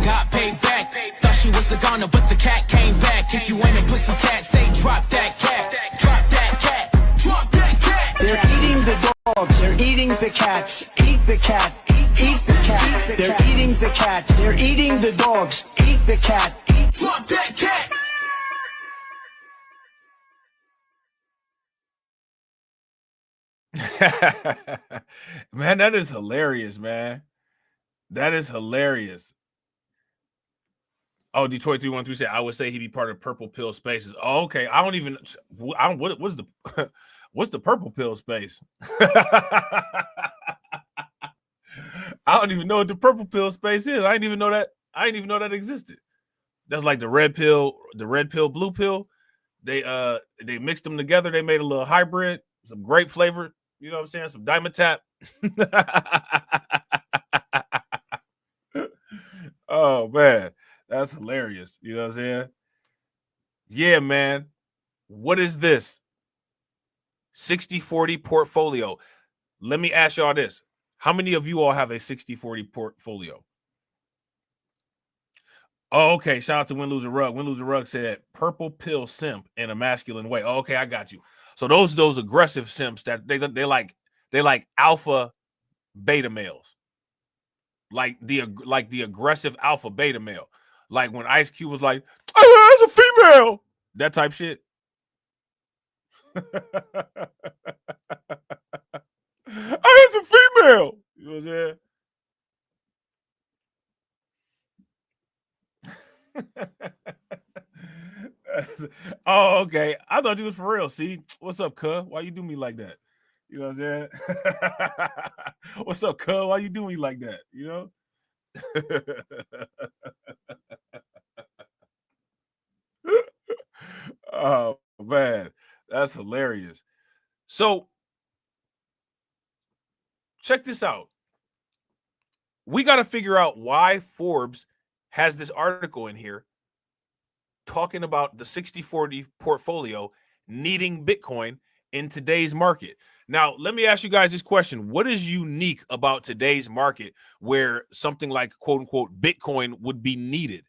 Got paid back. Thought she was a goner, but the cat came back. If you ain't a pussy cat, say drop that cat. Drop that cat. Drop that cat. They're eating the dogs. They're eating the cats. Eat the cat. Eat the cat. They're eating the cats. They're eating the dogs. Eat the cat. Drop that cat. Man, that is hilarious, man. That is hilarious. Oh, Detroit 313 said, I would say he'd be part of Purple Pill Spaces. Oh, okay. What's the Purple Pill Space? I don't even know what the Purple Pill Space is. I didn't even know that existed. That's like the red pill, blue pill. They mixed them together. They made a little hybrid, some grape flavor. You know what I'm saying? Some Diamond Tap. Oh man, that's hilarious. You know what I'm saying? Yeah, man. What is this? 60-40 portfolio. Let me ask y'all this. How many of you all have a 60-40 portfolio? Oh, okay. Shout out to Win Loser Rug. Win Loser Rug said purple pill simp in a masculine way. Oh, okay, I got you. So those aggressive simps that they like alpha beta males. Like the aggressive alpha beta male. Like when Ice Cube was like, oh, that's a female. That type shit. Oh, it's a female. You know what I'm saying? Oh, okay. I thought you was for real. See, what's up, cuz? Why you do me like that? You know what I'm saying? What's up, cuz? Why you do me like that? You know? Oh man, that's hilarious. So check this out. We got to figure out why Forbes has this article in here talking about the 60-40 portfolio needing Bitcoin in today's market. Now, let me ask you guys this question. What is unique about today's market where something like quote unquote Bitcoin would be needed?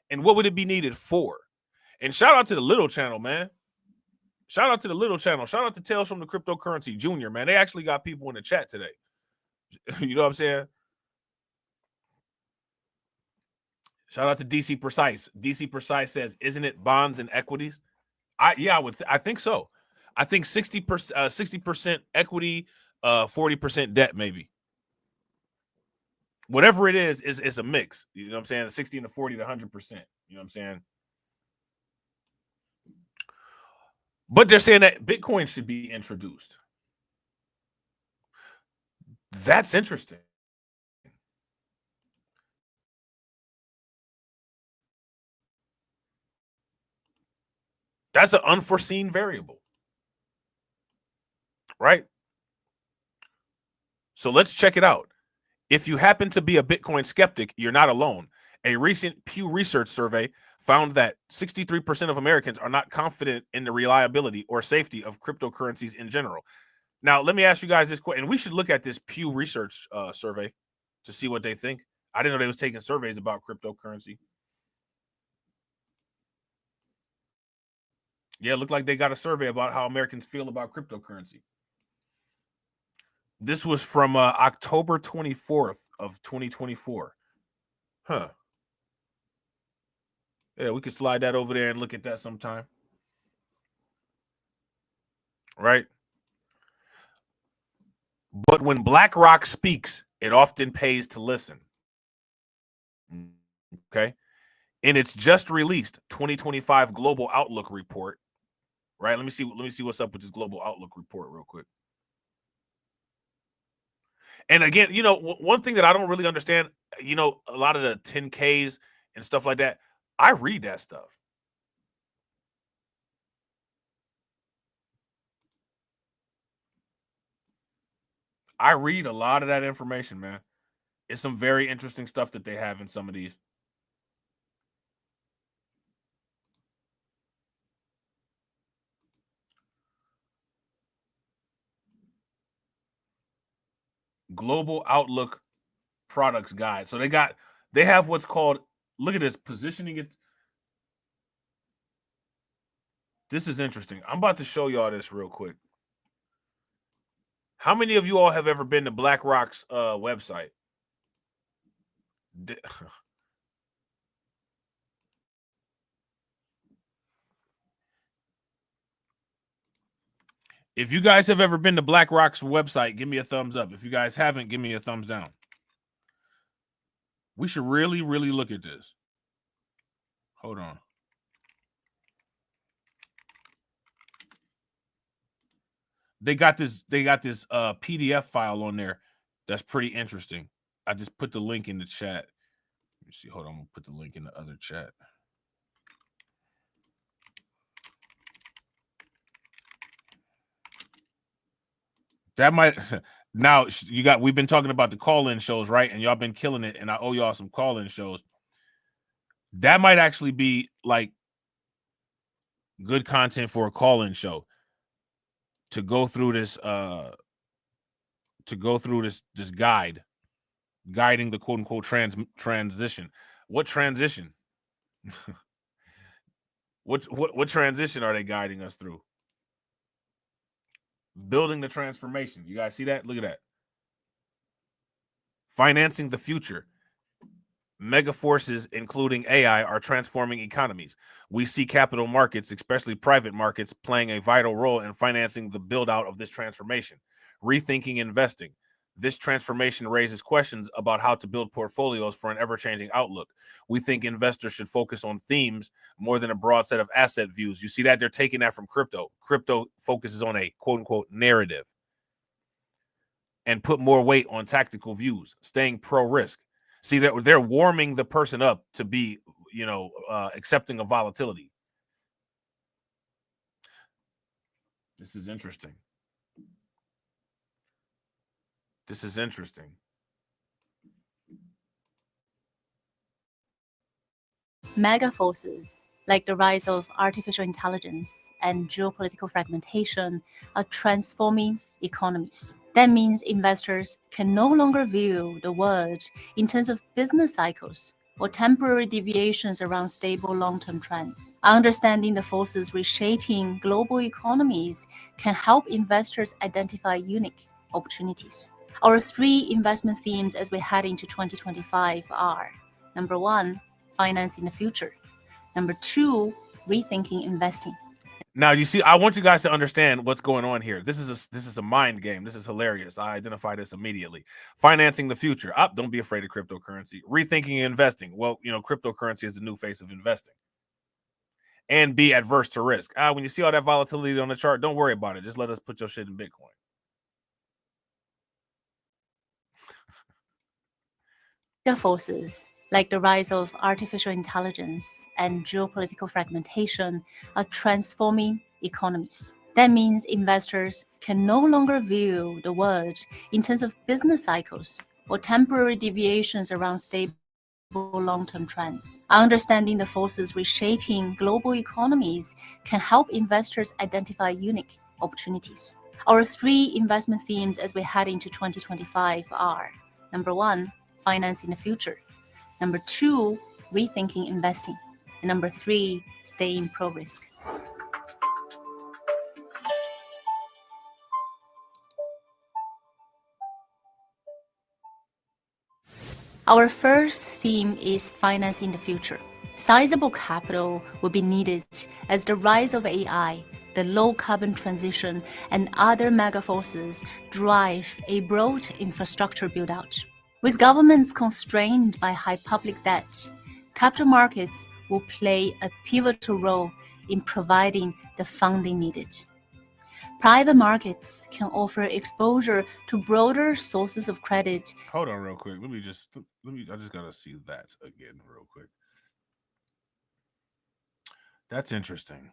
And what would it be needed for? And shout out to the little channel, man. Shout out to the little channel. Shout out to Tales from the Cryptocurrency Junior, man. They actually got people in the chat today. You know what I'm saying? Shout out to DC Precise. DC Precise says, "Isn't it bonds and equities?" I think so. I think 60% equity, 40% debt, maybe. Whatever it is a mix. You know what I'm saying? 60 and 40 to 100%. You know what I'm saying? But they're saying that Bitcoin should be introduced. That's interesting. That's an unforeseen variable, right? So let's check it out. If you happen to be a Bitcoin skeptic, you're not alone. A recent Pew Research survey found that 63% of Americans are not confident in the reliability or safety of cryptocurrencies in general. Now, let me ask you guys this question. And we should look at this Pew Research survey to see what they think. I didn't know they was taking surveys about cryptocurrency. Yeah, it looked like they got a survey about how Americans feel about cryptocurrency. This was from October 24th of 2024. Huh. Yeah, we could slide that over there and look at that sometime. Right? But when BlackRock speaks, it often pays to listen. Okay? In its just released 2025 Global Outlook report, right? Let me see what's up with this Global Outlook report real quick. And again, you know, one thing that I don't really understand, you know, a lot of the 10Ks and stuff like that, I read that stuff. I read a lot of that information, man. It's some very interesting stuff that they have in some of these. Global Outlook Products Guide. So they have what's called, look at this, positioning it. This is interesting. I'm about to show y'all this real quick. How many of you all have ever been to BlackRock's website? If you guys have ever been to BlackRock's website, give me a thumbs up. If you guys haven't, give me a thumbs down. We should really, really look at this. Hold on. They got this PDF file on there that's pretty interesting. I just put the link in the chat. Let me see. Hold on. I'm going to put the link in the other chat. That might now we've been talking about the call-in shows, right? And y'all been killing it, and I owe y'all some call-in shows. That might actually be like good content for a call-in show to go through this this guide, guiding the quote unquote transition. What transition? What transition are they guiding us through? Building the transformation. You guys see that? Look at that. Financing the future. Mega forces, including AI, are transforming economies. We see capital markets, especially private markets, playing a vital role in financing the build-out of this transformation. Rethinking investing. This transformation raises questions about how to build portfolios for an ever-changing outlook. We think investors should focus on themes more than a broad set of asset views. You see that? They're taking that from crypto. Crypto focuses on a quote-unquote narrative and put more weight on tactical views, staying pro-risk. See, they're warming the person up to be, accepting of volatility. This is interesting. This is interesting. Mega forces like the rise of artificial intelligence and geopolitical fragmentation are transforming economies. That means investors can no longer view the world in terms of business cycles or temporary deviations around stable long-term trends. Understanding the forces reshaping global economies can help investors identify unique opportunities. Our 3 investment themes as we head into 2025 are: number 1, financing the future; number 2, rethinking investing. Now, you see, I want you guys to understand what's going on here. This is a mind game. This is hilarious. I identify this immediately. Financing the future. Don't be afraid of cryptocurrency. Rethinking investing. Well, cryptocurrency is the new face of investing. And be adverse to risk. When you see all that volatility on the chart, don't worry about it. Just let us put your shit in Bitcoin. Mega forces like the rise of artificial intelligence and geopolitical fragmentation are transforming economies. That means investors can no longer view the world in terms of business cycles or temporary deviations around stable long-term trends. Understanding the forces reshaping global economies can help investors identify unique opportunities. Our 3 investment themes as we head into 2025 are: number 1, financing the future; number 2, rethinking investing; and number 3, staying pro-risk. Our first theme is financing the future. Sizable capital will be needed as the rise of AI, the low-carbon transition, and other mega forces drive a broad infrastructure build-out. With governments constrained by high public debt, capital markets will play a pivotal role in providing the funding needed. Private markets can offer exposure to broader sources of credit. Hold on real quick. I just gotta see that again real quick. That's interesting.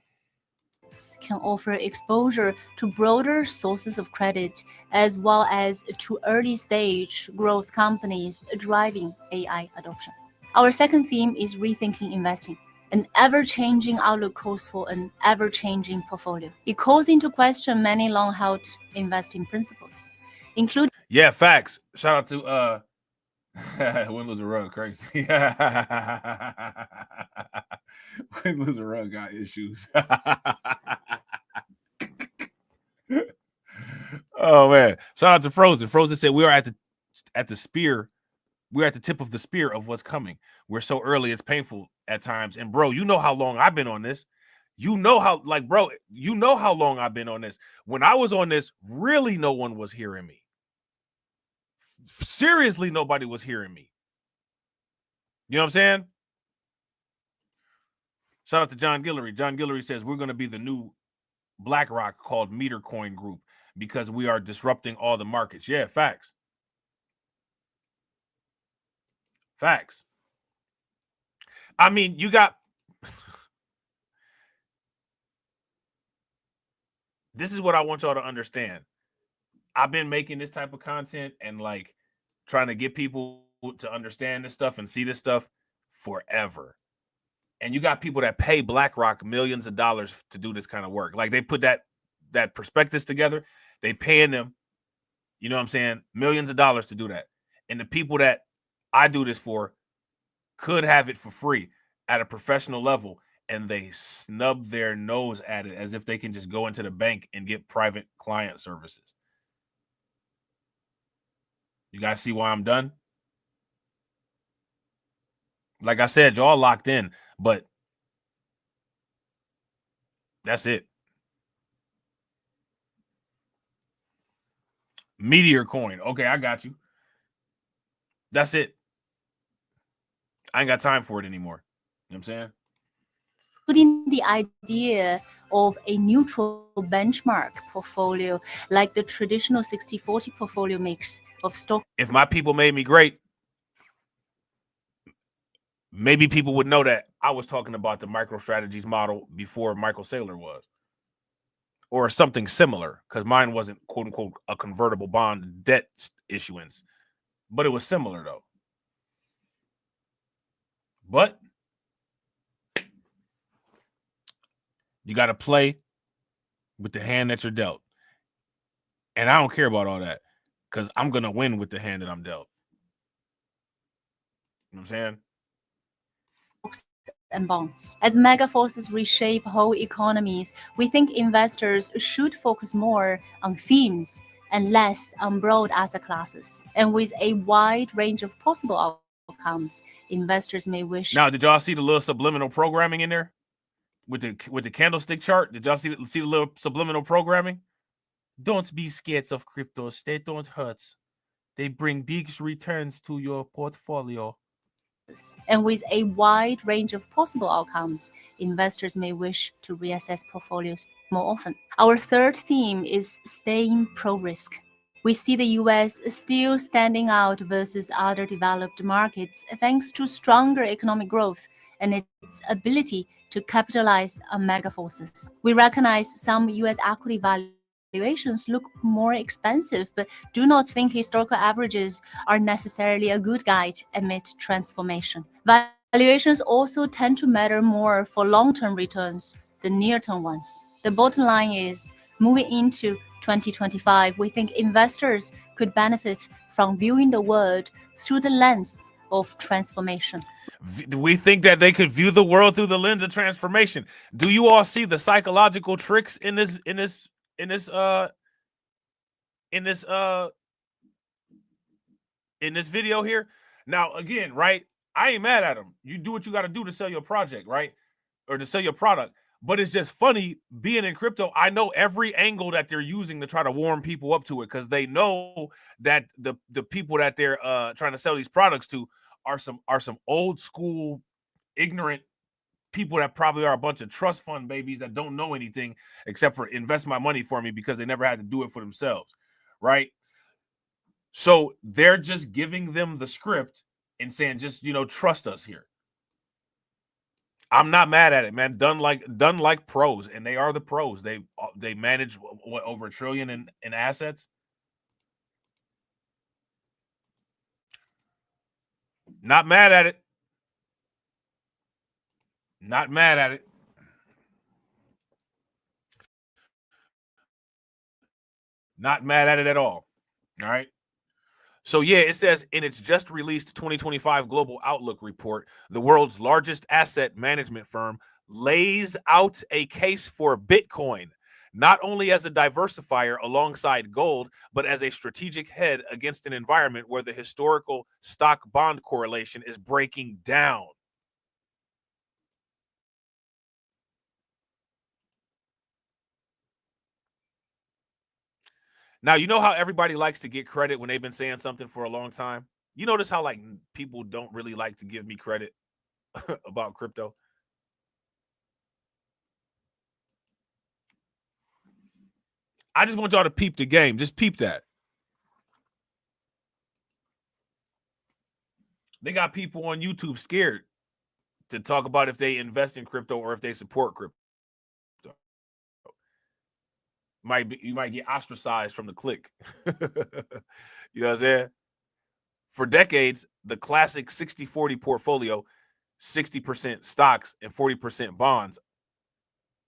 Can offer exposure to broader sources of credit as well as to early stage growth companies driving AI adoption. Our second theme is rethinking investing. An ever-changing outlook calls for an ever-changing portfolio. It calls into question many long-held investing principles, including... Yeah, facts. Shout out to Win Lose a Rug, crazy. Win Lose a Rug got issues. Oh man. Shout out to Frozen. Frozen said we are at the spear. We're at the tip of the spear of what's coming. We're so early, it's painful at times. And bro, you know how long I've been on this. You know how long I've been on this. When I was on this, really no one was hearing me. Seriously, nobody was hearing me. You know what I'm saying? Shout out to John Guillory. John Guillory says we're going to be the new BlackRock called Meter Coin Group because we are disrupting all the markets. Yeah, facts. Facts. I mean, you got... This is what I want y'all to understand. I've been making this type of content and like trying to get people to understand this stuff and see this stuff forever. And you got people that pay BlackRock millions of dollars to do this kind of work. Like they put that that prospectus together, they paying them, you know what I'm saying, millions of dollars to do that. And the people that I do this for could have it for free at a professional level, and they snub their nose at it as if they can just go into the bank and get private client services. You guys see why I'm done? Like I said, y'all locked in, but that's it. Meteor coin. Okay, I got you. That's it. I ain't got time for it anymore. You know what I'm saying? Putting the idea of a neutral benchmark portfolio, like the traditional 60-40 portfolio mix of stock. If my people made me great, maybe people would know that I was talking about the MicroStrategies model before Michael Saylor was, or something similar, because mine wasn't quote unquote a convertible bond debt issuance, but it was similar though. But you got to play with the hand that you're dealt. And I don't care about all that, because I'm going to win with the hand that I'm dealt. You know what I'm saying? And bonds. As mega forces reshape whole economies, we think investors should focus more on themes and less on broad asset classes. And with a wide range of possible outcomes, investors may wish. Now, did y'all see the little subliminal programming in there with the candlestick chart? Did y'all see the little subliminal programming? Don't be scared of cryptos. They don't hurt. They bring big returns to your portfolio. And with a wide range of possible outcomes, investors may wish to reassess portfolios more often. Our third theme is staying pro-risk. We see the US still standing out versus other developed markets thanks to stronger economic growth and its ability to capitalize on mega forces. We recognize some US equity valuations look more expensive, but do not think historical averages are necessarily a good guide amid transformation. Valuations also tend to matter more for long-term returns than near-term ones. The bottom line is, moving into 2025, we think investors could benefit from viewing the world through the lens of transformation. We think that they could view the world through the lens of transformation. Do you all see the psychological tricks in this video here? Now, again, right? I ain't mad at them. You do what you got to do to sell your project, right? Or to sell your product. But it's just funny being in crypto. I know every angle that they're using to try to warm people up to it, because they know that the people that they're trying to sell these products to are some old school, ignorant people that probably are a bunch of trust fund babies that don't know anything except for invest my money for me because they never had to do it for themselves, right? So they're just giving them the script and saying, just, trust us here. I'm not mad at it, man. Done like pros, and they are the pros. They manage what, over $1 trillion in assets. Not mad at it. Not mad at it. Not mad at it at all. All right. So, yeah, it says in its just released 2025 Global Outlook report, the world's largest asset management firm lays out a case for Bitcoin, not only as a diversifier alongside gold, but as a strategic hedge against an environment where the historical stock-bond correlation is breaking down. Now, you know how everybody likes to get credit when they've been saying something for a long time? You notice how, people don't really like to give me credit about crypto? I just want y'all to peep the game. Just peep that. They got people on YouTube scared to talk about if they invest in crypto or if they support crypto. You might get ostracized from the clique. You know what I'm saying? For decades, the classic 60-40 portfolio, 60% stocks and 40% bonds,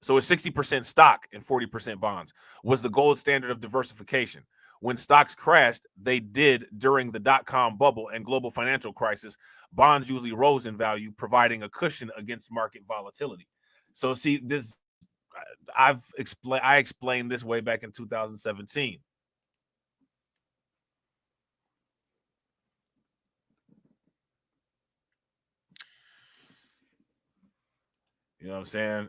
So it's 60% stock and 40% bonds was the gold standard of diversification. When stocks crashed, they did during the dot-com bubble and global financial crisis, bonds usually rose in value, providing a cushion against market volatility. So see, this I explained this way back in 2017. You know what I'm saying?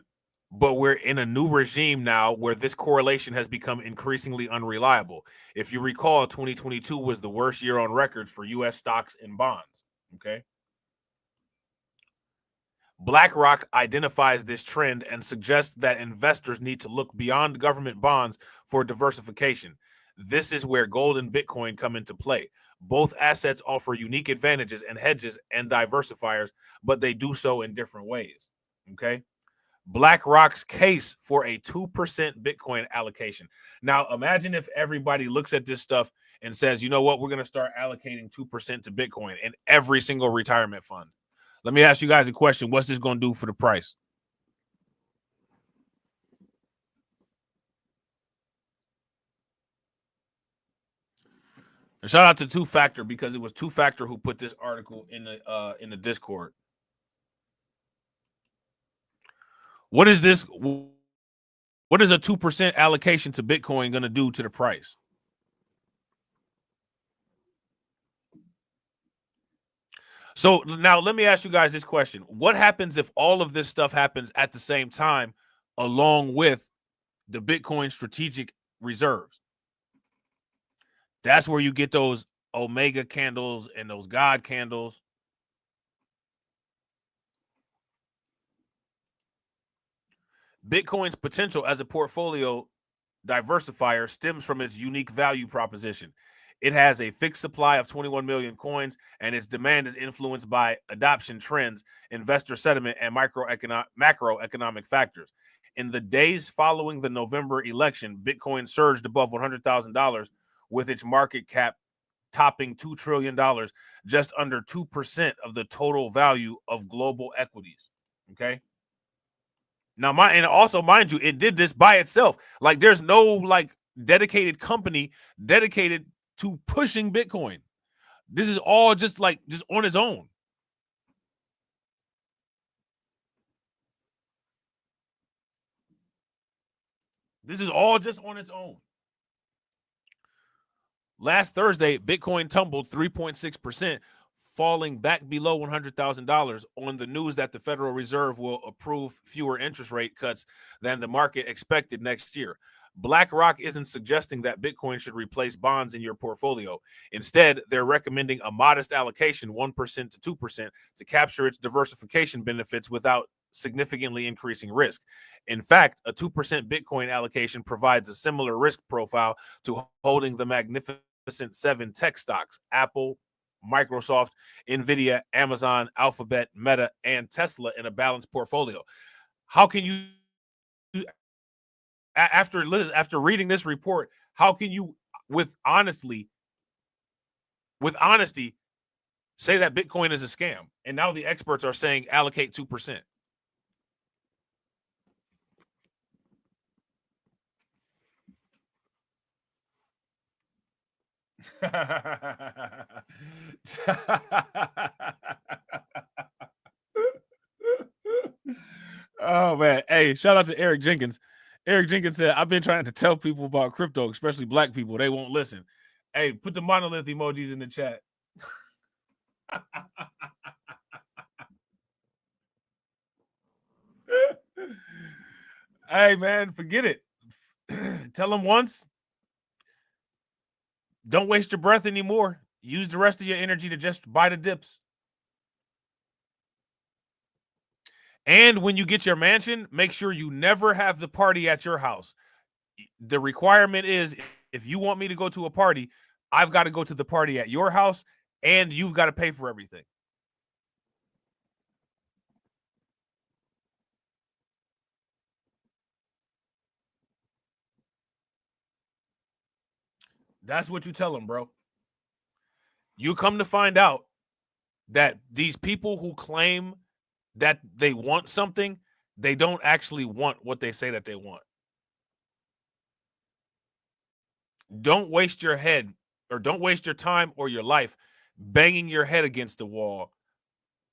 But we're in a new regime now where this correlation has become increasingly unreliable. If you recall, 2022 was the worst year on record for U.S. stocks and bonds. Okay. BlackRock identifies this trend and suggests that investors need to look beyond government bonds for diversification. This is where gold and Bitcoin come into play. Both assets offer unique advantages and hedges and diversifiers, but they do so in different ways. Okay. BlackRock's case for a 2% Bitcoin allocation. Now, imagine if everybody looks at this stuff and says, you know what, we're going to start allocating 2% to Bitcoin in every single retirement fund. Let me ask you guys a question. What's this going to do for the price? And shout out to Two Factor, because it was Two Factor who put this article in the Discord. What is this? What is a 2% allocation to Bitcoin going to do to the price? So now let me ask you guys this question. What happens if all of this stuff happens at the same time along with the Bitcoin strategic reserves? That's where you get those Omega candles and those God candles. Bitcoin's potential as a portfolio diversifier stems from its unique value proposition. It has a fixed supply of 21 million coins, and its demand is influenced by adoption trends, investor sentiment, and macroeconomic factors. In the days following the November election, Bitcoin surged above $100,000, with its market cap topping $2 trillion, just under 2% of the total value of global equities. Okay. Now, mind you, it did this by itself. Like, there's no like dedicated company dedicated to pushing Bitcoin. This is all just on its own. This is all just on its own. Last Thursday, Bitcoin tumbled 3.6%, falling back below $100,000 on the news that the Federal Reserve will approve fewer interest rate cuts than the market expected next year. BlackRock isn't suggesting that Bitcoin should replace bonds in your portfolio. Instead, they're recommending a modest allocation, 1% to 2%, to capture its diversification benefits without significantly increasing risk. In fact, a 2% Bitcoin allocation provides a similar risk profile to holding the Magnificent Seven tech stocks: Apple, Microsoft, Nvidia, Amazon, Alphabet, Meta, and Tesla in a balanced portfolio. How can you, after reading this report, how can you with honesty say that Bitcoin is a scam? And now the experts are saying allocate 2%. Oh man, hey, shout out to Eric Jenkins. Eric Jenkins said, I've been trying to tell people about crypto, especially black people. They won't listen. Hey, put the monolith emojis in the chat. Hey man, forget it. Tell them once. Don't waste your breath anymore. Use the rest of your energy to just buy the dips. And when you get your mansion, make sure you never have the party at your house. The requirement is, if you want me to go to a party, I've got to go to the party at your house, and you've got to pay for everything. That's what you tell them, bro. You come to find out that these people who claim that they want something they don't actually want what they say that they want. Don't waste your head, or don't waste your time or your life banging your head against the wall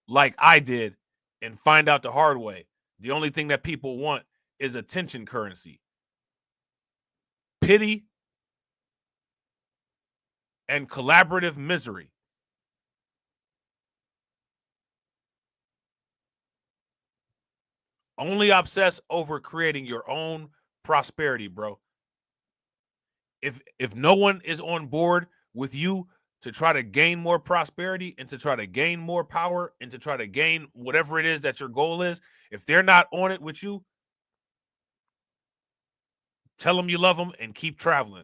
like I did and find out the hard way. The only thing that people want is attention currency. Pity and collaborative misery. Only obsess over creating your own prosperity, bro. If no one is on board with you to try to gain more prosperity and to try to gain more power and to try to gain whatever it is that your goal is, if they're not on it with you, tell them you love them and keep traveling.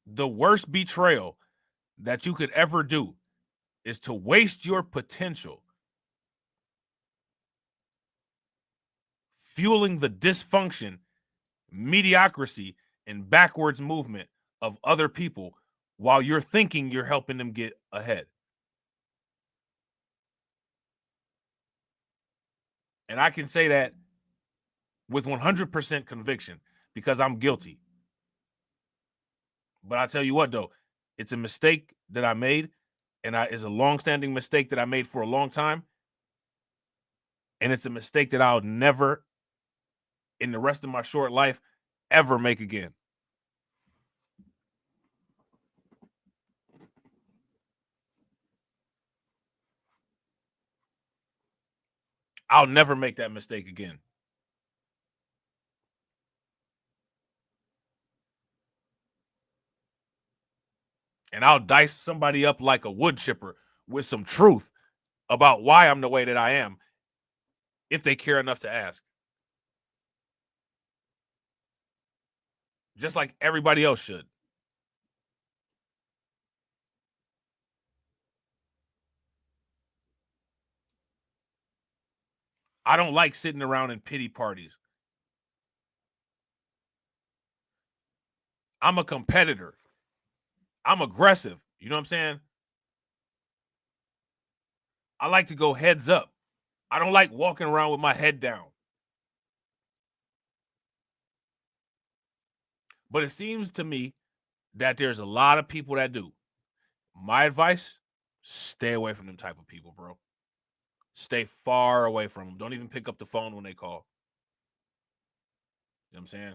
The worst betrayal that you could ever do is to waste your potential fueling the dysfunction, mediocrity, and backwards movement of other people while you're thinking you're helping them get ahead. And I can say that with 100% conviction because I'm guilty. But I tell you what, though, it's a mistake that I made, and it's a long-standing mistake that I made for a long time. And it's a mistake that I'll never, in the rest of my short life, ever make again. I'll never make that mistake again. And I'll dice somebody up like a wood chipper with some truth about why I'm the way that I am, if they care enough to ask. Just like everybody else should. I don't like sitting around in pity parties. I'm a competitor. I'm aggressive. You know what I'm saying? I like to go heads up. I don't like walking around with my head down. But it seems to me that there's a lot of people that do. My advice, stay away from them type of people, bro. Stay far away from them. Don't even pick up the phone when they call. You know what I'm saying?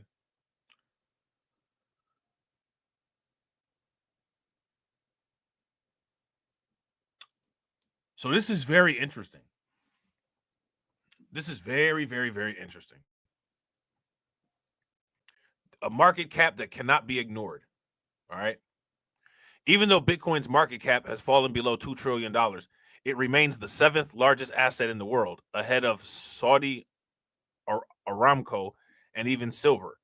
So this is very interesting. This is very, very, very interesting. A market cap that cannot be ignored. All right. Even though Bitcoin's market cap has fallen below $2 trillion, it remains the 7th largest asset in the world, ahead of Saudi Aramco and even silver.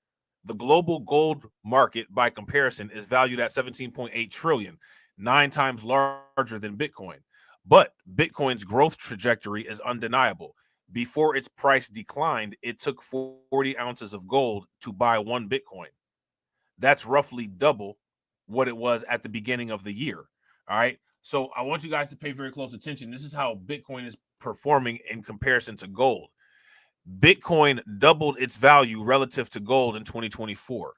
The global gold market, by comparison, is valued at 17.8 trillion, 9 times larger than Bitcoin. But Bitcoin's growth trajectory is undeniable. Before its price declined, it took 40 ounces of gold to buy 1 Bitcoin. That's roughly double what it was at the beginning of the year. All right. So I want you guys to pay very close attention. This is how Bitcoin is performing in comparison to gold. Bitcoin doubled its value relative to gold in 2024.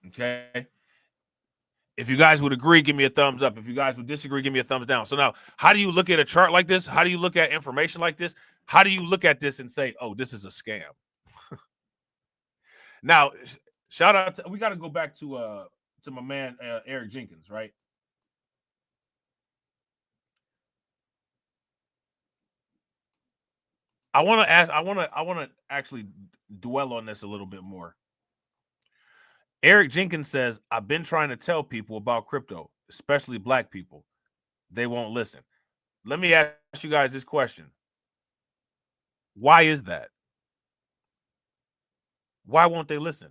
Okay. If you guys would agree, give me a thumbs up. If you guys would disagree, give me a thumbs down. So now, how do you look at a chart like this? How do you look at information like this? How do you look at this and say, oh, this is a scam? Now, shout out to, we got to go back to my man Eric Jenkins, right? I want to actually dwell on this a little bit more. Eric Jenkins says, I've been trying to tell people about crypto, especially black people. They won't listen. Let me ask you guys this question. Why is that? Why won't they listen?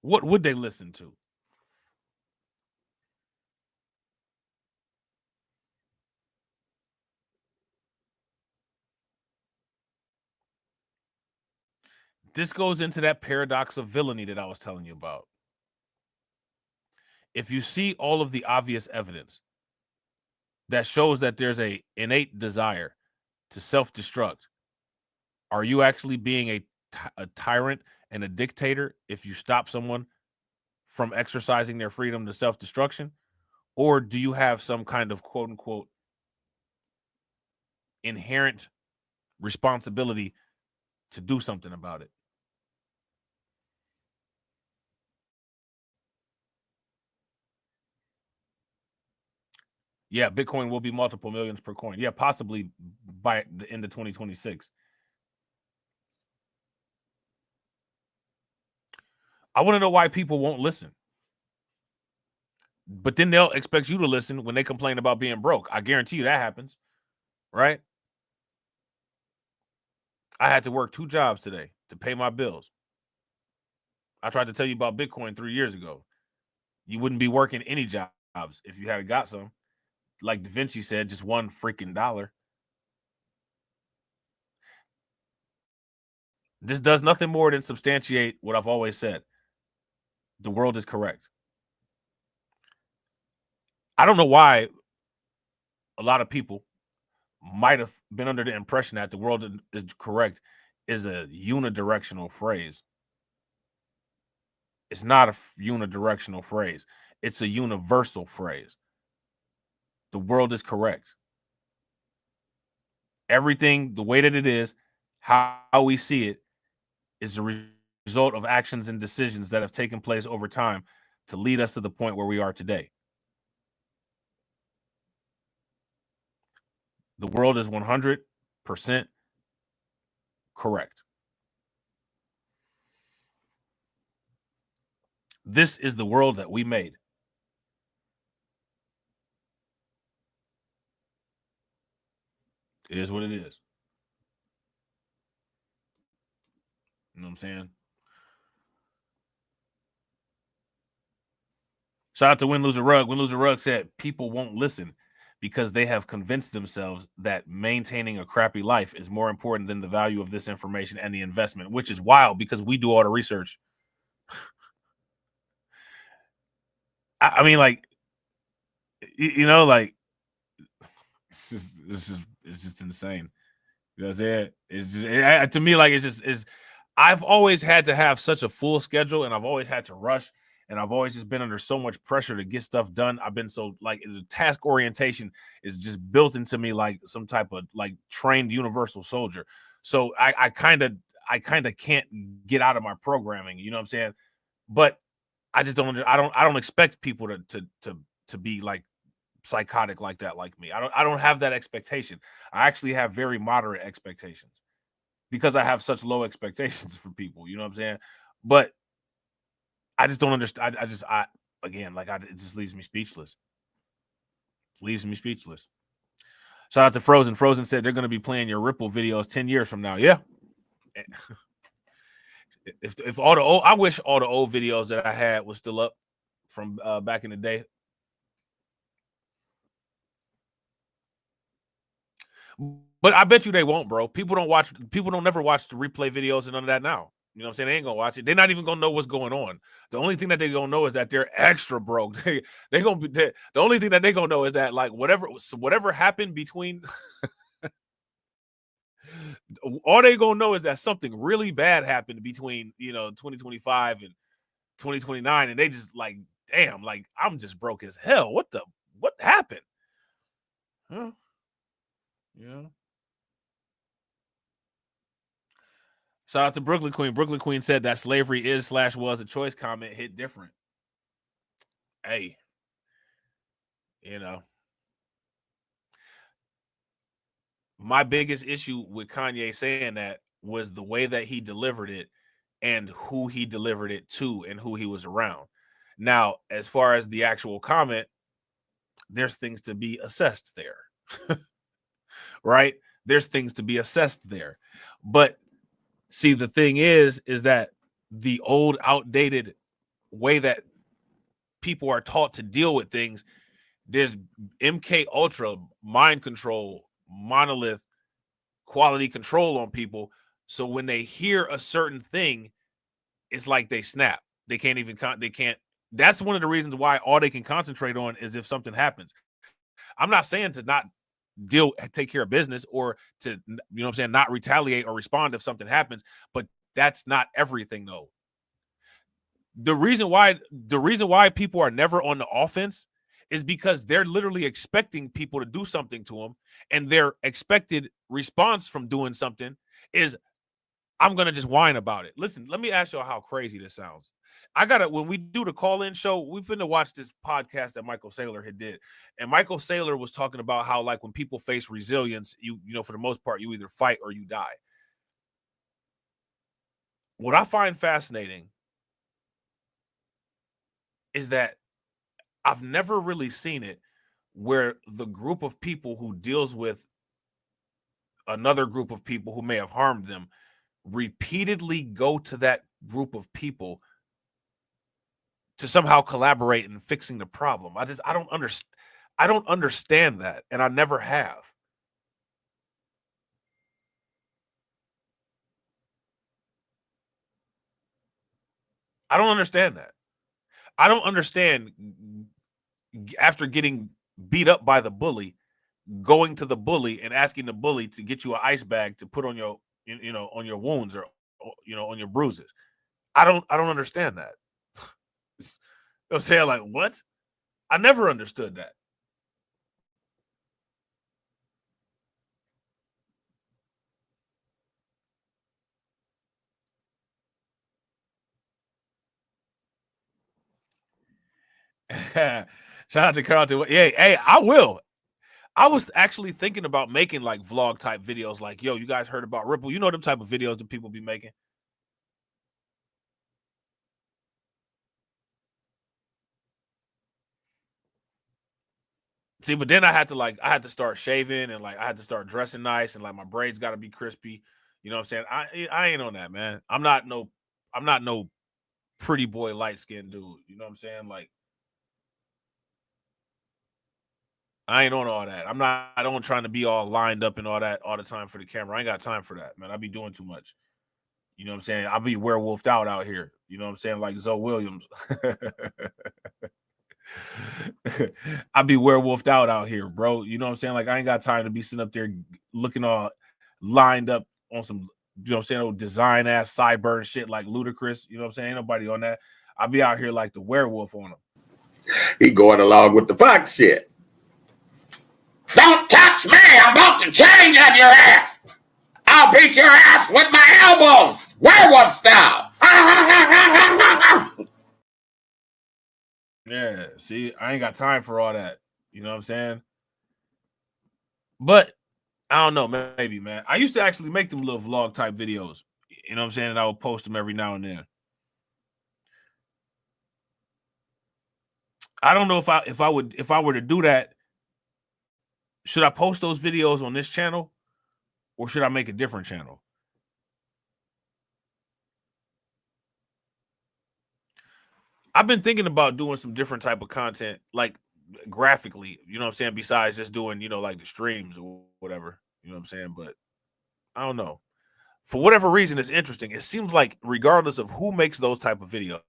What would they listen to? This goes into that paradox of villainy that I was telling you about. If you see all of the obvious evidence that shows that there's a innate desire to self-destruct, are you actually being a tyrant and a dictator if you stop someone from exercising their freedom to self-destruction? Or do you have some kind of quote-unquote inherent responsibility to do something about it? Yeah, Bitcoin will be multiple millions per coin. Yeah, possibly by the end of 2026. I want to know why people won't listen. But then they'll expect you to listen when they complain about being broke. I guarantee you that happens, right? I had to work 2 jobs today to pay my bills. I tried to tell you about Bitcoin 3 years ago. You wouldn't be working any jobs if you had got some. Like Da Vinci said, just $1 freaking dollar. This does nothing more than substantiate what I've always said. The world is correct. I don't know why a lot of people might have been under the impression that the world is correct is a unidirectional phrase. It's not a unidirectional phrase. It's a universal phrase. The world is correct. Everything, the way that it is, how we see it, is a result of actions and decisions that have taken place over time to lead us to the point where we are today. The world is 100% correct. This is the world that we made. It is what it is. You know what I'm saying? Shout out to Win Loser Rug. Win Loser Rug said people won't listen because they have convinced themselves that maintaining a crappy life is more important than the value of this information and the investment, which is wild because we do all the research. I mean, like, you know, like, it's just insane. You know what I'm saying? It's just, to me, like, I've always had to have such a full schedule and I've always had to rush and I've always just been under so much pressure to get stuff done. I've been so, like, the task orientation is just built into me like some type of, like, trained universal soldier. So I kind of can't get out of my programming, you know what I'm saying? But I just don't expect people to be like psychotic like that, like me. I don't have that expectation. I actually have very moderate expectations because I have such low expectations for people, you know what I'm saying? But I just don't understand. It just leaves me speechless. Shout out to Frozen. Frozen said they're going to be playing your Ripple videos 10 years from now. Yeah. If all the old, I wish all the old videos that I had was still up from back in the day. But I bet you they won't, bro. People don't never watch the replay videos and none of that now. You know what I'm saying? They ain't gonna watch it. They're not even gonna know what's going on. The only thing that they're gonna know is that they're extra broke. The only thing that they're gonna know is that, like, whatever happened between all they gonna know is that something really bad happened between 2025 and 2029, and they just like, damn, like, I'm just broke as hell. What happened? Huh? Yeah. Shout out to Brooklyn Queen. Brooklyn Queen said that slavery is/was a choice comment hit different. Hey, my biggest issue with Kanye saying that was the way that he delivered it and who he delivered it to and who he was around. Now, as far as the actual comment, there's things to be assessed there. Right? There's things to be assessed there. But see, the thing is that the old, outdated way that people are taught to deal with things. There's MK Ultra, mind control, monolith, quality control on people. So when they hear a certain thing, it's like they snap. They can't even that's one of the reasons why all they can concentrate on is if something happens. I'm not saying to not take care of business or to, you know what I'm saying, not retaliate or respond if something happens, but that's not everything though. The reason why people are never on the offense is because they're literally expecting people to do something to them, and their expected response from doing something is, I'm going to just whine about it. Listen, let me ask you how crazy this sounds. When we do the call-in show, we've been to watch this podcast that Michael Saylor had did. And Michael Saylor was talking about how, like, when people face resilience, you know, for the most part, you either fight or you die. What I find fascinating is that I've never really seen it where the group of people who deals with another group of people who may have harmed them repeatedly go to that group of people to somehow collaborate in fixing the problem. I don't understand that, and I never have. I don't understand that. I don't understand, after getting beat up by the bully, going to the bully and asking the bully to get you an ice bag to put on your, you know, on your wounds or, you know, on your bruises. I don't understand that. You know what I'm saying? Like, what? I never understood that. Shout out to Carlton. Hey, I will. I was actually thinking about making like vlog type videos, like, yo, you guys heard about Ripple? You know them type of videos that people be making. See, but then I had to start shaving, and like I had to start dressing nice, and like my braids got to be crispy. You know what I'm saying? I ain't on that, man. I'm not no pretty boy light skinned dude. You know what I'm saying? Like, I ain't on all that. I don't trying to be all lined up and all that all the time for the camera. I ain't got time for that, man. I be doing too much. You know what I'm saying? I'll be werewolfed out here. You know what I'm saying? Like Zoe Williams. I be werewolfed out here, bro. You know what I'm saying? Like, I ain't got time to be sitting up there looking all lined up on some, you know what I'm saying, old design ass sideburn shit like Ludacris. You know what I'm saying? Ain't nobody on that. I be out here like the werewolf on them. He going along with the fox shit. Don't touch me! I'm about to change on your ass! I'll beat your ass with my elbows! Werewolf style! Yeah, see, I ain't got time for all that. You know what I'm saying? But I don't know, maybe, man. I used to actually make them little vlog type videos. You know what I'm saying? And I would post them every now and then. I don't know if I were to do that, should I post those videos on this channel or should I make a different channel? I've been thinking about doing some different type of content, like graphically, you know what I'm saying, besides just doing, you know, like the streams or whatever, you know what I'm saying? But I don't know. For whatever reason, it's interesting. It seems like regardless of who makes those type of videos,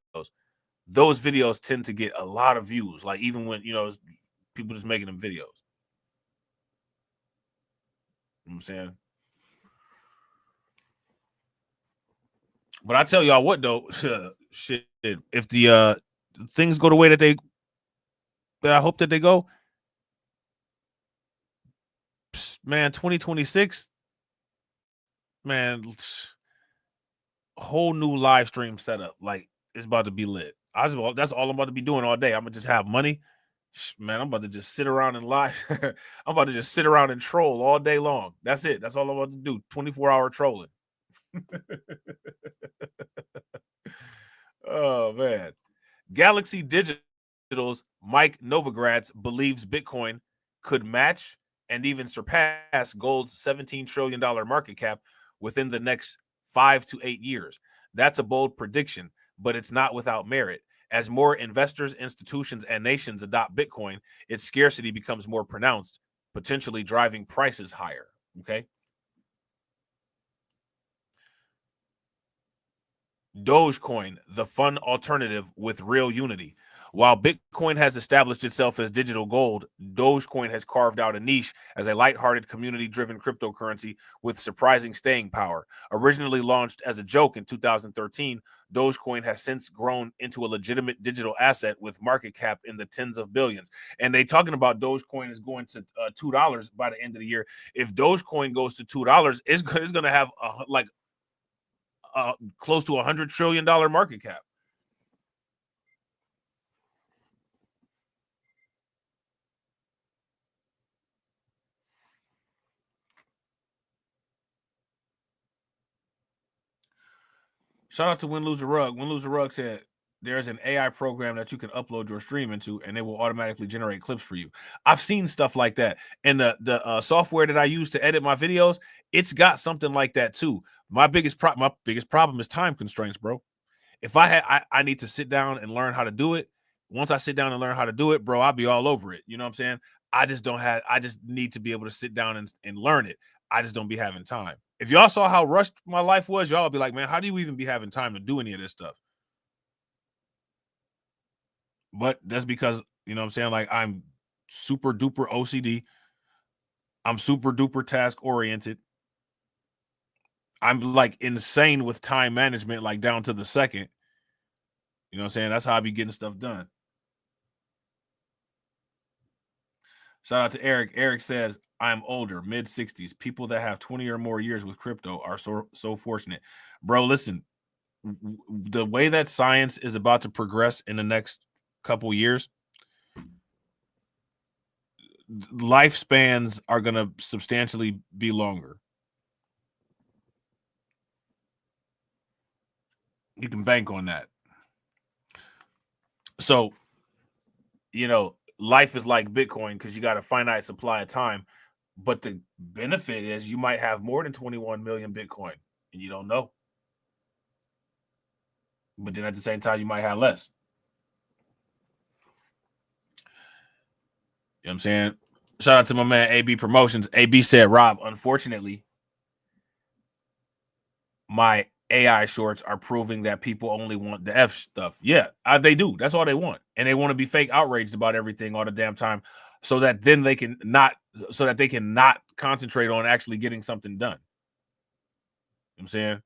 those videos tend to get a lot of views, like even when, you know, people just making them videos. You know what I'm saying? But I tell y'all what, though, shit, if the things go the way that I hope that they go, man, 2026, man, a whole new live stream setup. Like, it's about to be lit. That's all I'm about to be doing all day. I'm gonna just have money. Man, I'm about to just sit around and live. I'm about to just sit around and troll all day long. That's it. That's all I'm about to do. 24-hour trolling. Oh, man. Galaxy Digital's Mike Novogratz believes Bitcoin could match and even surpass gold's $17 trillion market cap within the next 5 to 8 years. That's a bold prediction, but it's not without merit. As more investors, institutions, and nations adopt Bitcoin, its scarcity becomes more pronounced, potentially driving prices higher. Okay. Dogecoin, the fun alternative with real unity. While Bitcoin has established itself as digital gold, Dogecoin has carved out a niche as a lighthearted, community-driven cryptocurrency with surprising staying power. Originally launched as a joke in 2013, Dogecoin has since grown into a legitimate digital asset with market cap in the tens of billions. And they talking about Dogecoin is going to $2 by the end of the year. If Dogecoin goes to $2, it's going to have close to $100 trillion market cap. Shout out to Win Lose a Rug. Win Lose a Rug said there's an AI program that you can upload your stream into, and it will automatically generate clips for you. I've seen stuff like that, and the software that I use to edit my videos, it's got something like that too. My biggest problem is time constraints, bro. If I need to sit down and learn how to do it. Once I sit down and learn how to do it, bro, I'll be all over it. You know what I'm saying? I just need to be able to sit down and learn it. I just don't be having time. If y'all saw how rushed my life was, y'all be like, man, how do you even be having time to do any of this stuff? But that's because, you know what I'm saying? Like, I'm super duper OCD. I'm super duper task oriented. I'm like insane with time management, like down to the second. You know what I'm saying? That's how I be getting stuff done. Shout out to Eric. Eric says, I'm older, mid-60s. People that have 20 or more years with crypto are so fortunate. Bro, listen, the way that science is about to progress in the next couple years, lifespans are going to substantially be longer. You can bank on that. So, you know, life is like Bitcoin because you got a finite supply of time. But the benefit is you might have more than 21 million Bitcoin and you don't know. But then at the same time, you might have less. You know what I'm saying? Shout out to my man, AB Promotions. AB said, Rob, unfortunately, my AI shorts are proving that people only want the F stuff. Yeah, they do. That's all they want. And they want to be fake outraged about everything all the damn time so that then they can not concentrate on actually getting something done. You know what I'm saying?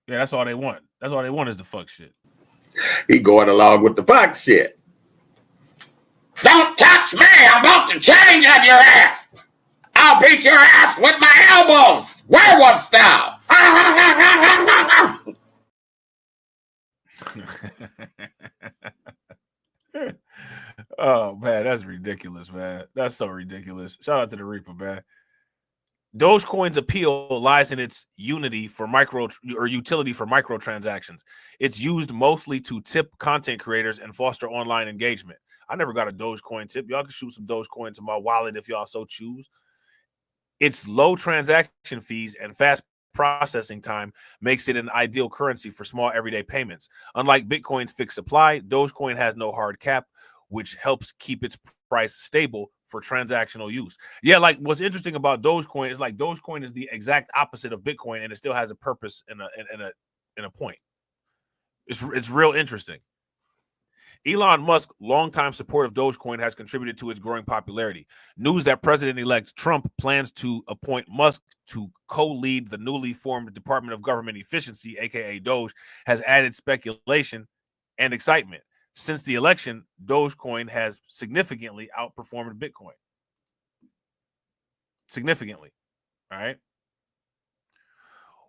Yeah, that's all they want. That's all they want is the fuck shit. He going along with the fuck shit. Don't touch me. I'm about to change on your ass. I'll beat your ass with my elbows. Werewolf style. Oh, man, that's ridiculous, man. That's so ridiculous. Shout out to the Reaper, man. Dogecoin's appeal lies in its utility for microtransactions. It's used mostly to tip content creators and foster online engagement. I never got a Dogecoin tip. Y'all can shoot some Dogecoin to my wallet if y'all so choose. Its low transaction fees and fast processing time makes it an ideal currency for small everyday payments. Unlike Bitcoin's fixed supply, Dogecoin has no hard cap, which helps keep its price stable for transactional use. Yeah, like what's interesting about Dogecoin is like Dogecoin is the exact opposite of Bitcoin, and it still has a purpose and a point. It's real interesting. Elon Musk, longtime support of Dogecoin, has contributed to its growing popularity. News that President-elect Trump plans to appoint Musk to co-lead the newly formed Department of Government Efficiency, aka Doge, has added speculation and excitement. Since the election, Dogecoin has significantly outperformed Bitcoin. Significantly, all right?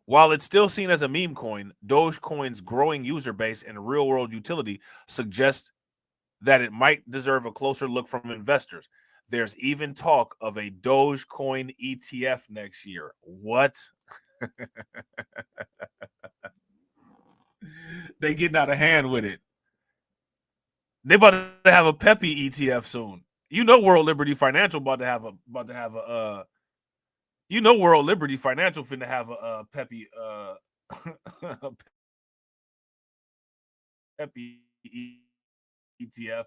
While it's still seen as a meme coin, Dogecoin's growing user base and real-world utility suggests that it might deserve a closer look from investors. There's even talk of a Dogecoin ETF next year. What? They getting out of hand with it. They about to have a Peppy ETF soon. You know, World Liberty Financial about to have a you know, World Liberty Financial finna have a Peppy Peppy ETF.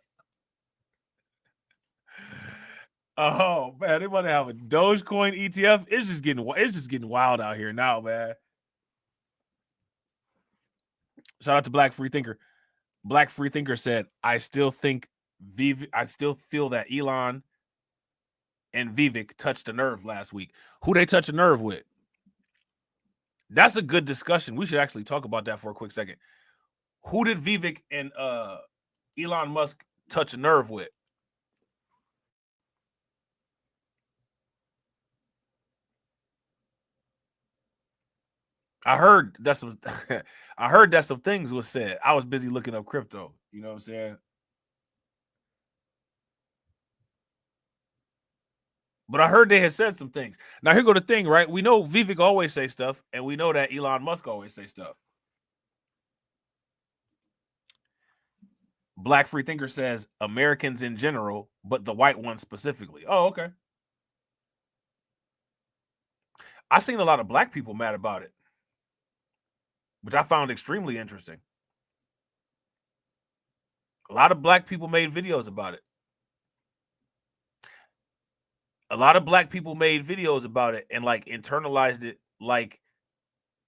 Oh man, they want to have a Dogecoin ETF. It's just getting wild out here now, man. Shout out to Black Free Thinker. Black Free Thinker said, I still feel that Elon and Vivek touched a nerve last week. Who they touch a nerve with? That's a good discussion. We should actually talk about that for a quick second. Who did Vivek and Elon Musk touch a nerve with? I heard that some things was said. I was busy looking up crypto. You know what I'm saying? But I heard they had said some things. Now, here go the thing, right? We know Vivek always say stuff, and we know that Elon Musk always say stuff. Black Free Thinker says Americans in general, but the white ones specifically. Oh, okay. I seen a lot of black people mad about it, which I found extremely interesting. A lot of black people made videos about it. A lot of black people made videos about it and like internalized it like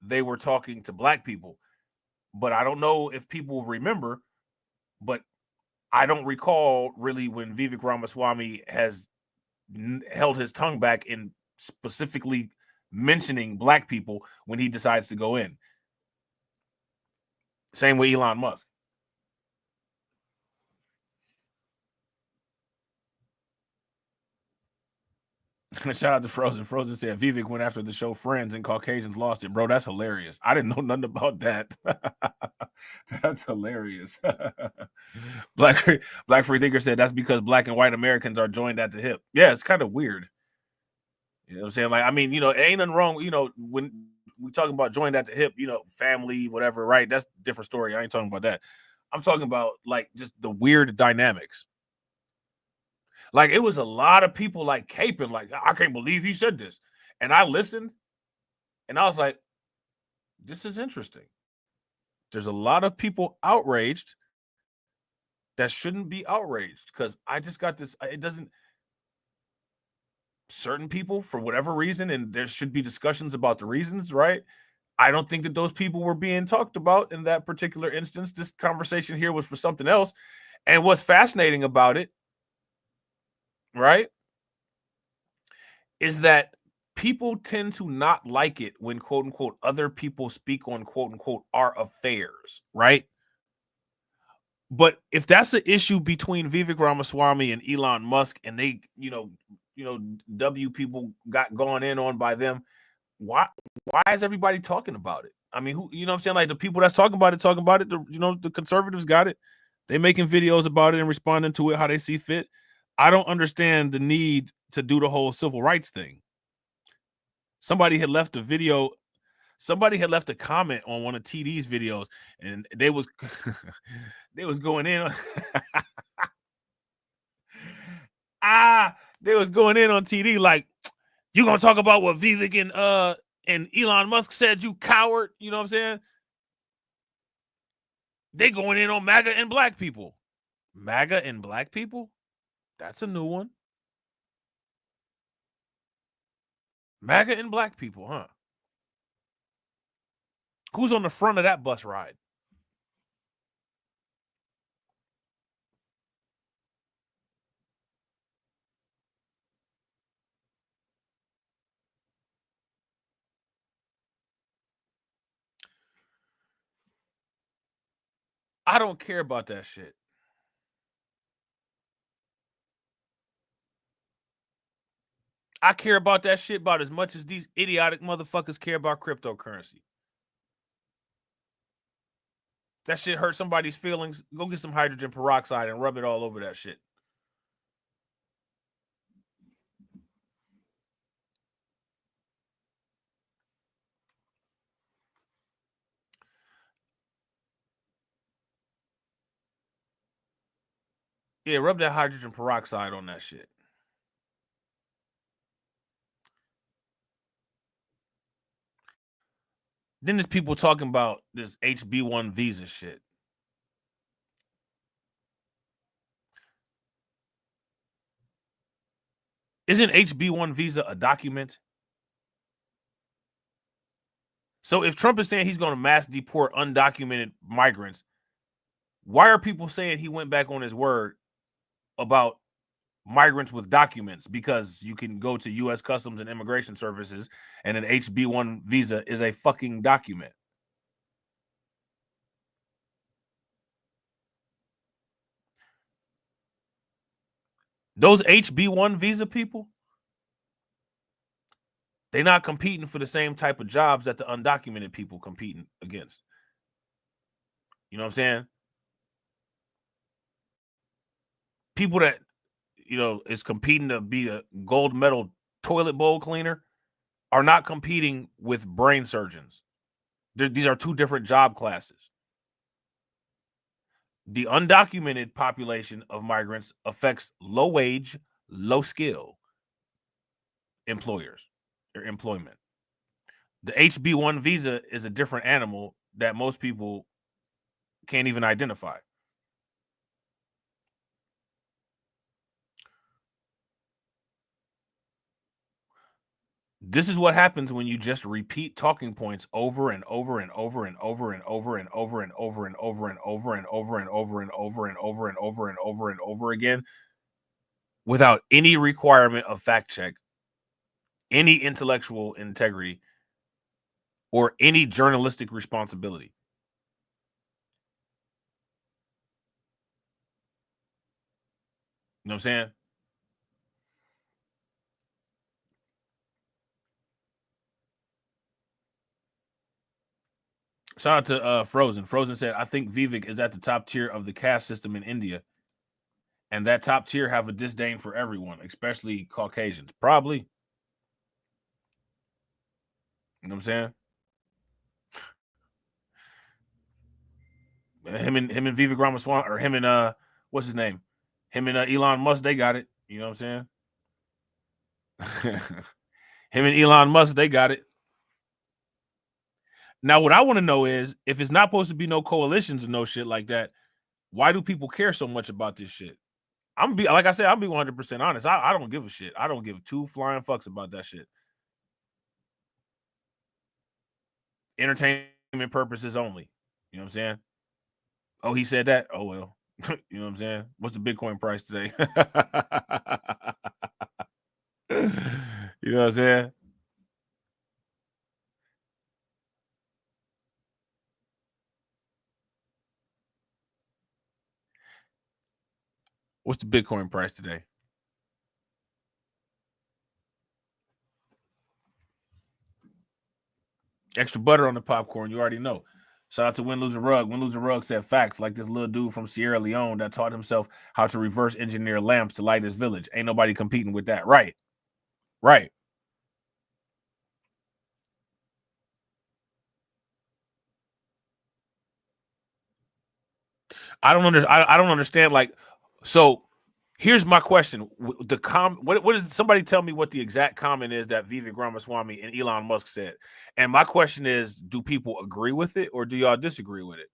they were talking to black people. But I don't know if people remember, but I don't recall really when Vivek Ramaswamy has held his tongue back in specifically mentioning black people when he decides to go in. Same with Elon Musk. Shout out to Frozen. Frozen said Vivek went after the show Friends and Caucasians lost it. Bro, that's hilarious. I didn't know nothing about that. That's hilarious. Black Free Thinker said that's because black and white Americans are joined at the hip. Yeah, it's kind of weird. You know what I'm saying? Like, I mean, you know, it ain't nothing wrong. You know, when we talking about joined at the hip, you know, family, whatever, right? That's a different story. I ain't talking about that. I'm talking about like just the weird dynamics. Like, it was a lot of people like caping, like, I can't believe he said this. And I listened and I was like, this is interesting. There's a lot of people outraged that shouldn't be outraged because I just got this. It doesn't. Certain people, for whatever reason, and there should be discussions about the reasons, right? I don't think that those people were being talked about in that particular instance. This conversation here was for something else. And what's fascinating about it, right, is that people tend to not like it when, quote unquote, other people speak on, quote unquote, our affairs, right? But if that's an issue between Vivek Ramaswamy and Elon Musk, and they, you know, W people got gone in on by them, why is everybody talking about it? I mean, who, you know what I'm saying? Like, the people that's talking about it, the conservatives got it. They making videos about it and responding to it how they see fit. I don't understand the need to do the whole civil rights thing. Somebody had left a video. Somebody had left a comment on one of TD's videos, and they was going in on they was going in on TD like, you gonna talk about what Vivek and Elon Musk said, you coward? You know what I'm saying? They going in on MAGA and black people. MAGA and black people? That's a new one. MAGA and black people, huh? Who's on the front of that bus ride? I don't care about that shit. I care about that shit about as much as these idiotic motherfuckers care about cryptocurrency. That shit hurt somebody's feelings. Go get some hydrogen peroxide and rub it all over that shit. Yeah, rub that hydrogen peroxide on that shit. Then there's people talking about this HB1 visa shit. Isn't HB1 visa a document? So if Trump is saying he's going to mass deport undocumented migrants, why are people saying he went back on his word about migrants with documents? Because you can go to U.S. Customs and Immigration Services and an HB1 visa is a fucking document. Those HB1 visa people, they're not competing for the same type of jobs that the undocumented people competing against. You know what I'm saying? People that, you know, is competing to be a gold medal toilet bowl cleaner are not competing with brain surgeons. These are two different job classes. The undocumented population of migrants affects low wage, low skill employers or employment. The HB1 visa is a different animal that most people can't even identify. This is what happens when you just repeat talking points over and over and over and over and over and over and over and over and over and over and over and over and over and over and over and over again without any requirement of fact check, any intellectual integrity, or any journalistic responsibility. You know what I'm saying? Shout out to Frozen. Frozen said, I think Vivek is at the top tier of the caste system in India. And that top tier have a disdain for everyone, especially Caucasians. Probably. You know what I'm saying? Him and Vivek Ramaswamy, or him and what's his name? Him and Elon Musk, they got it. You know what I'm saying? Him and Elon Musk, they got it. Now, what I want to know is, if it's not supposed to be no coalitions and no shit like that, why do people care so much about this shit? Like I said, I'll be 100% honest. I don't give a shit. I don't give two flying fucks about that shit. Entertainment purposes only. You know what I'm saying? Oh, he said that? Oh, well. You know what I'm saying? What's the Bitcoin price today? You know what I'm saying? What's the Bitcoin price today? Extra butter on the popcorn. You already know. Shout out to Win Lose a Rug. Win Lose a Rug said facts, like this little dude from Sierra Leone that taught himself how to reverse engineer lamps to light his village. Ain't nobody competing with that. Right. Right. I don't understand. Like, so here's my question. What is, somebody tell me what the exact comment is that Vivek Ramaswamy and Elon Musk said. And my question is, do people agree with it or do y'all disagree with it?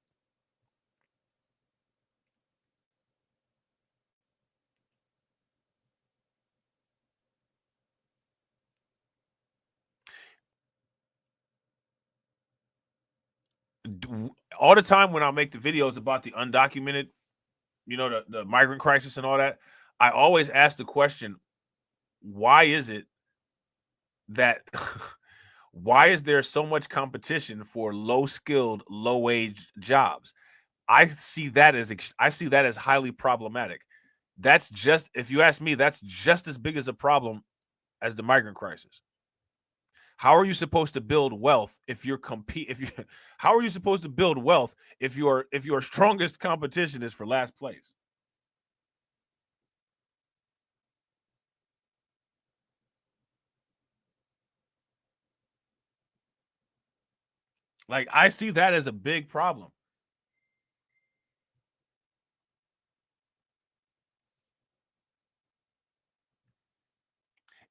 All the time when I make the videos about the undocumented, you know, the migrant crisis and all that, I always ask the question, why is it that why is there so much competition for low-skilled, low-wage jobs? I see that as highly problematic. That's just, if you ask me, that's just as big as a problem as the migrant crisis. How are you supposed to build wealth if you're how are you supposed to build wealth if your strongest competition is for last place? Like, I see that as a big problem.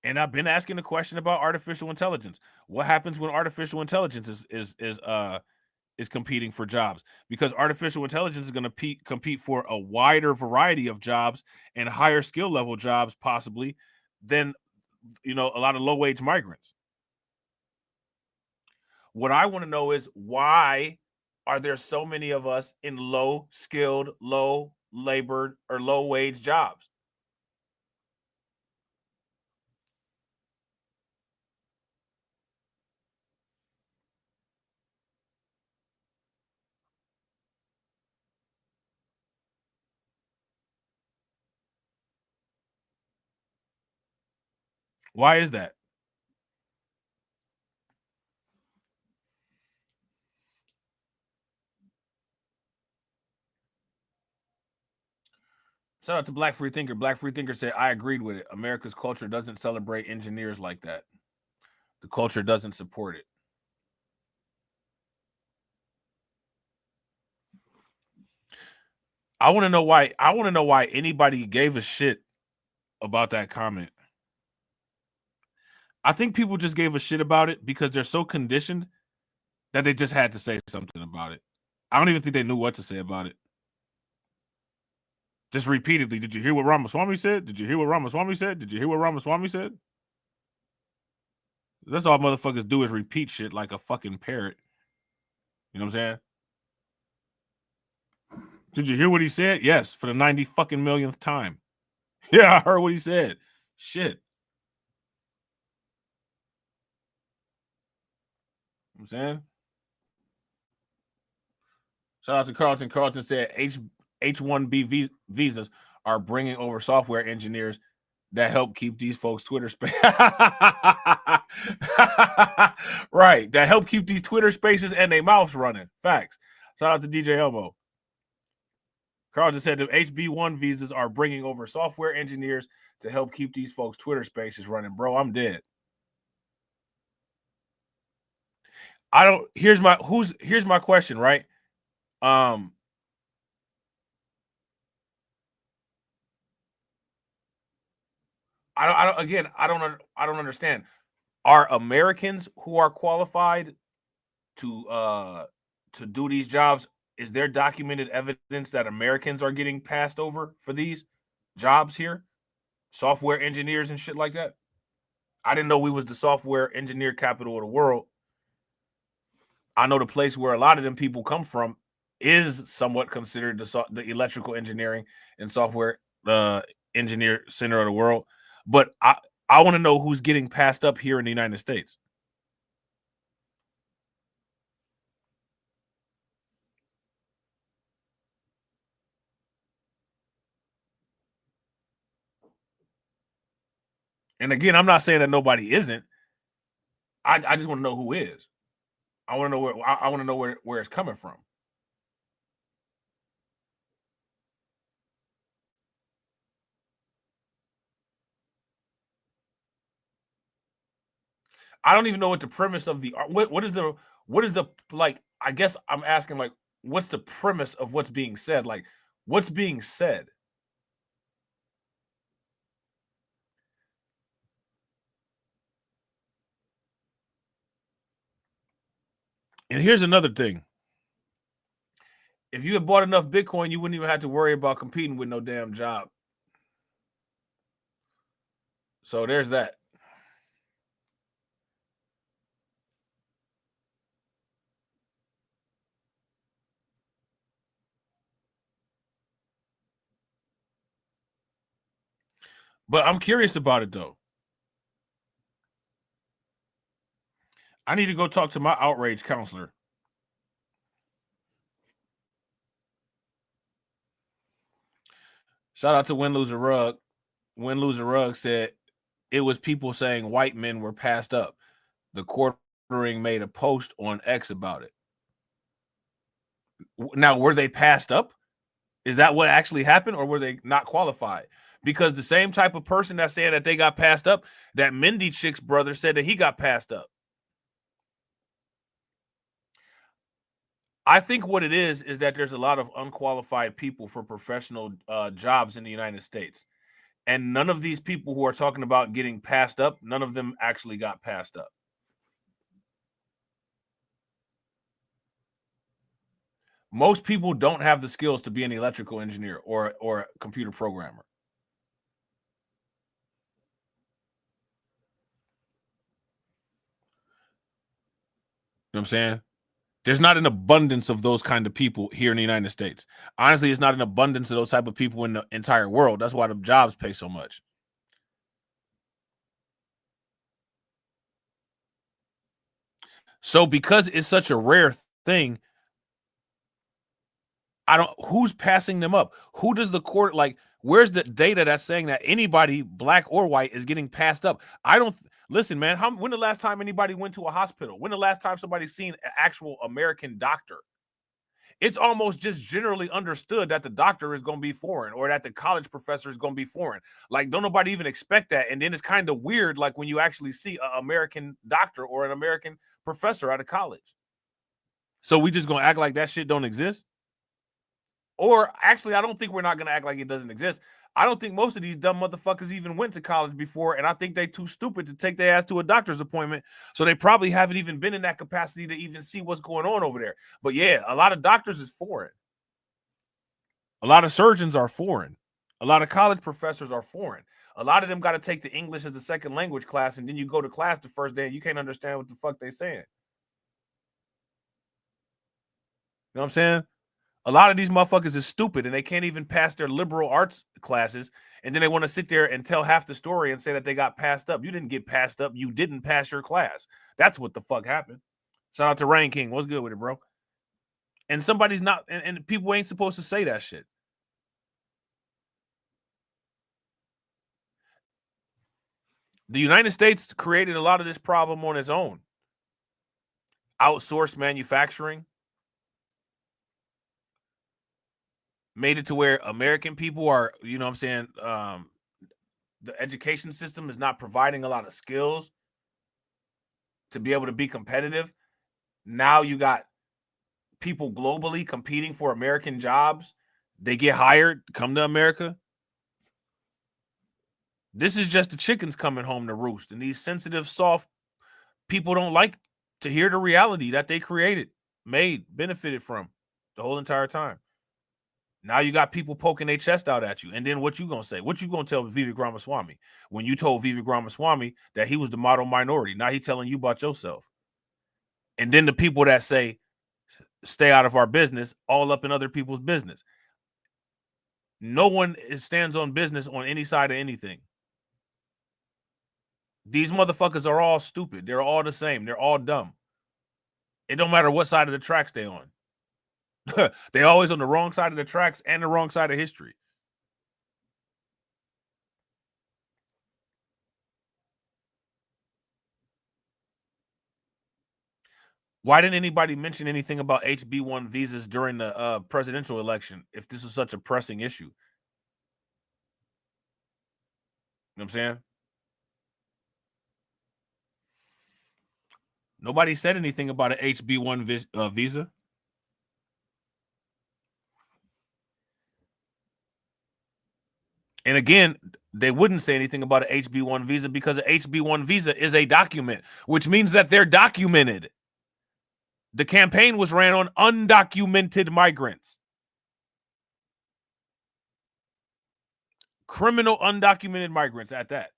And I've been asking the question about artificial intelligence. What happens when artificial intelligence is competing for jobs? Because artificial intelligence is going to compete for a wider variety of jobs and higher skill level jobs, possibly, than a lot of low-wage migrants. What I want to know is, why are there so many of us in low-skilled, low-labored, or low-wage jobs? Why is that? Shout out to Black Free Thinker. Black Free Thinker said, I agreed with it. America's culture doesn't celebrate engineers like that. The culture doesn't support it. I want to know why. I want to know why anybody gave a shit about that comment. I think people just gave a shit about it because they're so conditioned that they just had to say something about it. I don't even think they knew what to say about it. Just repeatedly, did you hear what Ramaswamy said? Did you hear what Ramaswamy said? Did you hear what Ramaswamy said? That's all motherfuckers do is repeat shit like a fucking parrot. You know what I'm saying? Did you hear what he said? Yes, for the 90 fucking millionth time. Yeah, I heard what he said. Shit. You know what I'm saying? Shout out to Carlton. Carlton said H-1B visas are bringing over software engineers that help keep these folks' Twitter space. Right. That help keep these Twitter spaces and their mouths running. Facts. Shout out to DJ Elmo. Carlton said the HB1 visas are bringing over software engineers to help keep these folks' Twitter spaces running. Bro, I'm dead. Here's my question, right? I don't understand. Are Americans who are qualified to do these jobs, is there documented evidence that Americans are getting passed over for these jobs here? Software engineers and shit like that? I didn't know we was the software engineer capital of the world. I know the place where a lot of them people come from is somewhat considered the electrical engineering and software engineer center of the world. But I want to know who's getting passed up here in the United States. And again, I'm not saying that nobody isn't. I just want to know who is. I want to know where it's coming from. I don't even know what the premise of the what is the like, I guess I'm asking, like, what's the premise of what's being said? Like, what's being said? And here's another thing. If you had bought enough Bitcoin, you wouldn't even have to worry about competing with no damn job. So there's that. But I'm curious about it, though. I need to go talk to my outrage counselor. Shout out to Win Loser Rug. Win Loser Rug said it was people saying white men were passed up. The quartering made a post on X about it. Now, were they passed up? Is that what actually happened, or were they not qualified? Because the same type of person that said that they got passed up, that Mindy Chick's brother said that he got passed up. I think what it is that there's a lot of unqualified people for professional jobs in the United States. And none of these people who are talking about getting passed up, none of them actually got passed up. Most people don't have the skills to be an electrical engineer or a computer programmer. what I'm saying? There's not an abundance of those kind of people here in the United States. Honestly, it's not an abundance of those type of people in the entire world. That's why the jobs pay so much. So because it's such a rare thing, who's passing them up? Who does the court, like, where's the data that's saying that anybody, black or white, is getting passed up? Listen, man, when the last time anybody went to a hospital? When the last time somebody seen an actual American doctor? It's almost just generally understood that the doctor is going to be foreign, or that the college professor is going to be foreign. Like, don't nobody even expect that. And then it's kind of weird, like, when you actually see an American doctor or an American professor out of college. So we just going to act like that shit don't exist? Or actually, I don't think we're not going to act like it doesn't exist. I don't think most of these dumb motherfuckers even went to college before, and I think they too stupid to take their ass to a doctor's appointment, so they probably haven't even been in that capacity to even see what's going on over there. But yeah, a lot of doctors is foreign. A lot of surgeons are foreign. A lot of college professors are foreign. A lot of them got to take the English as a second language class, and then you go to class the first day and you can't understand what the fuck they're saying. You know what I'm saying? A lot of these motherfuckers is stupid, and they can't even pass their liberal arts classes, and then they want to sit there and tell half the story and say that they got passed up. You didn't get passed up. You didn't pass your class. That's what the fuck happened. Shout out to Rain King. What's good with it, bro? And somebody's not, and people ain't supposed to say that shit. The United States created a lot of this problem on its own. Outsourced manufacturing. Made it to where American people are, you know what I'm saying, the education system is not providing a lot of skills to be able to be competitive. Now you got people globally competing for American jobs. They get hired, come to America. This is just the chickens coming home to roost. And these sensitive, soft people don't like to hear the reality that they created, made, benefited from the whole entire time. Now you got people poking their chest out at you. And then what you going to say? What you going to tell Vivek Ramaswamy when you told Vivek Ramaswamy that he was the model minority? Now he's telling you about yourself. And then the people that say, stay out of our business, all up in other people's business. No one stands on business on any side of anything. These motherfuckers are all stupid. They're all the same. They're all dumb. It don't matter what side of the tracks they on. They always on the wrong side of the tracks and the wrong side of history. Why didn't anybody mention anything about HB1 visas during the presidential election if this is such a pressing issue? You know what I'm saying? Nobody said anything about an HB1 visa. And again, they wouldn't say anything about an HB1 visa because an HB1 visa is a document, which means that they're documented. The campaign was ran on undocumented migrants. Criminal undocumented migrants at that.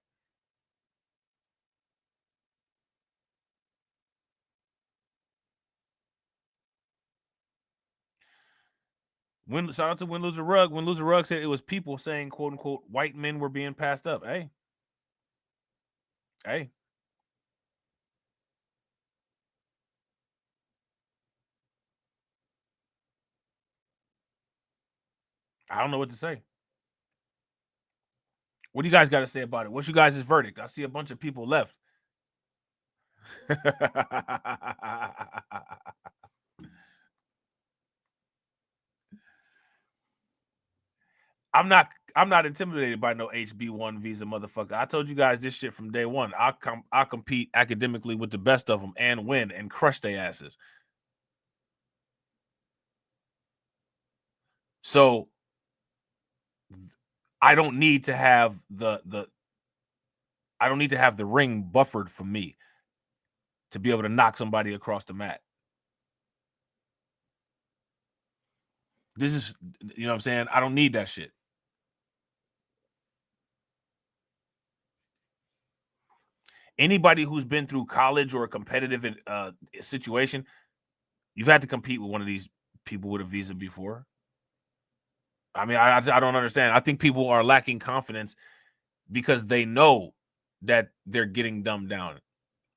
Shout out to Win Lose a Rug. Win Lose a Rug said it was people saying, quote unquote, white men were being passed up. Hey. I don't know what to say. What do you guys got to say about it? What's you guys' verdict? I see a bunch of people left. I'm not intimidated by no HB1 visa, motherfucker. I told you guys this shit from day one. I'll compete academically with the best of them and win and crush their asses. So I don't need to have the ring buffered for me to be able to knock somebody across the mat. This is, you know what I'm saying? I don't need that shit. Anybody who's been through college or a competitive situation, you've had to compete with one of these people with a visa before. I mean, I don't understand. I think people are lacking confidence because they know that they're getting dumbed down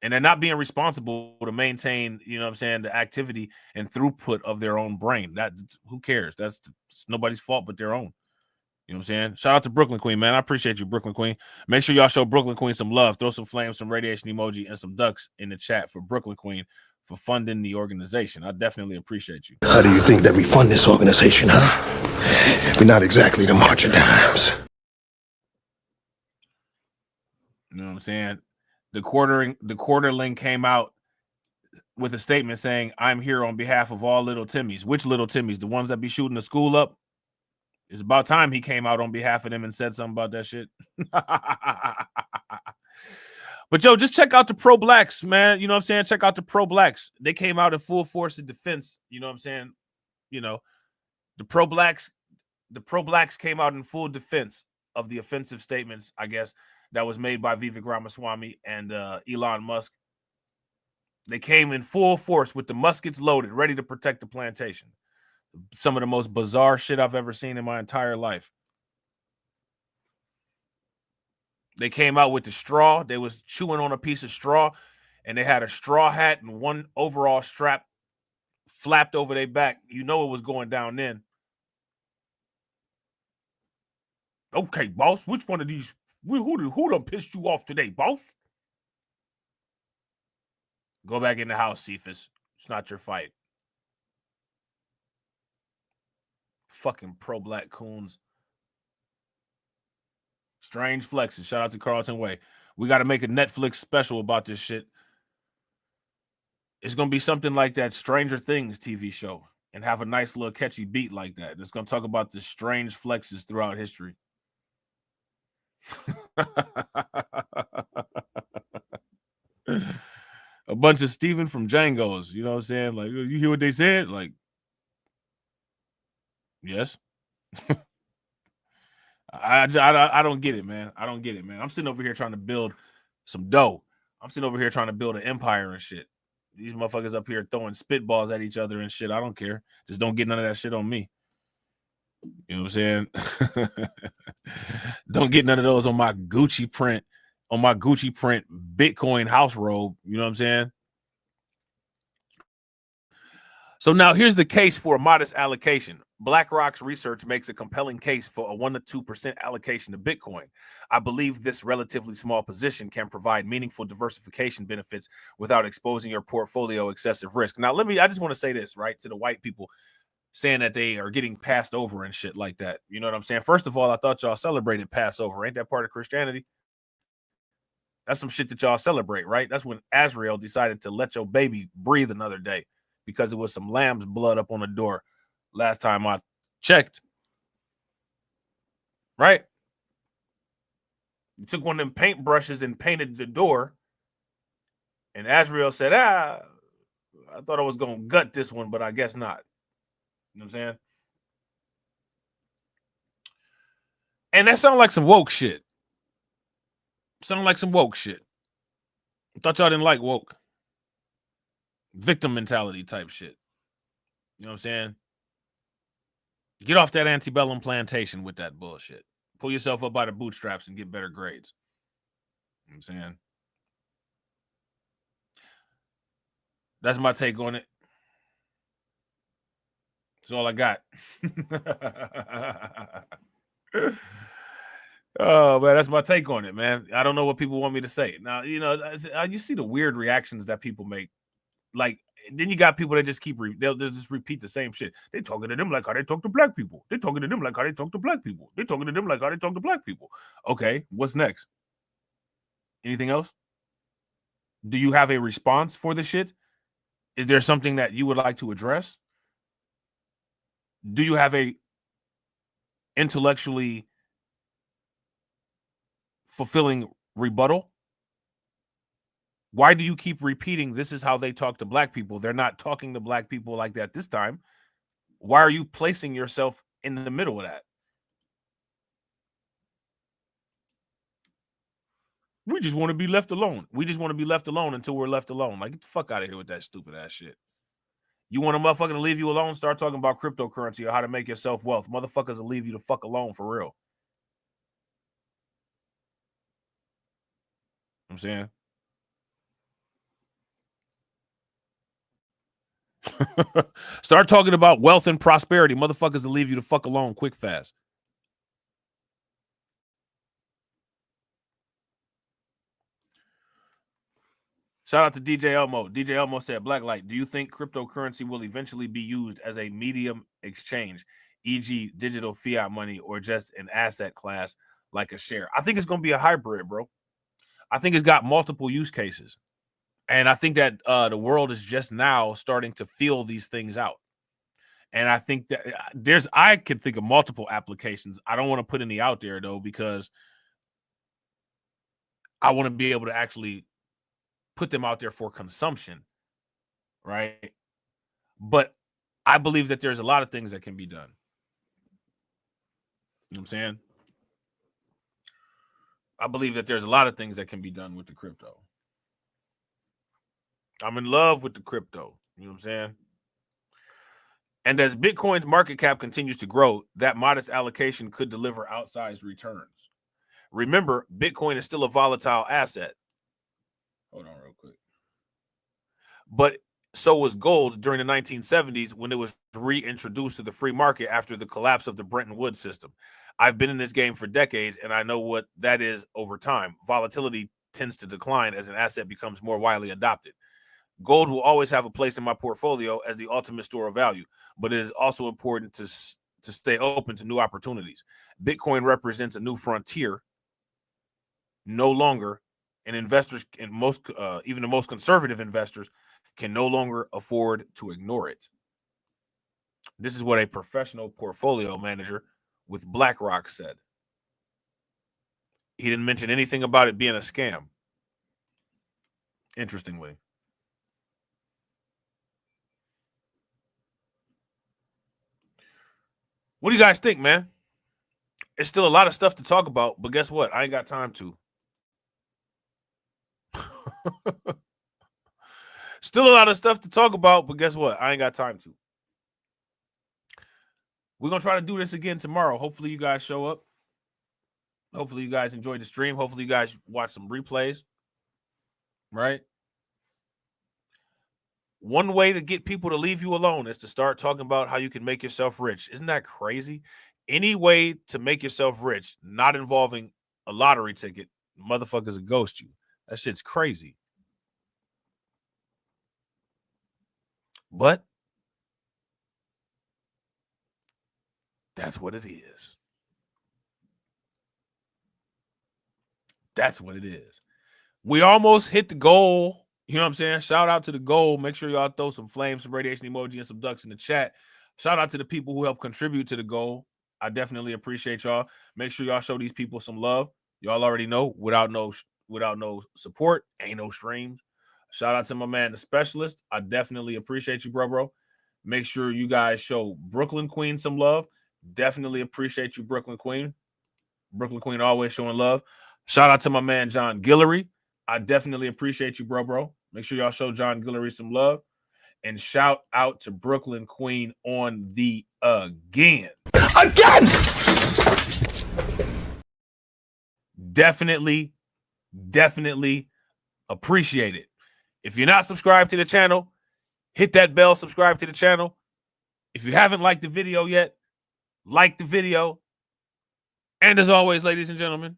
and they're not being responsible to maintain, you know what I'm saying, the activity and throughput of their own brain. That who cares? It's nobody's fault but their own. You know what I'm saying? Shout out to Brooklyn Queen, man. I appreciate you, Brooklyn Queen. Make sure y'all show Brooklyn Queen some love. Throw some flames, some radiation emoji, and some ducks in the chat for Brooklyn Queen for funding the organization. I definitely appreciate you. How do you think that we fund this organization, huh? We're not exactly the marching dimes. You know what I'm saying? The quarterling came out with a statement saying, "I'm here on behalf of all little Timmys." Which little Timmys? The ones that be shooting the school up? It's about time he came out on behalf of them and said something about that shit. But yo, just check out the pro-blacks, man. You know what I'm saying? Check out the pro-blacks. They came out in full force of defense. You know what I'm saying? You know, the pro-blacks came out in full defense of the offensive statements, I guess, that was made by Vivek Ramaswamy and Elon Musk. They came in full force with the muskets loaded, ready to protect the plantation. Some of the most bizarre shit I've ever seen in my entire life. They came out with the straw. They was chewing on a piece of straw, and they had a straw hat and one overall strap flapped over their back. You know it was going down then. Okay, boss, which one of these, who done pissed you off today, boss? Go back in the house, Cephas. It's not your fight. Fucking pro-black coons. Strange flexes. Shout out to Carlton Way. We got to make a Netflix special about this shit. It's going to be something like that Stranger Things TV show and have a nice little catchy beat like that. It's going to talk about the strange flexes throughout history. A bunch of Steven from Django's, you know what I'm saying? Like, you hear what they said? Like, yes. I don't get it, man. I don't get it, man. I'm sitting over here trying to build some dough. I'm sitting over here trying to build an empire and shit. These motherfuckers up here throwing spitballs at each other and shit. I don't care. Just don't get none of that shit on me. You know what I'm saying? Don't get none of those on my Gucci print Bitcoin house robe. You know what I'm saying? So now here's the case for a modest allocation. BlackRock's research makes a compelling case for a 1 to 2% allocation to Bitcoin. I believe this relatively small position can provide meaningful diversification benefits without exposing your portfolio excessive risk. Now, I just want to say this, right, to the white people saying that they are getting passed over and shit like that. You know what I'm saying? First of all, I thought y'all celebrated Passover. Ain't that part of Christianity? That's some shit that y'all celebrate, right? That's when Azrael decided to let your baby breathe another day because it was some lamb's blood up on the door last time I checked. Right? You took one of them paint brushes and painted the door, and Azrael said, I thought I was going to gut this one, but I guess not. You know what I'm saying? And that sounded like some woke shit. Sounded like some woke shit. I thought y'all didn't like woke. Victim mentality type shit. You know what I'm saying? Get off that antebellum plantation with that bullshit. Pull yourself up by the bootstraps and get better grades. You know what I'm saying? That's my take on it. That's all I got. Oh, man, that's my take on it, man. I don't know what people want me to say. Now, you know, you see the weird reactions that people make. Like, then you got people that just they'll just repeat the same shit. They talking to them like how they talk to black people. They talking to them like how they talk to black people. They talking to them like how they talk to black people. Okay, what's next? Anything else? Do you have a response for the shit? Is there something that you would like to address? Do you have a intellectually fulfilling rebuttal? Why do you keep repeating this is how they talk to black people? They're not talking to black people like that this time. Why are you placing yourself in the middle of that? We just want to be left alone. We just want to be left alone until we're left alone. Like, get the fuck out of here with that stupid ass shit. You want a motherfucker to leave you alone? Start talking about cryptocurrency or how to make yourself wealth. Motherfuckers will leave you the fuck alone for real. I'm saying. Start talking about wealth and prosperity. Motherfuckers will leave you the fuck alone quick, fast. Shout out to DJ Elmo. DJ Elmo said, Blacklight, do you think cryptocurrency will eventually be used as a medium exchange, e.g. digital fiat money, or just an asset class like a share? I think it's going to be a hybrid, bro. I think it's got multiple use cases. And I think that the world is just now starting to feel these things out. And I think that I could think of multiple applications. I don't want to put any out there, though, because I want to be able to actually put them out there for consumption, right? But I believe that there's a lot of things that can be done. You know what I'm saying? I believe that there's a lot of things that can be done with the crypto. I'm in love with the crypto. You know what I'm saying? And as Bitcoin's market cap continues to grow, that modest allocation could deliver outsized returns. Remember, Bitcoin is still a volatile asset. Hold on real quick. But so was gold during the 1970s when it was reintroduced to the free market after the collapse of the Bretton Woods system. I've been in this game for decades, and I know what that is over time. Volatility tends to decline as an asset becomes more widely adopted. Gold will always have a place in my portfolio as the ultimate store of value, but it is also important to stay open to new opportunities. Bitcoin represents a new frontier. No longer, and investors, and even the most conservative investors, can no longer afford to ignore it. This is what a professional portfolio manager with BlackRock said. He didn't mention anything about it being a scam. Interestingly. What do you guys think, man? It's still a lot of stuff to talk about, but guess what? I ain't got time to. Still a lot of stuff to talk about, but guess what? I ain't got time to. We're going to try to do this again tomorrow. Hopefully you guys show up. Hopefully you guys enjoyed the stream. Hopefully you guys watch some replays. Right? One way to get people to leave you alone is to start talking about how you can make yourself rich. Isn't that crazy? Any way to make yourself rich, not involving a lottery ticket, motherfuckers will ghost you. That shit's crazy. But that's what it is. That's what it is. We almost hit the goal. You know what I'm saying? Shout out to the goal. Make sure y'all throw some flames, some radiation emoji, and some ducks in the chat. Shout out to the people who help contribute to the goal. I definitely appreciate y'all. Make sure y'all show these people some love. Y'all already know, without no support, ain't no streams. Shout out to my man, the specialist. I definitely appreciate you, bro. Make sure you guys show Brooklyn Queen some love. Definitely appreciate you, Brooklyn Queen. Brooklyn Queen always showing love. Shout out to my man, John Guillory. I definitely appreciate you, bro. Make sure y'all show John Guillory some love. And shout out to Brooklyn Queen on the again. Definitely appreciate it. If you're not subscribed to the channel, hit that bell, subscribe to the channel. If you haven't liked the video yet, like the video. And as always, ladies and gentlemen,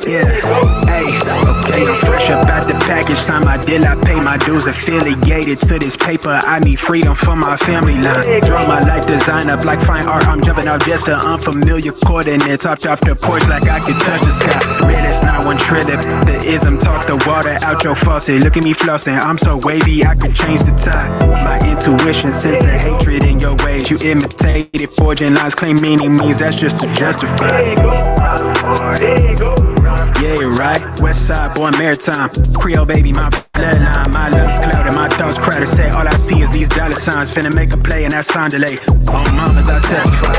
yeah, hey, okay, I'm fresh up out the package. Sign my deal, I pay my dues. Affiliated to this paper, I need freedom for my family line. Draw my life design up like fine art. I'm jumping off just an unfamiliar coordinates. Hopped off the porch like I could touch the sky. Red, it's not one trillion. The ism talk the water out your faucet. Look at me flossing, I'm so wavy, I could change the tide. My intuition sense the hatred in your ways. You imitated, forging lines, claim meaning means that's just to justify. Yeah, right. West side boy, maritime. Creole baby, my bloodline. My lungs clouded, my thoughts crowded. Say all I see is these dollar signs. Finna make a play and that sound delay. On mamas, I testify.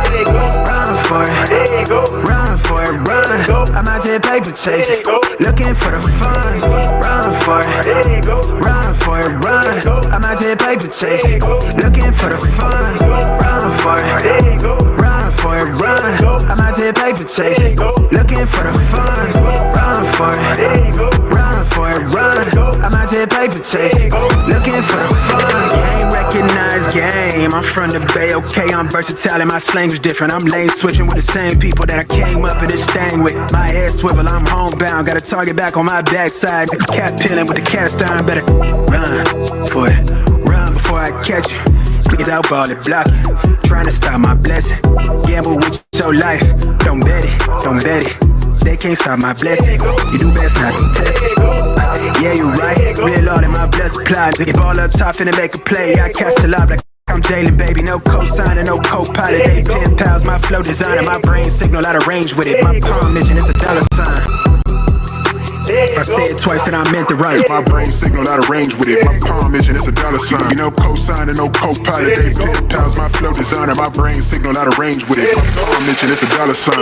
Run for it, run for it, run. I'm out here paper chasing, looking for the funds. Run for it, run for it, run. I'm out here paper chasing, looking for the funds. Run for it, run for it, run. I'm out here paper chasing, looking for the funds. Run for it, run for it, run. I'm out here paper chasing, looking for the funds. Game recognized game. I'm from the Bay, okay, I'm versatile and my slang is different. I'm lane switching with the same people that I came up in this thing with. My head swivel, I'm homebound, got a target back on my backside. The cat peeling with the cast iron, better run for it, run before I catch you. Niggas out ball it, block it, trying to stop my blessing. Gamble with your life, don't bet it, don't bet it. They can't stop my blessing, you do best not to test it. Yeah, you right, real all in my blood supply. Take it ball up top, finna make a play. I cast a lob like I'm Jalen, baby, no co-signer, no co-pilot. They pen pals, my flow designer, my brain signal out of range with it. My palm mission, it's a dollar sign. If I say it twice and I meant it right. My brain signal out of range with it. My palm mission, it's a dollar sign. You know, co-signer, no co-pilot. They pen pals, my flow designer, my brain signal out of range with it. My palm mission, it's a dollar sign.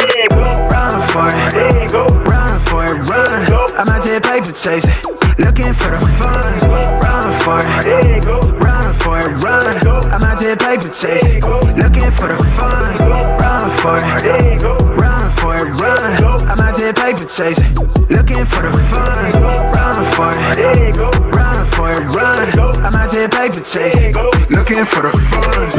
Run for it, run for it, run. I'm out here paper chasing, looking for the funds. Run for it, run for it, run. I'm out here paper chasing, looking for the funds. Run for it, run for it, run. I'm out here paper chasing, looking for the funds. Run for it, run for it, run. I'm out here paper chasing, looking for the funds.